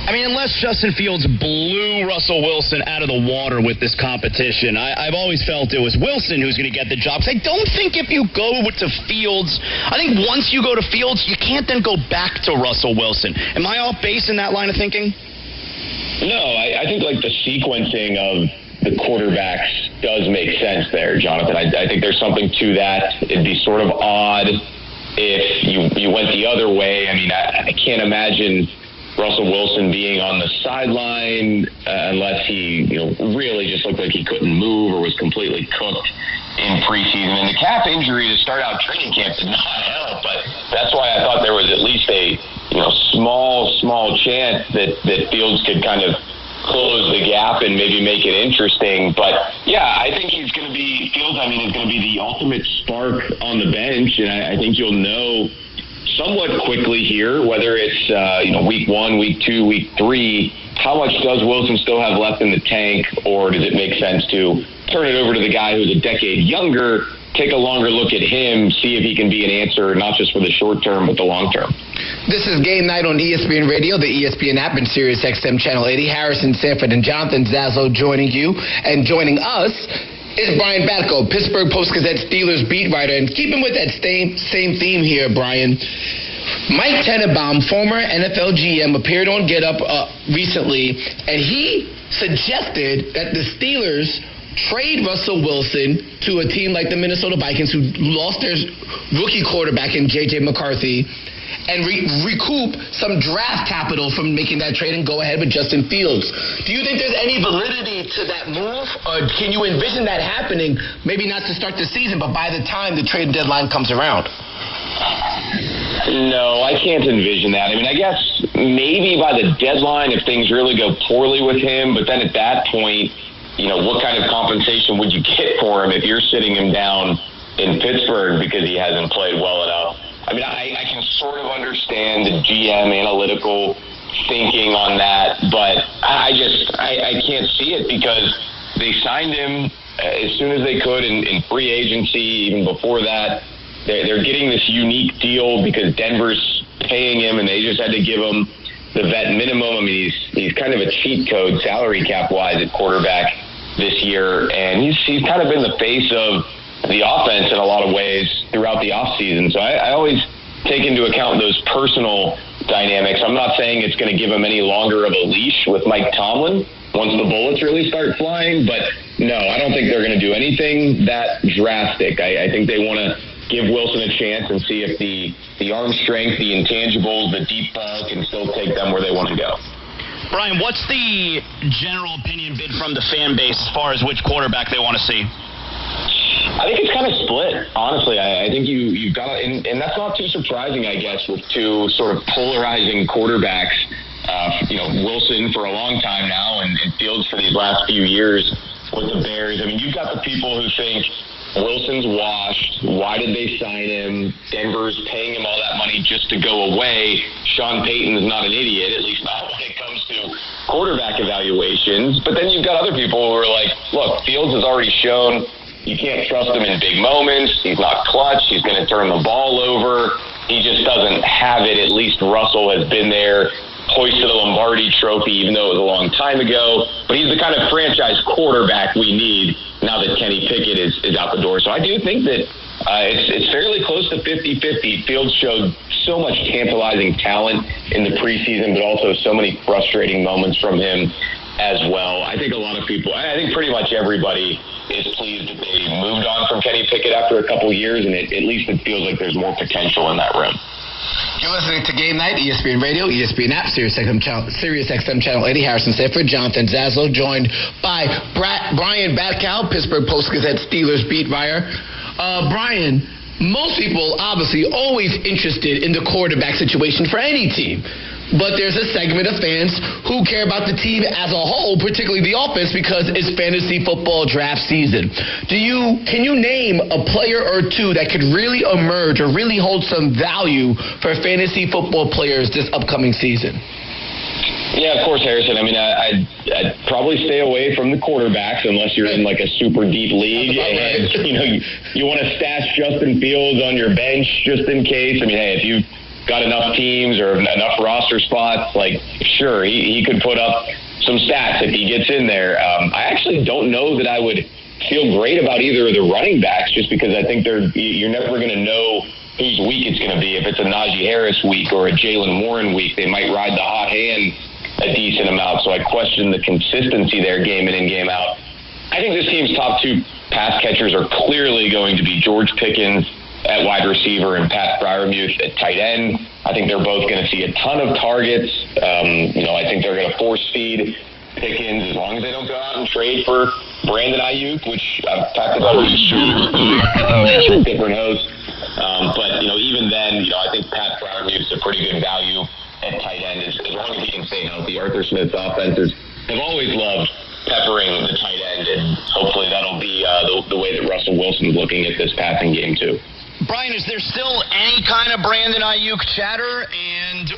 unless Justin Fields blew Russell Wilson out of the water with this competition, I've always felt it was Wilson who's going to get the job. Because I don't think if you go to Fields, I think once you go to Fields, you can't then go back to Russell Wilson. Am I off base in that line of thinking? No, I think like the sequencing of the quarterbacks does make sense there, Jonathan. I think there's something to that. It'd be sort of odd if you went the other way. I mean, I can't imagine Russell Wilson being on the sideline unless he really just looked like he couldn't move or was completely cooked in preseason. And the calf injury to start out training camp did not help, but that's why I thought there was at least a small chance that Fields could kind of close the gap and maybe make it interesting. But yeah, I think Fields is going to be the ultimate spark on the bench, and I think you'll know somewhat quickly here whether it's week 1, week 2, week 3, how much does Wilson still have left in the tank, or does it make sense to turn it over to the guy who's a decade younger, take a longer look at him, see if he can be an answer not just for the short term but the long term. This is Game Night on ESPN Radio, the ESPN app, and Sirius XM Channel 80. Harrison Sanford and Jonathan Zaslow joining you. And joining us is Brian Batko, Pittsburgh Post-Gazette Steelers beat writer. And keeping with that same theme here, Brian, Mike Tenenbaum, former NFL GM, appeared on Get Up recently, and he suggested that the Steelers trade Russell Wilson to a team like the Minnesota Vikings, who lost their rookie quarterback in J.J. McCarthy, and recoup some draft capital from making that trade and go ahead with Justin Fields. Do you think there's any validity to that move, or can you envision that happening, maybe not to start the season, but by the time the trade deadline comes around? No, I can't envision that. I mean, I guess maybe by the deadline if things really go poorly with him, but then at that point, what kind of compensation would you get for him if you're sitting him down in Pittsburgh because he hasn't played well enough? I mean, I can sort of understand the GM analytical thinking on that, but I can't see it because they signed him as soon as they could in free agency, even before that. they're getting this unique deal because Denver's paying him, and they just had to give him the vet minimum. I mean, he's kind of a cheat code salary cap wise at quarterback this year, and he's kind of been the face of the offense in a lot of ways throughout the offseason. So I always take into account those personal dynamics. I'm not saying it's going to give him any longer of a leash with Mike Tomlin once the bullets really start flying, but no, I don't think they're going to do anything that drastic. I think they want to give Wilson a chance and see if the arm strength, the intangibles, the deep ball can still take them where they want to go. Brian, what's the general opinion bid from the fan base as far as which quarterback they want to see? I think it's kind of split, honestly. I think you've got to, and that's not too surprising, I guess, with two sort of polarizing quarterbacks. Wilson for a long time now, and Fields for these last few years with the Bears. I mean, you've got the people who think Wilson's washed. Why did they sign him? Denver's paying him all that money just to go away. Sean Payton's not an idiot, at least not when it comes to quarterback evaluations. But then you've got other people who are like, look, Fields has already shown you can't trust him in big moments. He's not clutch. He's going to turn the ball over. He just doesn't have it. At least Russell has been there, hoisted a Lombardi trophy, even though it was a long time ago. But he's the kind of franchise quarterback we need now that Kenny Pickett is out the door. So I do think that it's fairly close to 50-50. Fields showed so much tantalizing talent in the preseason, but also so many frustrating moments from him as well. I think a lot of people, I think pretty much everybody is pleased that they moved on from Kenny Pickett after a couple years, and at least it feels like there's more potential in that room. You're listening to Game Night, ESPN Radio, ESPN App, Sirius XM Channel 80. Harrison Sanford, Jonathan Zaslow, joined by Brian Batkow, Pittsburgh Post-Gazette Steelers beat writer. Brian, most people obviously always interested in the quarterback situation for any team. But there's a segment of fans who care about the team as a whole, particularly the offense, because it's fantasy football draft season. Can you name a player or two that could really emerge or really hold some value for fantasy football players this upcoming season? Yeah, of course, Harrison. I mean, I'd probably stay away from the quarterbacks unless you're in like a super deep league. And, you want to stash Justin Fields on your bench just in case. I mean, hey, if you've got enough teams or enough roster spots, like, sure, he could put up some stats if he gets in there. I actually don't know that I would feel great about either of the running backs, just because I think you're never going to know whose week it's going to be. If it's a Najee Harris week or a Jaylen Warren week, they might ride the hot hand a decent amount. So I question the consistency there game in and game out. I think this team's top two pass catchers are clearly going to be George Pickens at wide receiver and Pat Freiermuth at tight end. I think they're both going to see a ton of targets. I think they're going to force feed Pickens as long as they don't go out and trade for Brandon Ayuk, which I've talked about with different hosts. But even then, I think Pat Freiermuth's a pretty good value at tight end as long as he can stay healthy. Arthur Smith's offenses have always loved peppering the tight end, and hopefully that'll be the way that Russell Wilson's looking at this passing game too. Brian, is there still any kind of Brandon Ayuk chatter? And,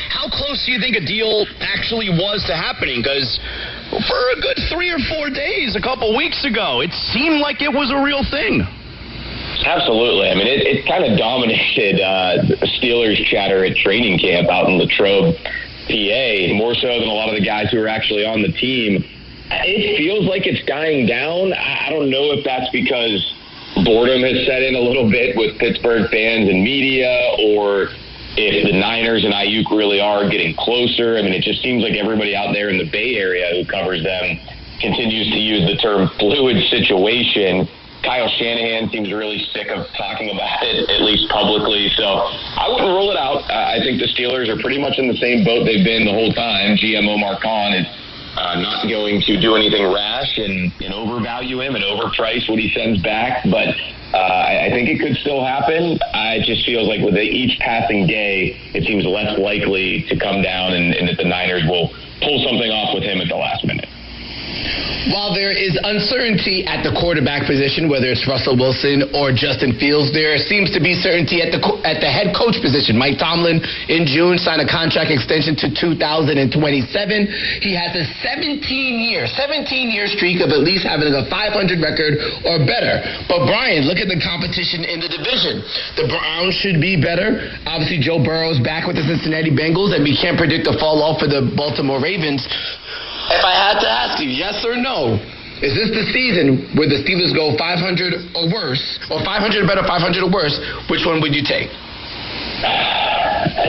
how close do you think a deal actually was to happening? Because for a good 3 or 4 days, a couple weeks ago, it seemed like it was a real thing. Absolutely. I mean, it kind of dominated Steelers chatter at training camp out in Latrobe, PA, more so than a lot of the guys who are actually on the team. It feels like it's dying down. I don't know if that's because boredom has set in a little bit with Pittsburgh fans and media, or if the Niners and Ayuk really are getting closer. I mean, it just seems like everybody out there in the Bay Area who covers them continues to use the term fluid situation. Kyle Shanahan seems really sick of talking about it, at least publicly. So I wouldn't rule it out. I think the Steelers are pretty much in the same boat they've been the whole time. GM Omar Khan is not going to do anything rash and overvalue him and overprice what he sends back. But I think it could still happen. It just feels like with each passing day, it seems less likely to come down and that the Niners will pull something off with him at the last minute. While there is uncertainty at the quarterback position, whether it's Russell Wilson or Justin Fields, there seems to be certainty at the head coach position. Mike Tomlin in June signed a contract extension to 2027. He has a 17-year streak of at least having a 500 record or better. But Brian, look at the competition in the division. The Browns should be better. Obviously, Joe Burrow's back with the Cincinnati Bengals, and we can't predict a fall off for the Baltimore Ravens. If I had to ask you, yes or no, is this the season where the Steelers go 500 or worse, or 500 or better, 500 or worse? Which one would you take?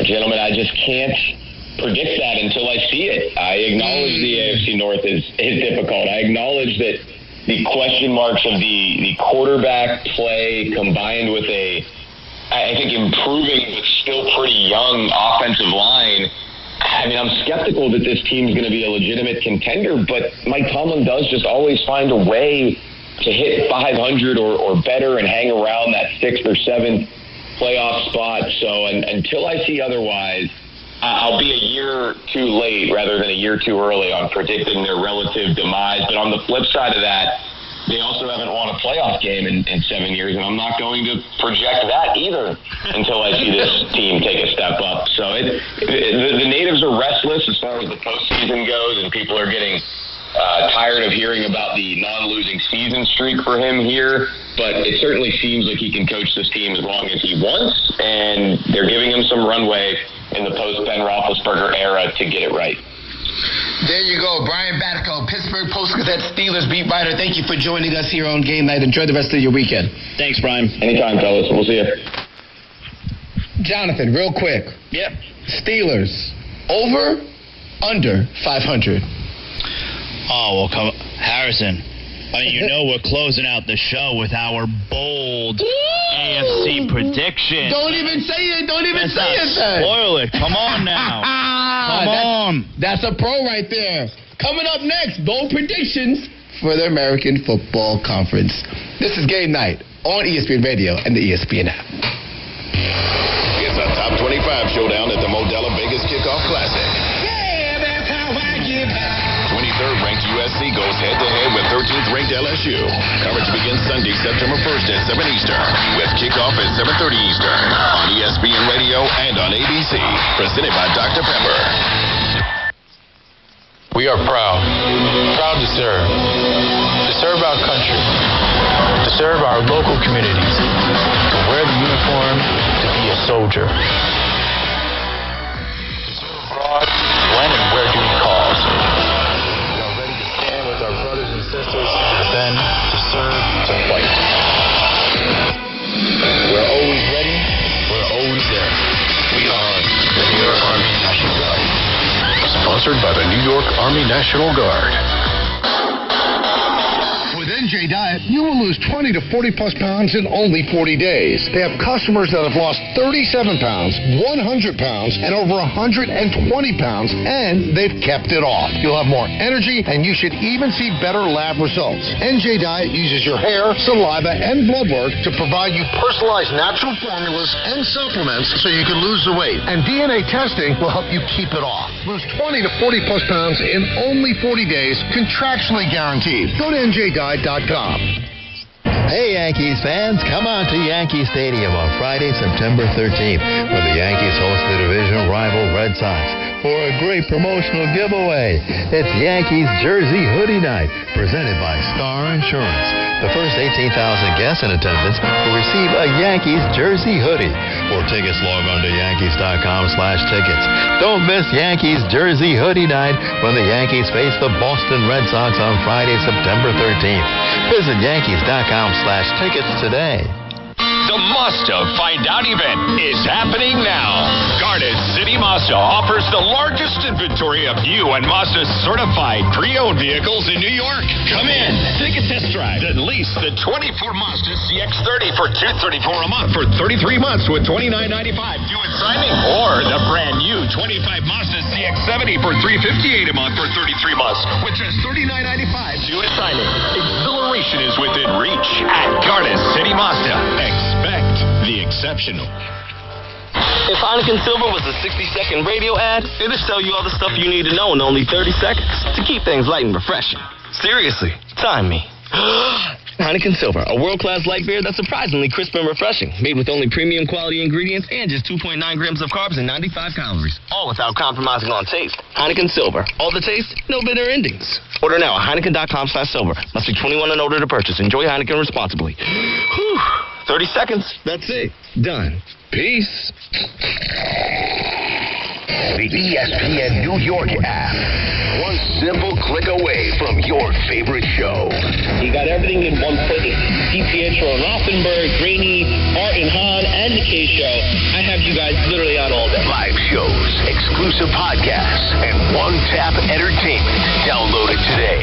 Gentlemen, I just can't predict that until I see it. I acknowledge the AFC North is difficult. I acknowledge that the question marks of the quarterback play combined with I think improving but still pretty young offensive line. I mean, I'm skeptical that this team's going to be a legitimate contender, but Mike Tomlin does just always find a way to hit 500 or better and hang around that 6th or 7th playoff spot. So until I see otherwise, I'll be a year too late rather than a year too early on predicting their relative demise. But on the flip side of that, they also haven't won a playoff game in 7 years, and I'm not going to project that either until I see this team take a step up. So the natives are restless as far as the postseason goes, and people are getting tired of hearing about the non-losing season streak for him here. But it certainly seems like he can coach this team as long as he wants, and they're giving him some runway in the post-Ben Roethlisberger era to get it right. There you go, Brian Batko, Pittsburgh Post-Gazette Steelers beat writer. Thank you for joining us here on Game Night. Enjoy the rest of your weekend. Thanks, Brian. Anytime, fellas. We'll see you. Jonathan, real quick. Yep. Steelers, over, under 500. Oh, well, come Harrison. I mean, you know we're closing out the show with our bold AFC prediction. Don't even say it. Don't even say it. Spoil it. Come on now. Come on. That's a pro right there. Coming up next, bold predictions for the American Football Conference. This is Game Night on ESPN Radio and the ESPN app. It's a top 25 showdown at the Modelo Vegas Kickoff Classic. Yeah, that's how I get by. 23rd ranked USC goes head-to-head with 13th ranked LSU. Coverage begins Sunday, September 1st at 7 Eastern, with kickoff at 7:30 Eastern on ESPN Radio and on ABC. Presented by Dr. Pepper. We are proud to serve our country, to serve our local communities, to wear the uniform, to be a soldier, to serve abroad when and where duty calls. We are ready to stand with our brothers and sisters to defend, to serve, to fight. We're always ready, we're always there. We are the New York Army National Guard. Sponsored by the New York Army National Guard. With NJ Diet, you will lose 20 to 40 plus pounds in only 40 days. They have customers that have lost 37 pounds, 100 pounds, and over 120 pounds, and they've kept it off. You'll have more energy, and you should even see better lab results. NJ Diet uses your hair, saliva, and blood work to provide you personalized natural formulas and supplements so you can lose the weight. And DNA testing will help you keep it off. Lose 20 to 40 plus pounds in only 40 days, contractually guaranteed. Go to NJDiet.com. Hey, Yankees fans, come on to Yankee Stadium on Friday, September 13th, when the Yankees host the division rival Red Sox for a great promotional giveaway. It's Yankees Jersey Hoodie Night, presented by Star Insurance. The first 18,000 guests in attendance will receive a Yankees Jersey Hoodie. For tickets, log on to Yankees.com/tickets. Don't miss Yankees Jersey Hoodie Night when the Yankees face the Boston Red Sox on Friday, September 13th. Visit Yankees.com/tickets today. The Mazda Find Out event is happening now. Garden City Mazda offers the largest inventory of new and Mazda certified pre-owned vehicles in New York. Come in, take a test drive, then lease the 24 Mazda CX-30 for $234 a month for 33 months with $29.95 due at signing, or the brand new 25 Mazda CX-70 for $358 a month for 33 months with just $39.95 due at signing. Exhilaration is within reach at Garden City Mazda. Expect the exceptional. If Heineken Silver was a 60-second radio ad, it'd tell you all the stuff you need to know in only 30 seconds to keep things light and refreshing. Seriously, time me. Heineken Silver, a world-class light beer that's surprisingly crisp and refreshing. Made with only premium quality ingredients and just 2.9 grams of carbs and 95 calories. All without compromising on taste. Heineken Silver. All the taste, no bitter endings. Order now at Heineken.com/silver. Must be 21 and older to purchase. Enjoy Heineken responsibly. Whew. 30 seconds. That's it. Done. Peace. The ESPN New York app. One simple click away from your favorite show. You got everything in one place. DiPietro and Rothenberg, Graney, Art and Hahn, and the K Show. I have you guys literally on all day. Live shows, exclusive podcasts, and one-tap entertainment. Download it today.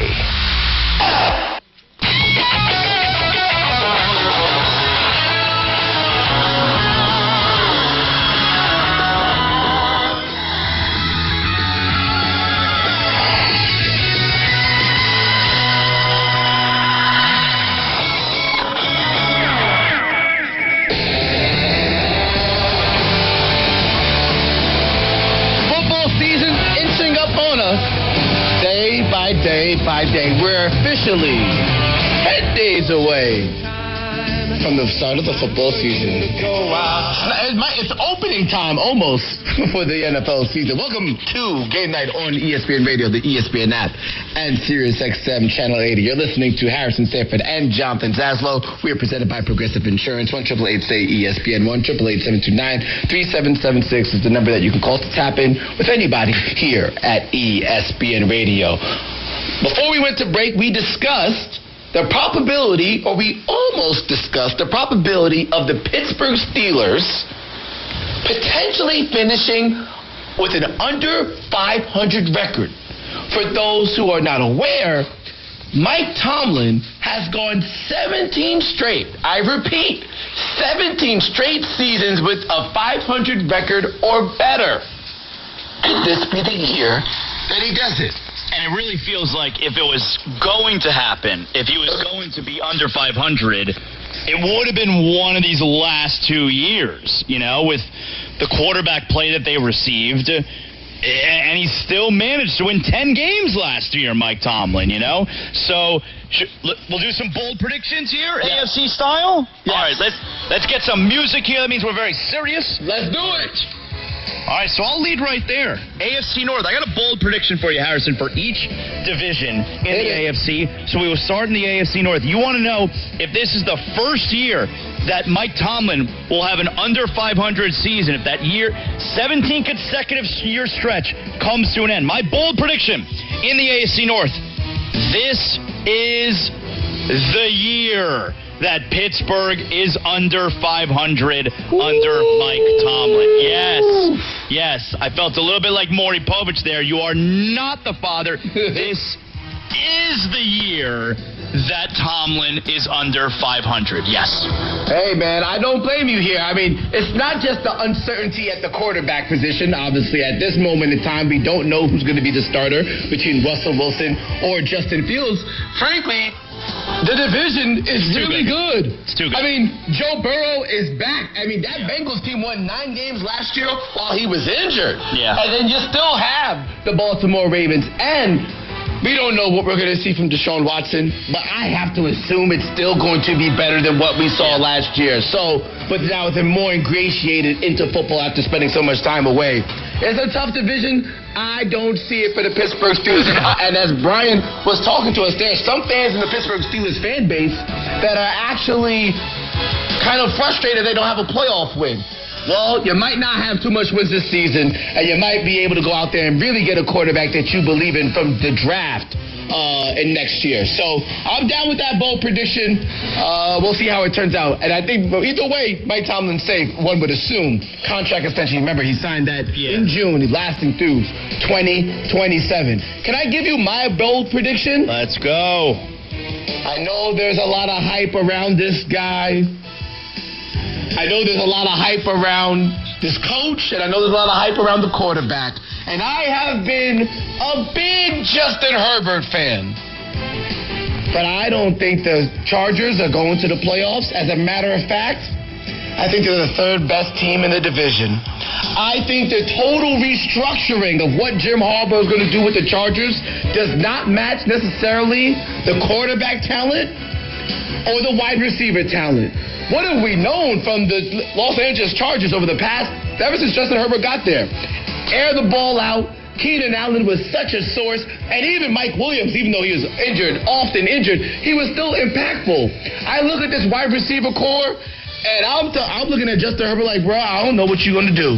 Day by day, we're officially 10 days away from the start of the football season. It's opening time almost for the NFL season. Welcome to Game Night on ESPN Radio, the ESPN app, and SiriusXM Channel 80. You're listening to Harrison Stanford and Jonathan Zaslow. We are presented by Progressive Insurance. 1-888-SAY-ESPN. 1-888-729-3776 is the number that you can call to tap in with anybody here at ESPN Radio. Before we went to break, we discussed the probability, or we almost discussed the probability of the Pittsburgh Steelers potentially finishing with an under 500 record. For those who are not aware, Mike Tomlin has gone 17 straight, I repeat, 17 straight seasons with a 500 record or better. Could this be the year that he does it? And it really feels like if it was going to happen, if he was going to be under 500, it would have been one of these last 2 years, you know, with the quarterback play that they received. And he still managed to win 10 games last year, Mike Tomlin, you know? So we'll do some bold predictions here, yeah. AFC style? Yeah. All right, let's get some music here. That means we're very serious. Let's do it. All right, so I'll lead right there. AFC North. I got a bold prediction for you, Harrison, for each division in the AFC. So we will start in the AFC North. You want to know if this is the first year that Mike Tomlin will have an under 500 season, if that year, 17 consecutive year stretch comes to an end. My bold prediction in the AFC North, this is the year that Pittsburgh is under 500 under Mike Tomlin. Yes. I felt a little bit like Maury Povich there. You are not the father. This is the year that Tomlin is under 500. Yes. Hey, man, I don't blame you here. I mean, it's not just the uncertainty at the quarterback position. Obviously, at this moment in time, we don't know who's going to be the starter between Russell Wilson or Justin Fields. Frankly, the division is really good. It's too good. I mean, Joe Burrow is back. I mean, that Bengals team won 9 games last year while he was injured. Yeah. And then you still have the Baltimore Ravens. And we don't know what we're going to see from Deshaun Watson, but I have to assume it's still going to be better than what we saw last year. So, but now they're more ingratiated into football after spending so much time away. It's a tough division. I don't see it for the Pittsburgh Steelers. And as Brian was talking to us, there are some fans in the Pittsburgh Steelers fan base that are actually kind of frustrated they don't have a playoff win. Well, you might not have too much wins this season, and you might be able to go out there and really get a quarterback that you believe in from the draft in next year. So I'm down with that bold prediction. We'll see how it turns out. And I think either way, Mike Tomlin's safe, one would assume. Contract extension, remember, he signed that in June, lasting through 2027. Can I give you my bold prediction? Let's go. I know there's a lot of hype around this guy. I know there's a lot of hype around this coach, and I know there's a lot of hype around the quarterback. And I have been a big Justin Herbert fan. But I don't think the Chargers are going to the playoffs. As a matter of fact, I think they're the third best team in the division. I think the total restructuring of what Jim Harbaugh is going to do with the Chargers does not match necessarily the quarterback talent or the wide receiver talent. What have we known from the Los Angeles Chargers over the past, ever since Justin Herbert got there? Air the ball out. Keenan Allen was such a source, and even Mike Williams, even though he was injured, often injured, he was still impactful. I look at this wide receiver core, and I'm looking at Justin Herbert like, bro, I don't know what you're going to do.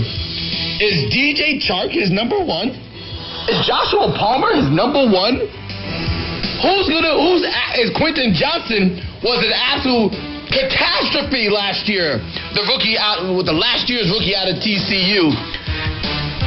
Is DJ Chark his number one? Is Joshua Palmer his number one? Is Quentin Johnson was an absolute catastrophe last year. The last year's rookie out of TCU.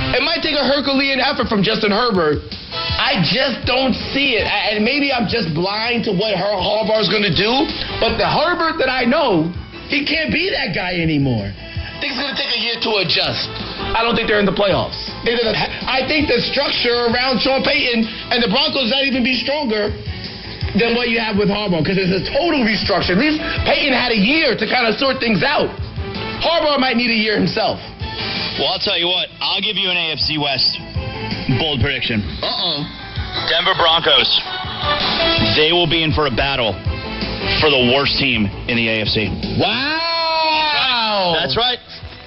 It might take a Herculean effort from Justin Herbert. I just don't see it. And maybe I'm just blind to what Harbaugh is going to do. But the Herbert that I know, he can't be that guy anymore. I think it's going to take a year to adjust. I don't think they're in the playoffs. I think the structure around Sean Payton and the Broncos not even be stronger than what you have with Harbaugh, because it's a total restructure. At least Payton had a year to kind of sort things out. Harbaugh might need a year himself. Well, I'll tell you what. I'll give you an AFC West bold prediction. Denver Broncos. They will be in for a battle for the worst team in the AFC. Wow! That's right.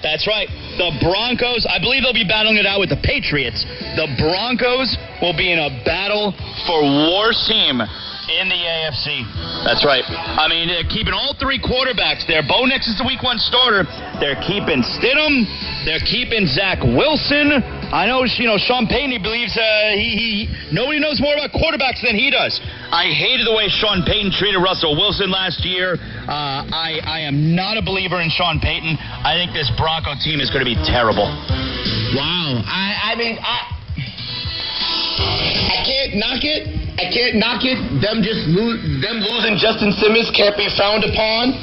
That's right. The Broncos, I believe they'll be battling it out with the Patriots. The Broncos will be in a battle for worst team in the AFC. That's right. I mean, they're keeping all three quarterbacks there. Bo Nix is the week one starter. They're keeping Stidham. They're keeping Zach Wilson. I know, Sean Payton, he believes nobody knows more about quarterbacks than he does. I hated the way Sean Payton treated Russell Wilson last year. I am not a believer in Sean Payton. I think this Bronco team is going to be terrible. Wow. I can't knock it. I can't knock it. Them losing Justin Simmons can't be frowned upon.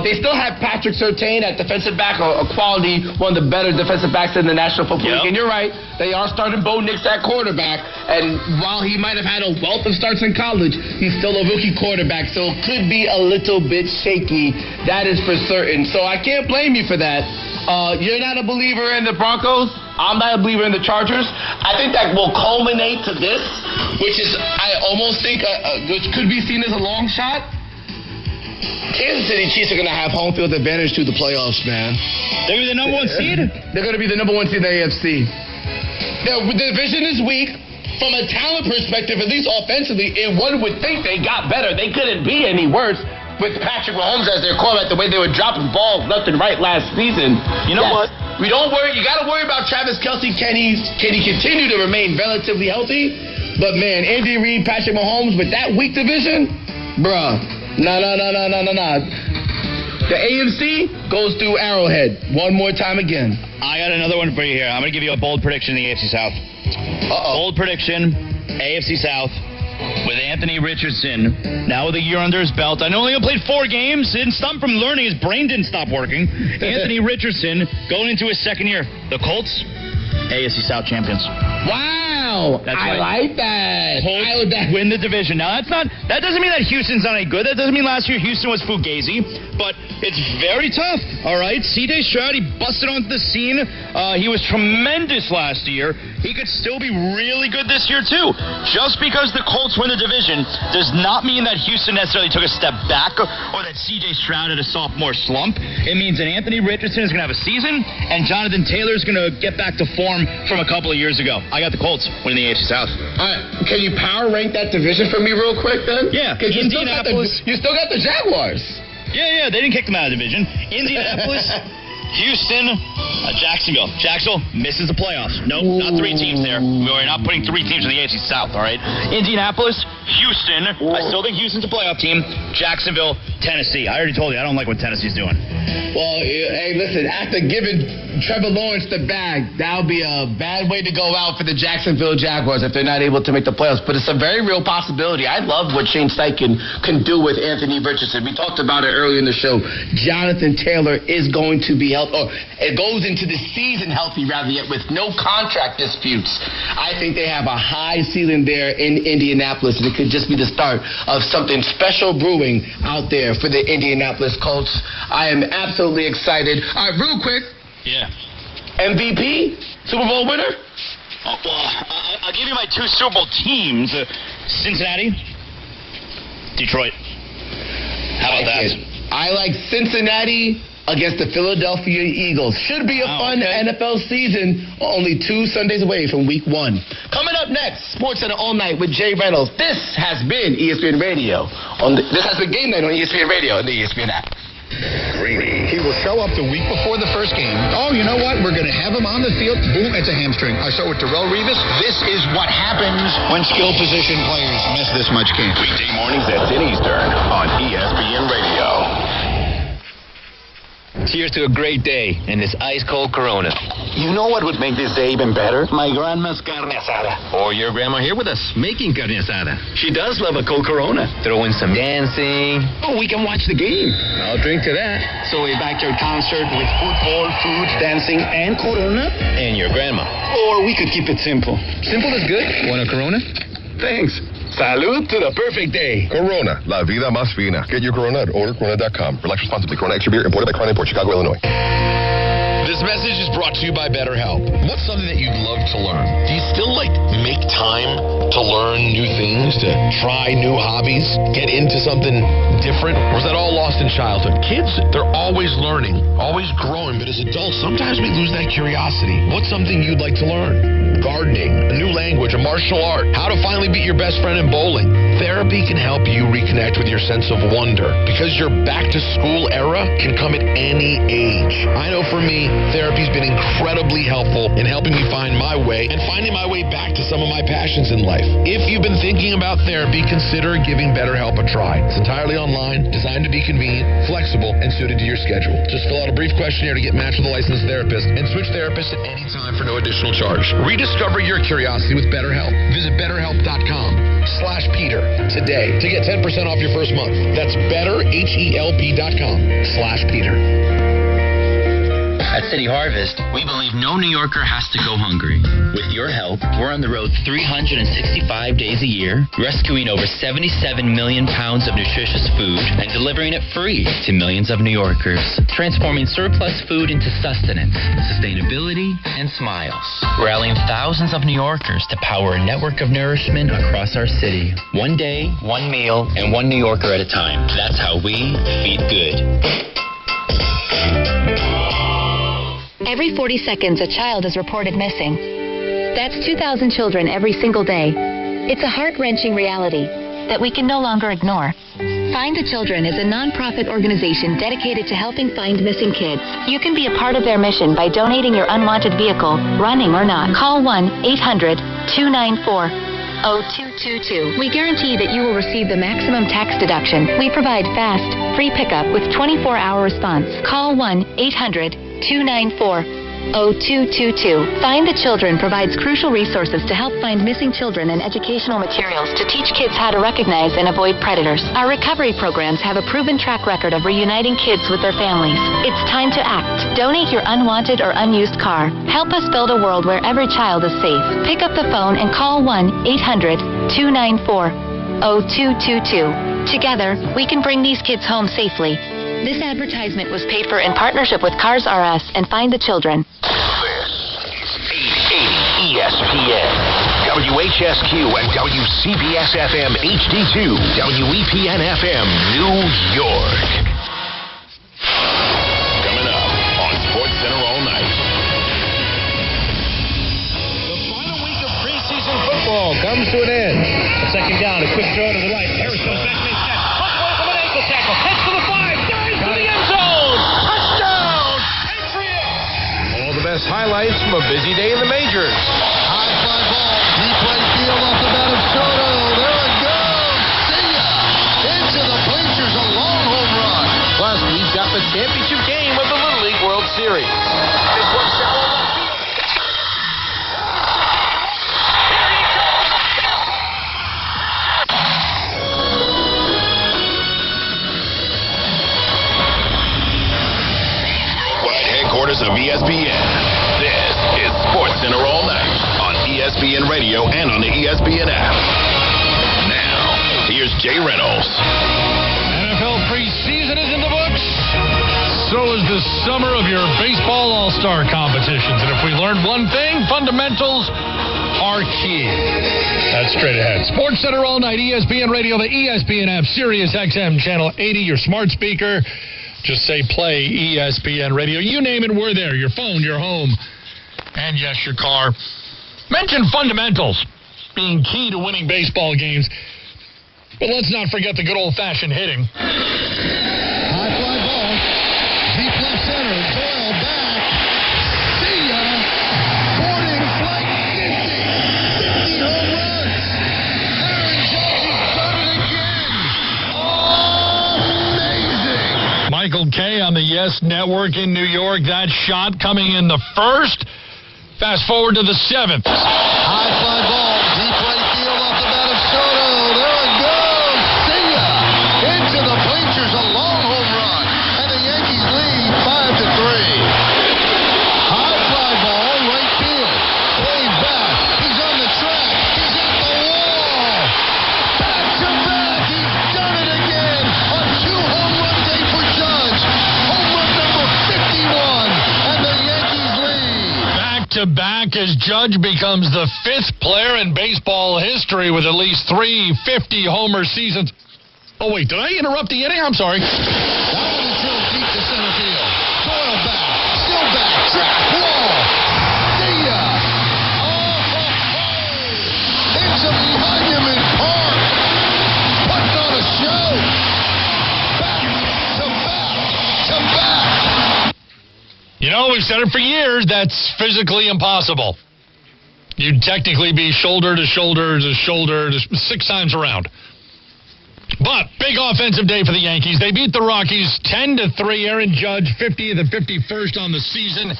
They still have Patrick Surtain at defensive back, a quality, one of the better defensive backs in the National Football League. And you're right, they are starting Bo Nix at quarterback. And while he might have had a wealth of starts in college, he's still a rookie quarterback, so it could be a little bit shaky. That is for certain. So I can't blame you for that. You're not a believer in the Broncos. I'm not a believer in the Chargers. I think that will culminate to this, which is, I almost think, which could be seen as a long shot. Kansas City Chiefs are going to have home field advantage to the playoffs, man. They're going to be the number one seed? They're going to be the number one seed in the AFC. The division is weak. From a talent perspective, at least offensively, and one would think they got better. They couldn't be any worse with Patrick Mahomes as their quarterback, the way they were dropping balls left and right last season. You know what? We don't worry. You got to worry about Travis Kelce. Can he continue to remain relatively healthy? But, man, Andy Reid, Patrick Mahomes with that weak division, bruh. No. The AFC goes through Arrowhead one more time again. I got another one for you here. I'm going to give you a bold prediction in the AFC South. Bold prediction, AFC South, with Anthony Richardson now with a year under his belt. I know he only played 4 games. Didn't stop him from learning. His brain didn't stop working. Anthony Richardson going into his second year. The Colts, AFC South champions. Wow. That's right. I like that. Colts win the division. Now, that doesn't mean that Houston's not any good. That doesn't mean last year Houston was fugazi. But it's very tough, all right? C.J. Stroud, he busted onto the scene. He was tremendous last year. He could still be really good this year, too. Just because the Colts win the division does not mean that Houston necessarily took a step back or that C.J. Stroud had a sophomore slump. It means that Anthony Richardson is going to have a season and Jonathan Taylor is going to get back to form from a couple of years ago. I got the Colts winning the AFC South. All right. Can you power rank that division for me real quick, then? Yeah. Because you still got the Jaguars. Yeah, they didn't kick them out of the division. Indianapolis, Houston, Jacksonville. Jacksonville misses the playoffs. Nope, not 3 teams there. We're not putting 3 teams in the AFC South, all right? Indianapolis, Houston. I still think Houston's a playoff team. Jacksonville, Tennessee. I already told you, I don't like what Tennessee's doing. Well, hey, listen, after giving Trevor Lawrence the bag, that'll be a bad way to go out for the Jacksonville Jaguars if they're not able to make the playoffs. But it's a very real possibility. I love what Shane Steichen can do with Anthony Richardson. We talked about it earlier in the show. Jonathan Taylor is going to be healthy. it goes into the season healthy rather, yet with no contract disputes. I think they have a high ceiling there in Indianapolis, and it could just be the start of something special brewing out there for the Indianapolis Colts. I am absolutely excited. All right, real quick. Yeah. MVP? Super Bowl winner? Oh, well, I'll give you my 2 Super Bowl teams. Cincinnati, Detroit. How about that? I like Cincinnati against the Philadelphia Eagles. Should be a fun NFL season. Only 2 Sundays away from week 1. Coming up next, Sports Center All Night with Jay Reynolds. This has been ESPN Radio. This has been Game Night on ESPN Radio and the ESPN app. Greeny. He will show up the week before the first game. Oh, you know what? We're going to have him on the field. Boom, it's a hamstring. I saw with Darrelle Revis. This is what happens when skill position players miss this much game. Weekday mornings at 10 Eastern on ESPN Radio. Cheers to a great day and this ice-cold Corona. You know what would make this day even better? My grandma's carne asada. Or your grandma here with us, making carne asada. She does love a cold Corona. Throw in some dancing. Oh, we can watch the game. I'll drink to that. So a backyard concert with football, food, dancing, and Corona? And your grandma. Or we could keep it simple. Simple is good. Want a Corona? Thanks. Salud to the perfect day. Corona, la vida más fina. Get your Corona at ordercorona.com. Relax responsibly. Corona Extra Beer, imported by Crown Import, Chicago, Illinois. This message is brought to you by BetterHelp. What's something that you'd love to learn? Do you still make time to learn new things, to try new hobbies, get into something different? Or is that all lost in childhood? Kids, they're always learning, always growing, but as adults, sometimes we lose that curiosity. What's something you'd like to learn? Gardening, a new language, a martial art, how to finally beat your best friend in bowling. Therapy can help you reconnect with your sense of wonder, because your back-to-school era can come at any age. I know for me, therapy's been incredibly helpful in helping me find my way and finding my way back to some of my passions in life. If you've been thinking about therapy, consider giving BetterHelp a try. It's entirely online, designed to be convenient, flexible, and suited to your schedule. Just fill out a brief questionnaire to get matched with a licensed therapist and switch therapists at any time for no additional charge. Rediscover your curiosity with BetterHelp. Visit BetterHelp.com/Peter today to get 10% off your first month. That's BetterHelp.com/Peter. At City Harvest, we believe no New Yorker has to go hungry. With your help, we're on the road 365 days a year, rescuing over 77 million pounds of nutritious food and delivering it free to millions of New Yorkers, transforming surplus food into sustenance, sustainability, and smiles. Rallying thousands of New Yorkers to power a network of nourishment across our city. One day, one meal, and one New Yorker at a time. That's how we feed good. Every 40 seconds, a child is reported missing. That's 2,000 children every single day. It's a heart-wrenching reality that we can no longer ignore. Find the Children is a nonprofit organization dedicated to helping find missing kids. You can be a part of their mission by donating your unwanted vehicle, running or not. Call 1-800-294-0222. We guarantee that you will receive the maximum tax deduction. We provide fast, free pickup with 24-hour response. Call 1-800-294-0222. Find the Children provides crucial resources to help find missing children and educational materials to teach kids how to recognize and avoid predators. Our recovery programs have a proven track record of reuniting kids with their families. It's time to act. Donate your unwanted or unused car. Help us build a world where every child is safe. Pick up the phone and call 1-800-294-0222. Together, we can bring these kids home safely. This advertisement was paid for in partnership with Cars R Us and Find the Children. This 880 ESPN, WHSQ and WCBS FM HD2, WEPN FM New York. Coming up on Sports Center All Night. The final week of preseason football comes to an end. A second down, a quick throw to the right. Harris goes back, makes that. Puts one from an ankle tackle. Heads to the 5. Dives to the end zone. Touchdown, Patriots. All the best highlights from a busy day in the majors. High fly ball, deep right field off the bat of Soto. There it goes. See ya. Into the bleachers, a long home run. Plus, we've got the championship game of the Little League World Series. This one's shallow left field. ESPN Radio and on the ESPN app. Now, here's Jay Reynolds. NFL preseason is in the books. So is the summer of your baseball all-star competitions. And if we learned one thing, fundamentals are key. That's straight ahead. Sports Center all night, ESPN Radio, the ESPN app, Sirius XM, Channel 80, your smart speaker. Just say play ESPN Radio. You name it, we're there. Your phone, your home, and yes, your car. Mention fundamentals being key to winning baseball games. But let's not forget the good old-fashioned hitting. High fly ball. Deep left center. Doyle back. See ya. Boarding flight 50. 50 home runs. Aaron Judge has done it again. Amazing. Michael Kay on the Yes Network in New York. That shot coming in the first. Fast forward to the seventh. High fly ball. Deep right field off the bat of Soto. There it goes. See ya. Into the bleachers. A long home run. And the Yankees lead 5-3. High fly ball. Right field. Way back. He's on the track. He's at the wall. Back to back. He's done it again. A 2-home run day for Judge. Home run number 51. And the Yankees lead. Back as Judge becomes the fifth player in baseball history with at least 3 50-homer seasons. Oh, wait, did I interrupt the inning? I'm sorry. That one is drilled deep to center field. Doyle back. Still back. Track. Wall. See ya. Oh, it's a Monument Park. Putting on a show. Back to back to back. You know, we've said it for years. That's physically impossible. You'd technically be shoulder to shoulder to shoulder 6 times around. But big offensive day for the Yankees. They beat the Rockies 10-3. Aaron Judge, 50th and 51st on the season.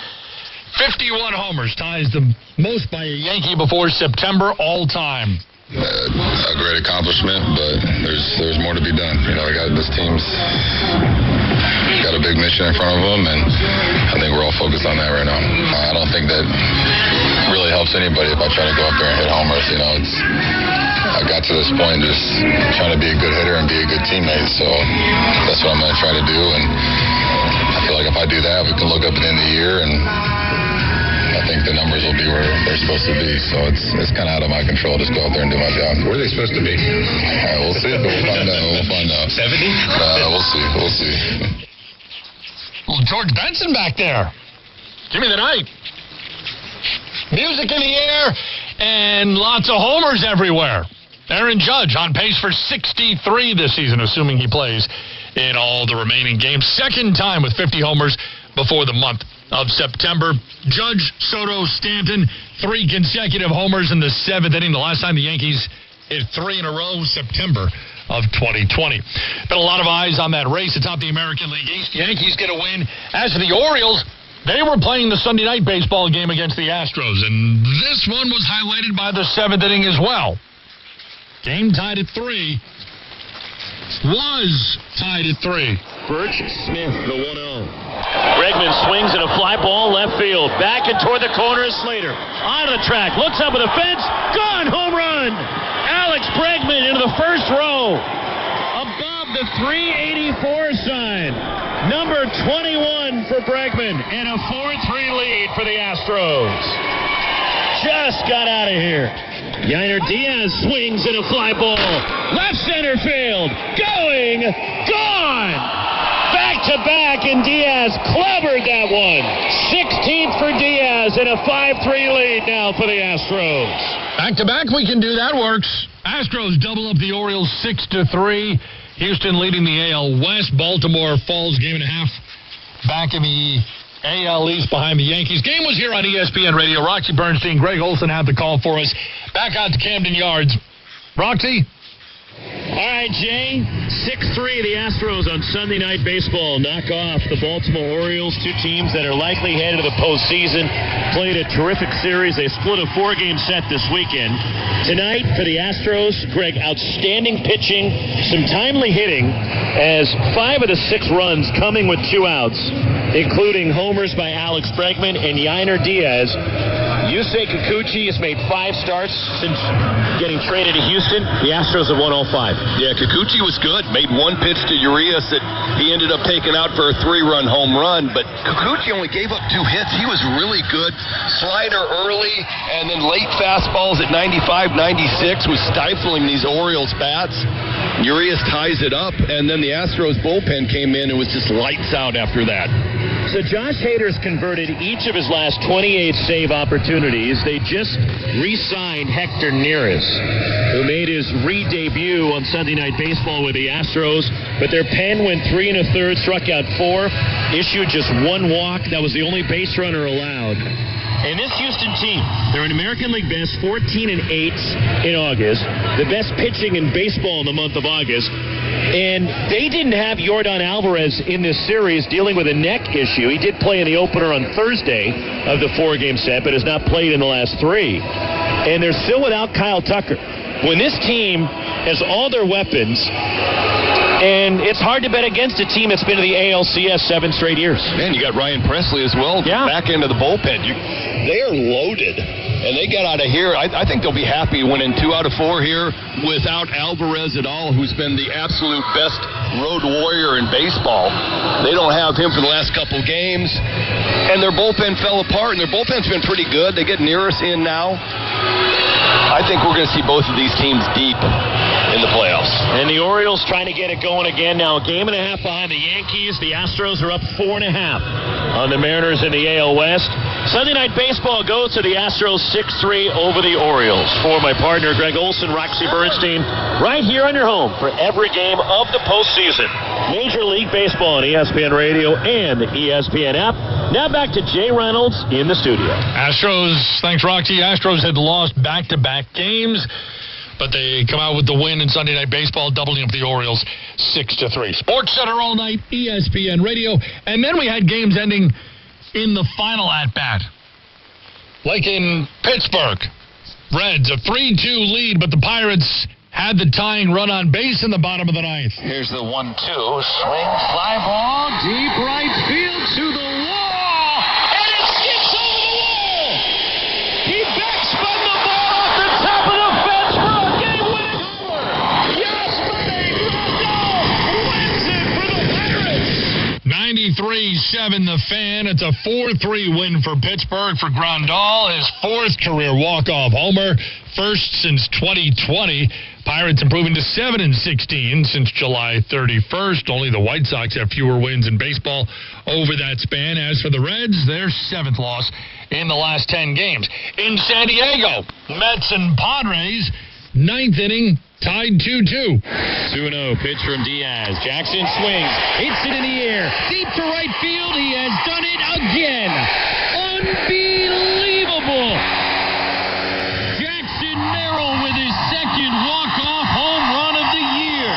51 homers, ties the most by a Yankee before September all time. A great accomplishment, but there's more to be done. You know, this team's got a big mission in front of them, and I think we're all focused on that right now. I don't think that really helps anybody if I try to go up there and hit homers. You know, I got to this point just trying to be a good hitter and be a good teammate, so that's what I'm going to try to do, and I feel like if I do that, we can look up at the end of the year, and I think the numbers will be where they're supposed to be, so it's kind of out of my control. Just go out there and do my job. Where are they supposed to be? We'll see, but we'll find out. 70? We'll see. Well, George Benson back there. Give me the night. Music in the air and lots of homers everywhere. Aaron Judge on pace for 63 this season, assuming he plays in all the remaining games. Second time with 50 homers before the month of September. Judge, Soto, Stanton, 3 consecutive homers in the 7th inning. The last time the Yankees hit 3 in a row, September of 2020. Been a lot of eyes on that race atop the American League East. Yankees get a win. As for the Orioles, they were playing the Sunday night baseball game against the Astros, and this one was highlighted by the 7th inning as well. Game tied at 3. Was tied at 3. Birch Smith, the 1-0. Bregman swings at a fly ball left field. Back and toward the corner is Slater. On the track, looks up at the fence. Gone, home run. Alex Bregman into the first row. Above the 384 sign. Number 21 for Bregman. And a 4-3 lead for the Astros. Just got out of here. Yainer Diaz swings at a fly ball. Left center field. Going. Gone. Back to back, and Diaz clobbered that one. 16th for Diaz and a 5-3 lead now for the Astros. Back to back, we can do that. Works. Astros double up the Orioles 6-3. Houston leading the AL West. Baltimore falls game and a half back in the AL East behind the Yankees. Game was here on ESPN Radio. Roxy Bernstein, Greg Olson had the call for us. Back out to Camden Yards. Roxy? All right, Jay. 6-3, the Astros on Sunday Night Baseball knock off the Baltimore Orioles, 2 teams that are likely headed to the postseason. Played a terrific series. They split a 4-game set this weekend. Tonight for the Astros, Greg, outstanding pitching, some timely hitting, as 5 of the 6 runs coming with 2 outs, including homers by Alex Bregman and Yainer Diaz. Yusei Kikuchi has made 5 starts since getting traded to Houston. The Astros have won all 5. Yeah, Kikuchi was good. Made 1 pitch to Urias that he ended up taking out for a 3-run home run. But Kikuchi only gave up 2 hits. He was really good. Slider early, and then late fastballs at 95, 96 was stifling these Orioles bats. Urias ties it up, and then the Astros bullpen came in and was just lights out after that. So Josh Hader's converted each of his last 28 save opportunities. They just re-signed Hector Neris, who made his re-debut on Sunday Night Baseball with the Astros. But their pen went 3 1/3, struck out 4, issued just 1 walk. That was the only base runner allowed. And this Houston team, they're an American League best 14-8 in August, the best pitching in baseball in the month of August. And they didn't have Yordan Alvarez in this series dealing with a neck issue. He did play in the opener on Thursday of the 4-game set, but has not played in the last 3. And they're still without Kyle Tucker. When this team has all their weapons, and it's hard to bet against a team that's been to the ALCS 7 straight years. Man, you got Ryan Presley as well. Yeah. Back into the bullpen. They are loaded. And they got out of here. I think they'll be happy winning 2 out of 4 here without Alvarez at all, who's been the absolute best road warrior in baseball. They don't have him for the last couple games. And their bullpen fell apart, and their bullpen's been pretty good. They get Neris in now. I think we're going to see both of these teams deep in the playoffs. And the Orioles trying to get it going again now. A game and a half behind the Yankees. The Astros are up 4.5 on the Mariners in the AL West. Sunday Night Baseball goes to the Astros 6-3 over the Orioles. For my partner, Greg Olson, Roxy Bernstein, right here on your home for every game of the postseason. Major League Baseball on ESPN Radio and the ESPN app. Now back to Jay Reynolds in the studio. Astros, thanks, Roxy. Astros had lost back-to-back games, but they come out with the win in Sunday Night Baseball, doubling up the Orioles 6-3. Sports Center all night, ESPN Radio. And then we had games ending in the final at-bat. Like in Pittsburgh, Reds, a 3-2 lead, but the Pirates had the tying run on base in the bottom of the 9th. Here's the 1-2. Swing, fly ball, deep right field to the wall, and it skips over the wall. He backspun the ball off the top of the fence for a game-winning homer. Yasmani Grandal wins it for the Pirates. 93-7 the Fan. It's a 4-3 win for Pittsburgh for Grandal, his 4th career walk-off homer, first since 2020. Pirates improving to 7-16 since July 31st. Only the White Sox have fewer wins in baseball over that span. As for the Reds, their 7th loss in the last 10 games. In San Diego, Mets and Padres, 9th inning, tied 2-2. 2-0 pitch from Diaz. Jackson swings, hits it in the air, deep to right field. He has done it again. Unbelievable. Jackson Merrill with his 2nd walk-off home run of the year.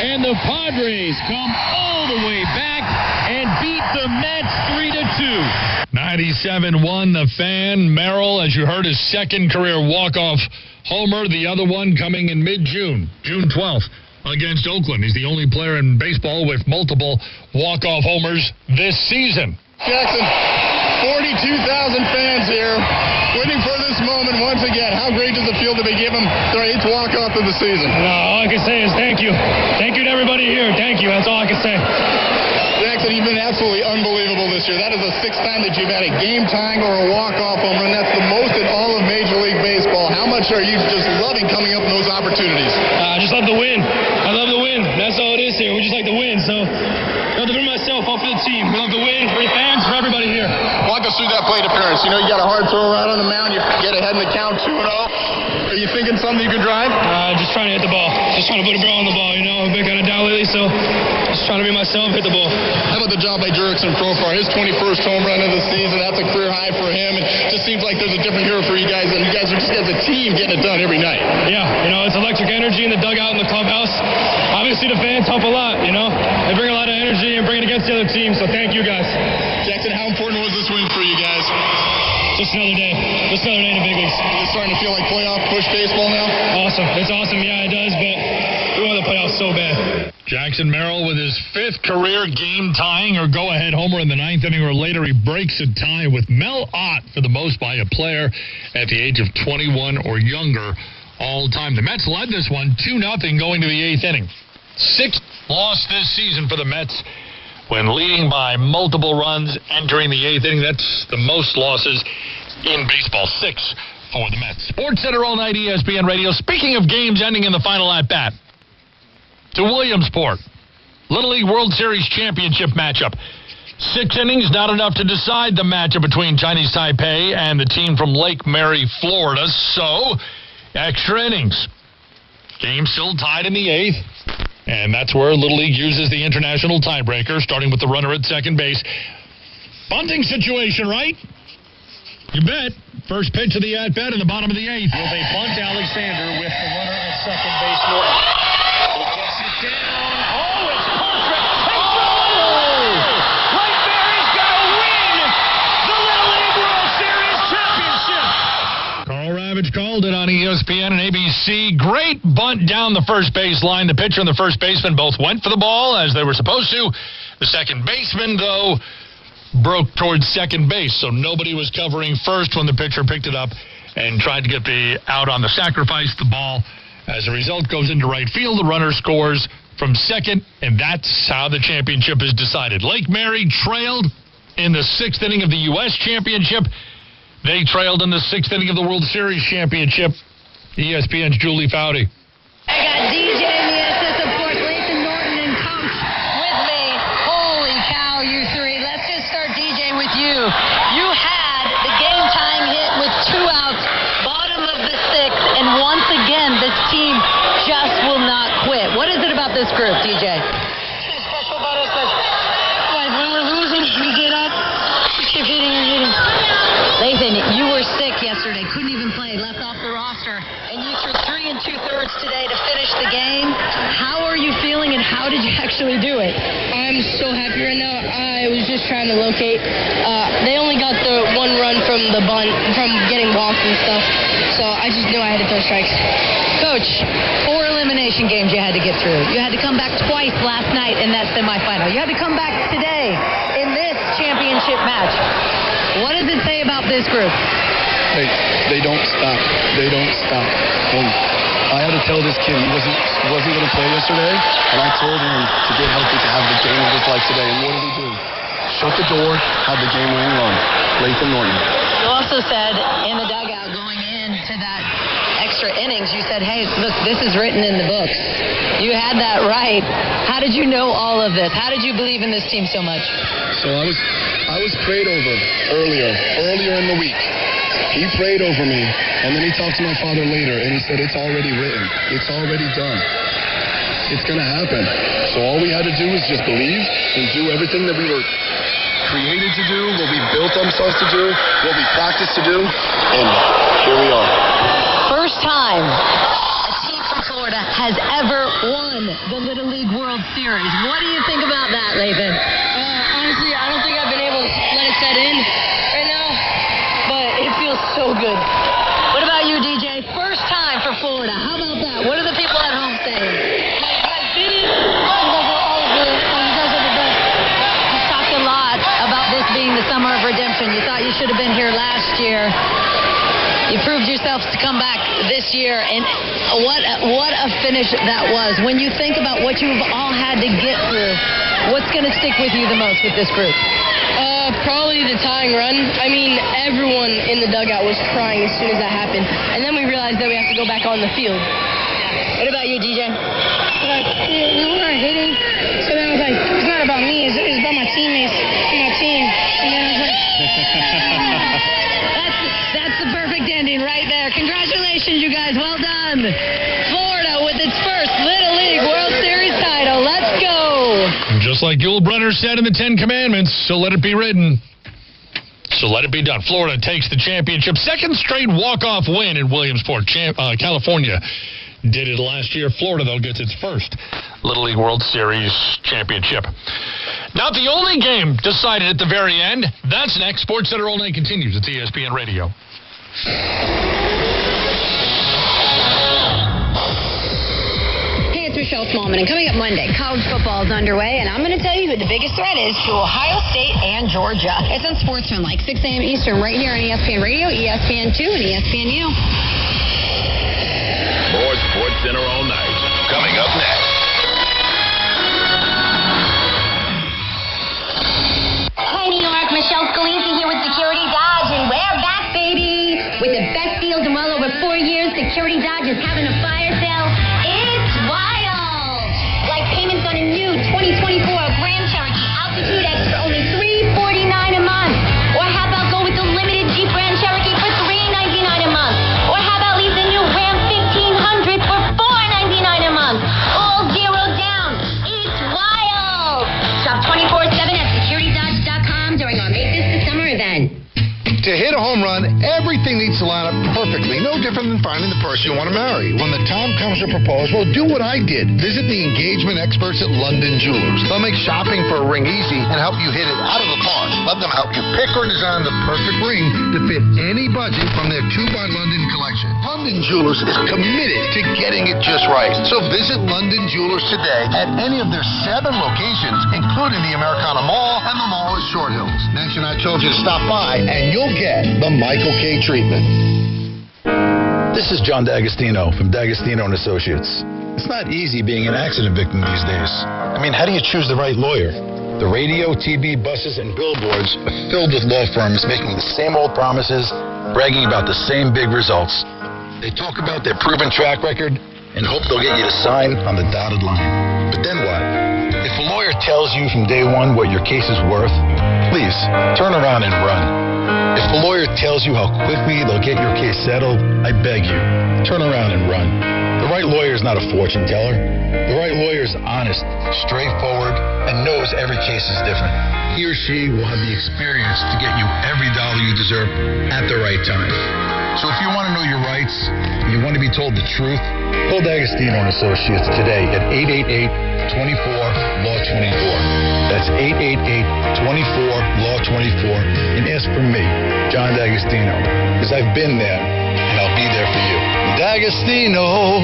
And the Padres come all the way back and beat the Mets 3-2. 97-1 the Fan. Merrill, as you heard, his 2nd career walk-off homer. The other one coming in mid-June, June 12th, against Oakland. He's the only player in baseball with multiple walk-off homers this season. Jackson, 42,000 fans here, waiting for this moment once again. How great does it feel to be given their 8th walk-off of the season? All I can say is thank you. Thank you to everybody here. Thank you. That's all I can say. Jackson, you've been absolutely unbelievable this year. That is the 6th time that you've had a game-tying or a walk-off home run. That's the most in all of Major League Baseball. How much are you just loving coming up in those opportunities? I just love the win. I love the win. That's all it is here. We just like to win. So, not to bring myself up for the team. We love the win for the fans, for everybody here. Walk us through that plate appearance. You know, you got a hard throw right on the mound. You get ahead in the count 2-0. Are you thinking something you can drive? Just trying to hit the ball. Just trying to put a ball on the ball. You know, I've been kind of down lately, so just trying to be myself, hit the ball. How about the job by Jurickson Profar? His 21st home run of the season. That's a career high for him. It just seems like there's a different hero for you guys, and you guys are just as a team getting it done every night. Yeah, you know, it's electric energy in the dugout in the clubhouse. Obviously, the fans help a lot, you know. They bring a lot of energy and bring it against the other team, so thank you guys. Jackson, how important was this win for you guys? To just another day. Just another day in the big leagues. Is it starting to feel like playoff push baseball now? Awesome. It's awesome. Yeah, it does, but we want the playoffs so bad. Jackson Merrill with his 5th career game-tying or go-ahead homer in the 9th inning or later. He breaks a tie with Mel Ott for the most by a player at the age of 21 or younger all time. The Mets led this one 2-0 going to the 8th inning. 6th loss this season for the Mets when leading by multiple runs entering the 8th inning. That's the most losses in baseball. 6 for the Mets. Sports Center all night, ESPN Radio. Speaking of games ending in the final at-bat, to Williamsport. Little League World Series championship matchup. 6 innings, not enough to decide the matchup between Chinese Taipei and the team from Lake Mary, Florida. So, extra innings. Game still tied in the 8th. And that's where Little League uses the international tiebreaker, starting with the runner at second base. Bunting situation, right? You bet. First pitch of the at-bat in the bottom of the 8th. Will they bunt Alexander with the runner at second base, Norton? Down. Oh, it's perfect. Right there, he's got to win the Little League World Series championship. Carl Ravitch called it on ESPN and ABC. Great bunt down the first base line. The pitcher and the first baseman both went for the ball as they were supposed to. The second baseman, though, broke towards second base, so nobody was covering first when the pitcher picked it up and tried to get the out on the sacrifice. The ball, as a result, goes into right field. The runner scores from second, and that's how the championship is decided. Lake Mary trailed in the 6th inning of the U.S. Championship. They trailed in the 6th inning of the World Series Championship. ESPN's Julie Foudy. I got DJ Miestas, of course, Lathan Norton, and Coach with me. Holy cow, you three. Let's just start, DJ, with you. You had the game-tying hit with 2 outs, bottom of the 6th, and once again, this team just will not quit. What is it about this group, DJ? What's special about us that, like, when we're losing, we get up, we keep hitting and hitting. Lathan, you were sick yesterday, couldn't even play, left off the roster, and you threw 3 2/3 today to finish the game. How are you feeling, and how did you actually do it? I'm so happy right now. I was just trying to locate. They only got the 1 run from the bunt, from getting walks and stuff, so I just knew I had to throw strikes. Coach, 4 elimination games you had to get through. You had to come back twice last night in that semifinal. You had to come back today in this championship match. What does it say about this group? They don't stop. They don't stop. And I had to tell this kid he wasn't going to play yesterday, and I told him to get healthy to have the game of his life today. And what did he do? Shut the door, had the game-winning run. Lathan Norton. You also said in the dugout going into that extra innings, you said, hey, look, this is written in the books. You had that right. How did you know all of this? How did you believe in this team so much? So I was prayed over earlier in the week. He prayed over me, and then he talked to my father later, and he said, it's already written. It's already done. It's going to happen. So all we had to do was just believe and do everything that we were created to do, what we built ourselves to do, what we practiced to do, and here we are. First time a team from Florida has ever won the Little League World Series. What do you think about that, Lathan? Honestly, I don't think I've been able to let it set in right now, but it feels so good. What about you, DJ? First time for Florida. How about that? What are the people at home saying? I did it. You guys are all good. You guys are the best. You've talked a lot about this being the summer of redemption. You thought you should have been here last year. You proved yourselves to come back this year, and what a finish that was. When you think about what you've all had to get through, what's going to stick with you the most with this group? Probably the tying run. I mean, everyone in the dugout was crying as soon as that happened, and then we realized that we have to go back on the field. What about you, DJ? We weren't hitting, so then I was like, it's not about me, it's about my teammates and my team. And then I was like, That's the perfect ending right there. Congratulations, you guys. Well done. Florida with its first Little League World Series title. Let's go. Just like Yul Brynner said in the 10 Commandments, so let it be written. So let it be done. Florida takes the championship. Second straight walk-off win in Williamsport, California. did it last year. Florida, though, gets its first Little League World Series championship. Not the only game decided at the very end. That's next. SportsCenter All Night continues at ESPN Radio. Michelle Smallman, and coming up Monday, college football is underway, and I'm going to tell you who the biggest threat is to Ohio State and Georgia. It's on SportsCenter, like 6 a.m. Eastern, right here on ESPN Radio, ESPN2, and ESPNU. More SportsCenter All Night. Coming up next. Hey, New York, Michelle Scalisi here with Security Dodge, and we're back, baby! With the best deals in well over 4 years, Security Dodge is having a fire sale. It's wild! Like payments on a new 2024 Grand Cherokee Altitude X for only $349 a month. Or how about go with the limited Jeep Grand Cherokee for $399 a month? Or how about lease the new Ram 1500 for $499 a month? All zero down. It's wild! Shop 24/7 at securitydodge.com during our Make This the Summer event. To hit a home run, everything needs to line up perfectly. No different than finding the person you want to marry. When the time comes to propose, well, do what I did. Visit the engagement experts at London Jewelers. They'll make shopping for a ring easy and help you hit it out of the park. Let them help you pick or design the perfect ring to fit any budget from their 2 by London collection. London Jewelers is committed to getting it just right. So visit London Jewelers today at any of their 7 locations, including the Americana Mall and the mall at Short Hills. Mention I told you to stop by, and you'll get the Michael K. treatment. This is John D'Agostino from D'Agostino & Associates. It's not easy being an accident victim these days. I mean, how do you choose the right lawyer? The radio, TV, buses, and billboards are filled with law firms making the same old promises, bragging about the same big results. They talk about their proven track record and hope they'll get you to sign on the dotted line. But then what? If a lawyer tells you from day one what your case is worth, please turn around and run. If the lawyer tells you how quickly they'll get your case settled, I beg you, turn around and run. The right lawyer is not a fortune teller. The right lawyer is honest, straightforward, and knows every case is different. He or she will have the experience to get you every dollar you deserve at the right time. So if you want to know your rights, and you want to be told the truth, call D'Agostino & Associates today at 888-24-LAW-24. That's 888-24-LAW-24, and ask for me, John D'Agostino, because I've been there, and I'll be there for you. D'Agostino,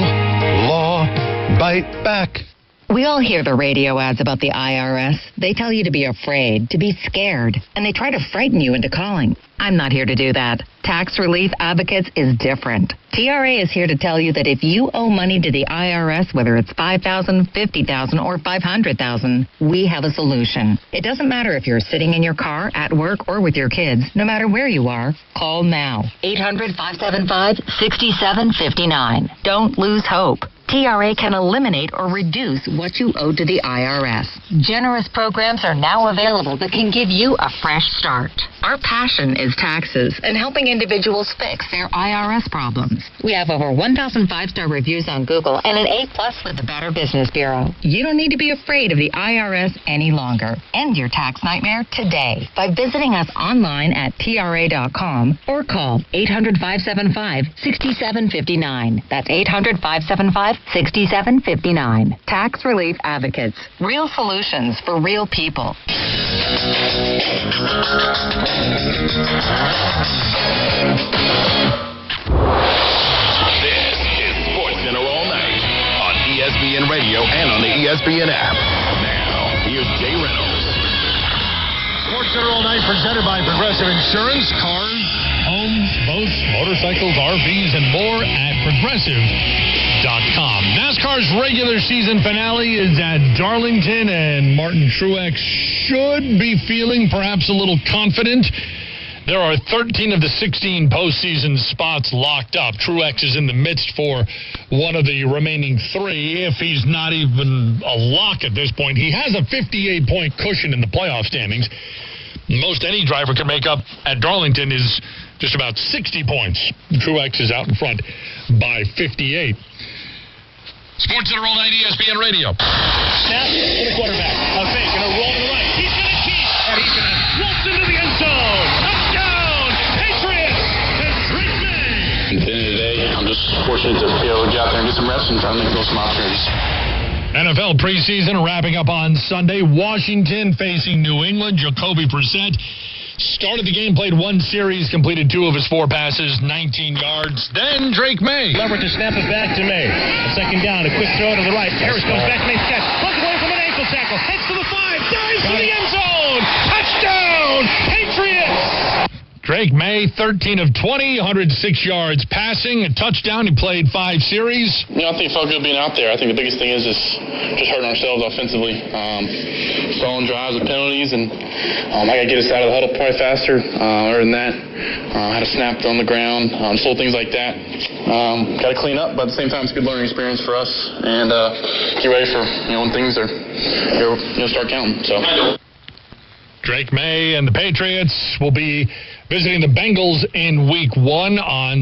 law, bite back. We all hear the radio ads about the IRS. They tell you to be afraid, to be scared, and they try to frighten you into calling. I'm not here to do that. Tax Relief Advocates is different. TRA is here to tell you that if you owe money to the IRS, whether it's $5,000, $50,000, or $500,000, we have a solution. It doesn't matter if you're sitting in your car, at work, or with your kids. No matter where you are, call now. 800-575-6759. Don't lose hope. TRA can eliminate or reduce what you owe to the IRS. Generous programs are now available that can give you a fresh start. Our passion is taxes and helping individuals fix their IRS problems. We have over 1,000 5-star reviews on Google and an A+ with the Better Business Bureau. You don't need to be afraid of the IRS any longer. End your tax nightmare today by visiting us online at TRA.com or call 800-575-6759. That's 800-575-6759. Tax Relief Advocates. Real solutions for real people. This is SportsCenter All Night on ESPN Radio and on the ESPN app. Now, here's Jay Reynolds. SportsCenter All Night presented by Progressive Insurance. Cars, homes, boats, motorcycles, RVs, and more at Progressive.com. NASCAR's regular season finale is at Darlington, and Martin Truex should be feeling perhaps a little confident. There are 13 of the 16 postseason spots locked up. Truex is in the midst for one of the remaining 3. If he's not even a lock at this point, he has a 58-point cushion in the playoff standings. Most any driver can make up at Darlington is just about 60 points. Truex is out in front by 58. SportsCenter All Night, ESPN Radio. Snap to the quarterback. A fake and a roll to the right. He's going to keep, and he's going to waltz into the end zone. Touchdown, Patriots! And Drake May. At the end of the day, day. I'm just fortunate to be able to get out there and get some reps and try to make those some opportunities. NFL preseason wrapping up on Sunday. Washington facing New England. Jacoby Brissett started the game, played one series, completed 2 of his 4 passes, 19 yards. Then Drake May. Leverett to snap it back to May. A second down, a quick throw to the right. Harris goes back, makes catch. Runs away from an ankle tackle. Heads to the 5. Dives to the end zone. Touchdown, Patriots! Drake May, 13 of 20, 106 yards passing, a touchdown. He played 5 series. I think it felt good being out there. I think the biggest thing is just hurting ourselves offensively. Stalling drives with penalties, and I got to get us out of the huddle probably faster. Other than that, had a snap on the ground, just little things like that. Got to clean up, but at the same time, it's a good learning experience for us, and get ready for when things are start counting. So. Drake May and the Patriots will be visiting the Bengals in Week 1 on